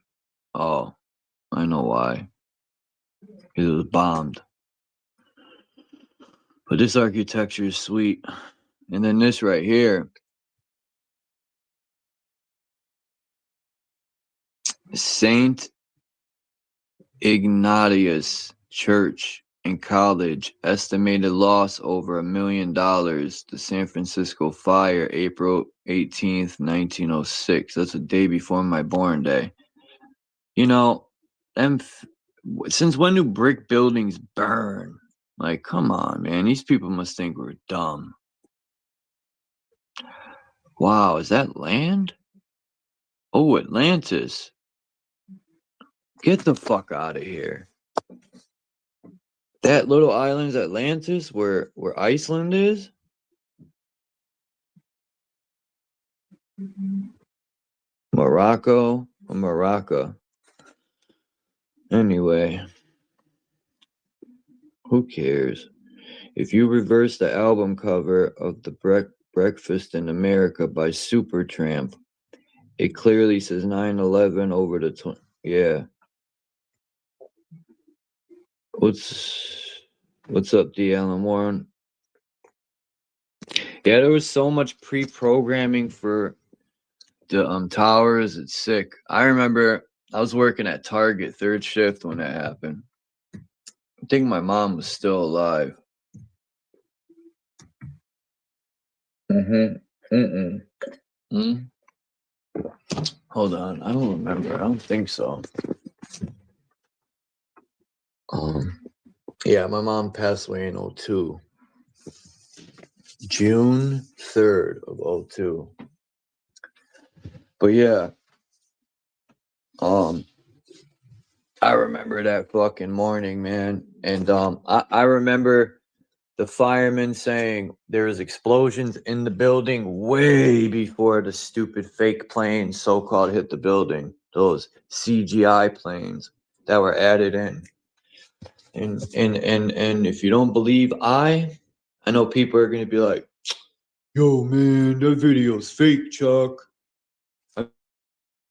[SPEAKER 2] Oh, I know why. It was bombed. But this architecture is sweet. And then this right here. Saint Ignatius Church and College. Estimated loss over $1 million. The San Francisco fire, April 18th, 1906. That's a day before my born day. You know, since when do brick buildings burn? Like, come on, man. These people must think we're dumb. Wow, is that land? Oh, Atlantis. Get the fuck out of here. That little island's Atlantis, where Iceland is? Morocco or Morocco. Anyway. Who cares? If you reverse the album cover of the Breakfast in America by Supertramp, it clearly says 9/11 over the yeah. What's up, D. Allen Warren? Yeah, there was so much pre-programming for the towers. It's sick. I remember I was working at Target third shift when that happened. I think my mom was still alive. Hold on, I don't remember. I don't think so. Yeah, my mom passed away in 2002. June 3rd of 2002. But yeah, I remember that fucking morning, man. And I remember the firemen saying there was explosions in the building way before the stupid fake planes so-called hit the building. Those CGI planes that were added in. And if you don't believe I know people are gonna be like, yo man, that video's fake, Chuck. I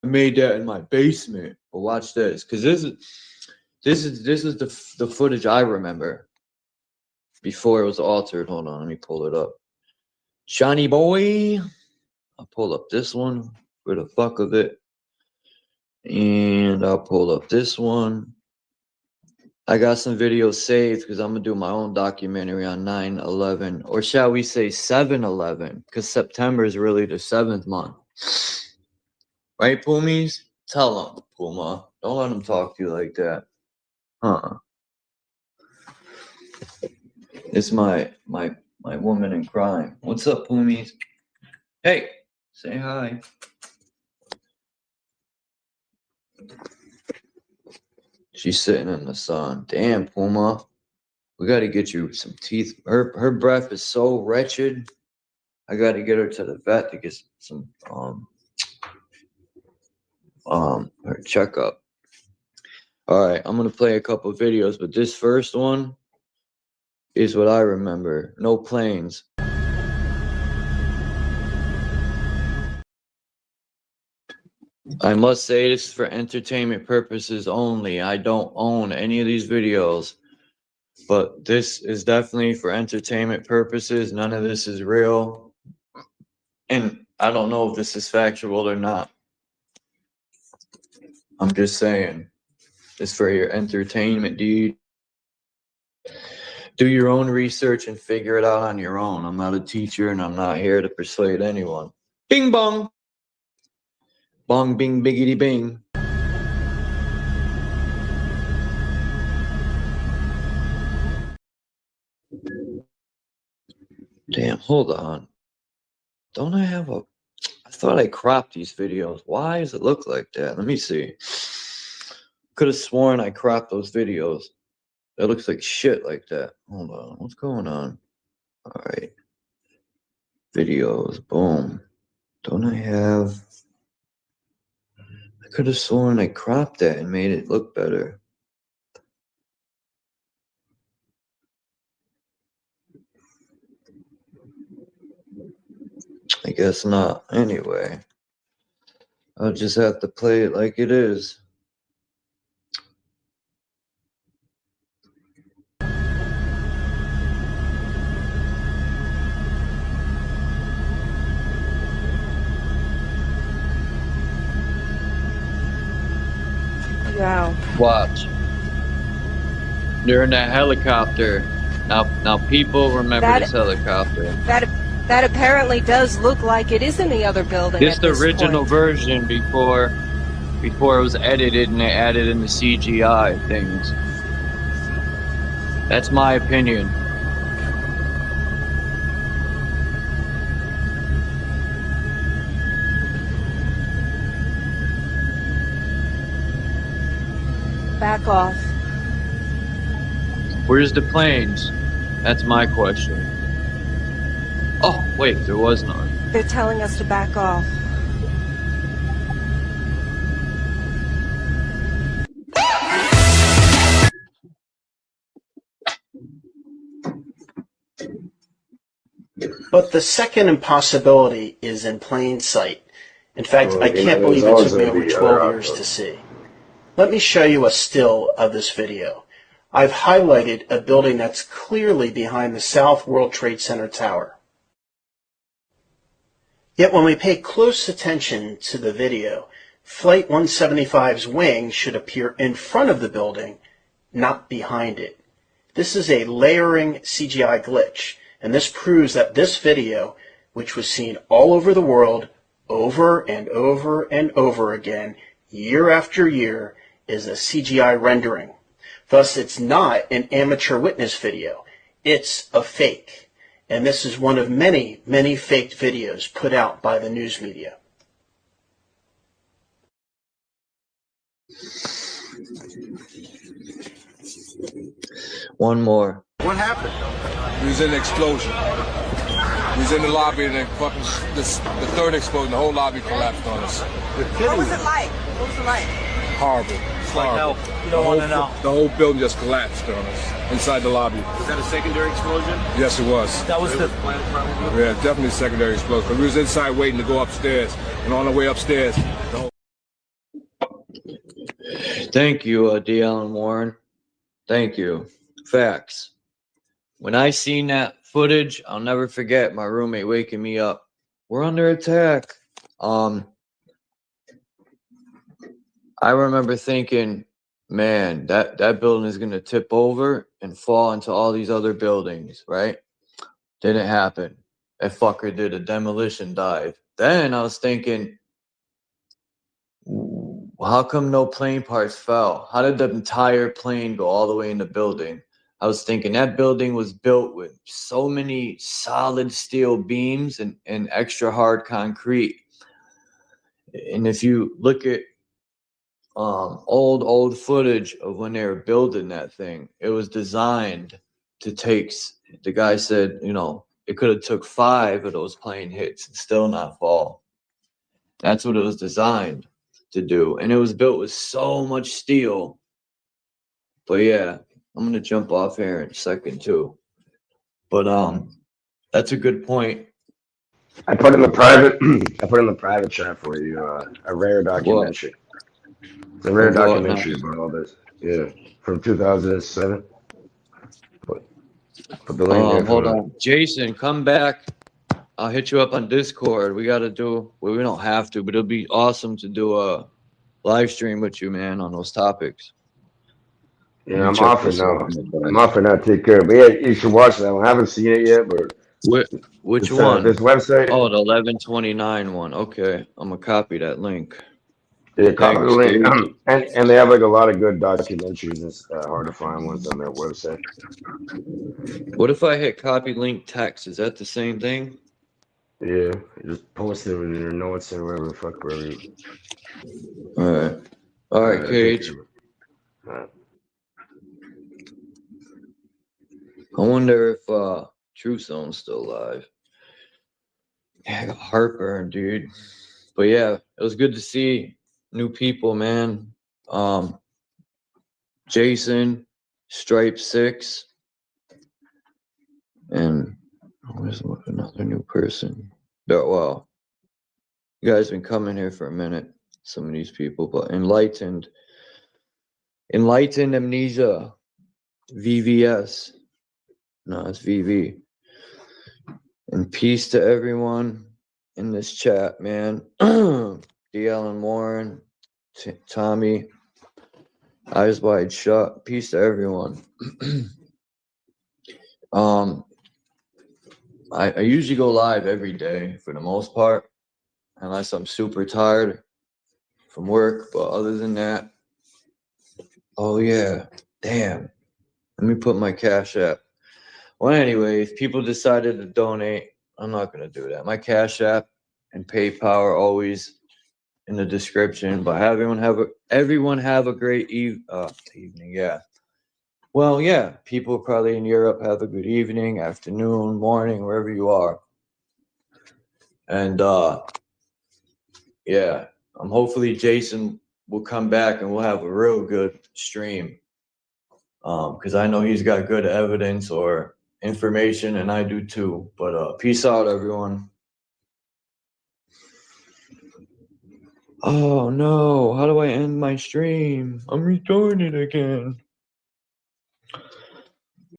[SPEAKER 2] made that in my basement. But watch this, because this is the footage I remember before it was altered. Hold on, let me pull it up. Johnny boy. I'll pull up this one for the fuck of it. And I'll pull up this one. I got some videos saved because I'm going to do my own documentary on 9/11. Or shall we say 7/11? Because September is really the 7th month. Right, Pumies? Tell them, Puma. Don't let them talk to you like that. It's my woman in crime. What's up, Pumies? Hey, say hi. She's sitting in the sun. Damn, Puma. We got to get you some teeth. Her breath is so wretched. I got to get her to the vet to get some her checkup. All right, I'm gonna play a couple videos, but this first one is what I remember. No planes. I must say this is for entertainment purposes only. I don't own any of these videos, but this is definitely for entertainment purposes. None of this is real. And I don't know if this is factual or not. I'm just saying. It's for your entertainment, dude. Do your own research and figure it out on your own. I'm not a teacher and I'm not here to persuade anyone. Bing bong. Bong bing biggity bing. Damn, hold on. Don't I have a... I thought I cropped these videos. Why does it look like that? Let me see. Could have sworn I cropped those videos. That looks like shit like that. Hold on. What's going on? All right. Videos. Boom. Don't I have... I could have sworn I cropped that and made it look better. I guess not. Anyway, I'll just have to play it like it is.
[SPEAKER 12] Wow.
[SPEAKER 2] Watch. They're in that helicopter. Now people remember this helicopter.
[SPEAKER 12] That apparently does look like it is in the other building.
[SPEAKER 2] This
[SPEAKER 12] at
[SPEAKER 2] the
[SPEAKER 12] this
[SPEAKER 2] original
[SPEAKER 12] point.
[SPEAKER 2] version before it was edited and they added in the CGI things. That's my opinion.
[SPEAKER 12] Back off.
[SPEAKER 2] Where's the planes? That's my question. Oh, wait, there was none.
[SPEAKER 12] They're telling us to back off.
[SPEAKER 13] But the second impossibility is in plain sight. In fact,
[SPEAKER 11] Well,
[SPEAKER 13] I
[SPEAKER 11] you know,
[SPEAKER 13] can't believe
[SPEAKER 11] there's
[SPEAKER 13] it
[SPEAKER 11] always
[SPEAKER 13] took me
[SPEAKER 11] gonna
[SPEAKER 13] over
[SPEAKER 11] be
[SPEAKER 13] 12
[SPEAKER 11] other
[SPEAKER 13] years to
[SPEAKER 11] options.
[SPEAKER 13] see. Let me show you a still of this video. I've highlighted a building that's clearly behind the South World Trade Center tower. Yet when we pay close attention to the video, Flight 175's wing should appear in front of the building, not behind it. This is a layering CGI glitch, and this proves that this video, which was seen all over the world, over and over and over again, year after year, is a CGI rendering. Thus, it's not an amateur witness video. It's a fake. And this is one of many, many faked videos put out by the news media.
[SPEAKER 2] One more.
[SPEAKER 1] What happened? We was in the explosion. We was in the lobby and then fucking the third explosion, the whole lobby collapsed on us.
[SPEAKER 12] What was it like? What was it like?
[SPEAKER 1] Horrible.
[SPEAKER 14] Like
[SPEAKER 1] Horrible.
[SPEAKER 14] hell. You don't want to know.
[SPEAKER 1] The whole building just collapsed on us inside the lobby.
[SPEAKER 14] Was that a secondary explosion?
[SPEAKER 1] Yes, it was.
[SPEAKER 14] That was the...
[SPEAKER 1] Yeah, definitely a secondary explosion. But we was inside waiting to go upstairs, and on the way upstairs, the whole...
[SPEAKER 2] Thank you, D. Allen Warren. Thank you. Facts. When I seen that footage, I'll never forget my roommate waking me up. We're under attack. I remember thinking, man, that building is gonna tip over and fall into all these other buildings, right? Didn't happen. That fucker did a demolition dive. Then I was thinking, how come no plane parts fell? How did the entire plane go all the way in the building? I was thinking that building was built with so many solid steel beams and extra hard concrete. And if you look at old footage of when they were building that thing, it was designed to take, the guy said, you know, it could have took 5 of those plane hits and still not fall. That's what it was designed to do. And it was built with so much steel. But yeah, I'm gonna jump off here in a second too. But that's a good point.
[SPEAKER 11] I put in the private chat for you a rare documentary. It's a rare documentary about all this. Yeah, from 2007. Put the link there.
[SPEAKER 2] Hold on, Jason, come back. I'll hit you up on Discord. We got to do. Well, we don't have to, but it'll be awesome to do a live stream with you, man, on those topics.
[SPEAKER 11] Yeah, I'm off it now. I'm off it now. Take care. But yeah, you should watch that one. I haven't seen it yet, but
[SPEAKER 2] which one?
[SPEAKER 11] This website.
[SPEAKER 2] Oh, the 1129 one. Okay, I'm gonna copy that link.
[SPEAKER 11] Yeah, copy the link. And they have like a lot of good documentaries. It's hard to find ones on their website.
[SPEAKER 2] What if I hit copy link text? Is that the same thing?
[SPEAKER 11] Yeah, just post it in your notes or wherever the fuck, wherever.
[SPEAKER 2] All right, Cage.
[SPEAKER 11] All right.
[SPEAKER 2] I wonder if True Zone's still alive. Yeah, I got heartburn, dude. But yeah, it was good to see new people, man. Jason, Stripe 6, and where's another new person? Well, you guys been coming here for a minute, some of these people, but enlightened amnesia, VVS. No, it's VV. And peace to everyone in this chat, man. DL and Warren, Tommy, Eyes Wide Shut. Peace to everyone. I usually go live every day for the most part, unless I'm super tired from work. But other than that, oh yeah, damn. Let me put my Cash App. Well, anyways, people decided to donate. I'm not gonna do that. My Cash App and PayPal are always in the description. But everyone have a great evening. Yeah. Well, yeah. People probably in Europe have a good evening, afternoon, morning, wherever you are. And yeah, hopefully Jason will come back and we'll have a real good stream. Because I know he's got good evidence or information, and I do too. But peace out, everyone. Oh no, how do I end my stream? I'm restarting it again.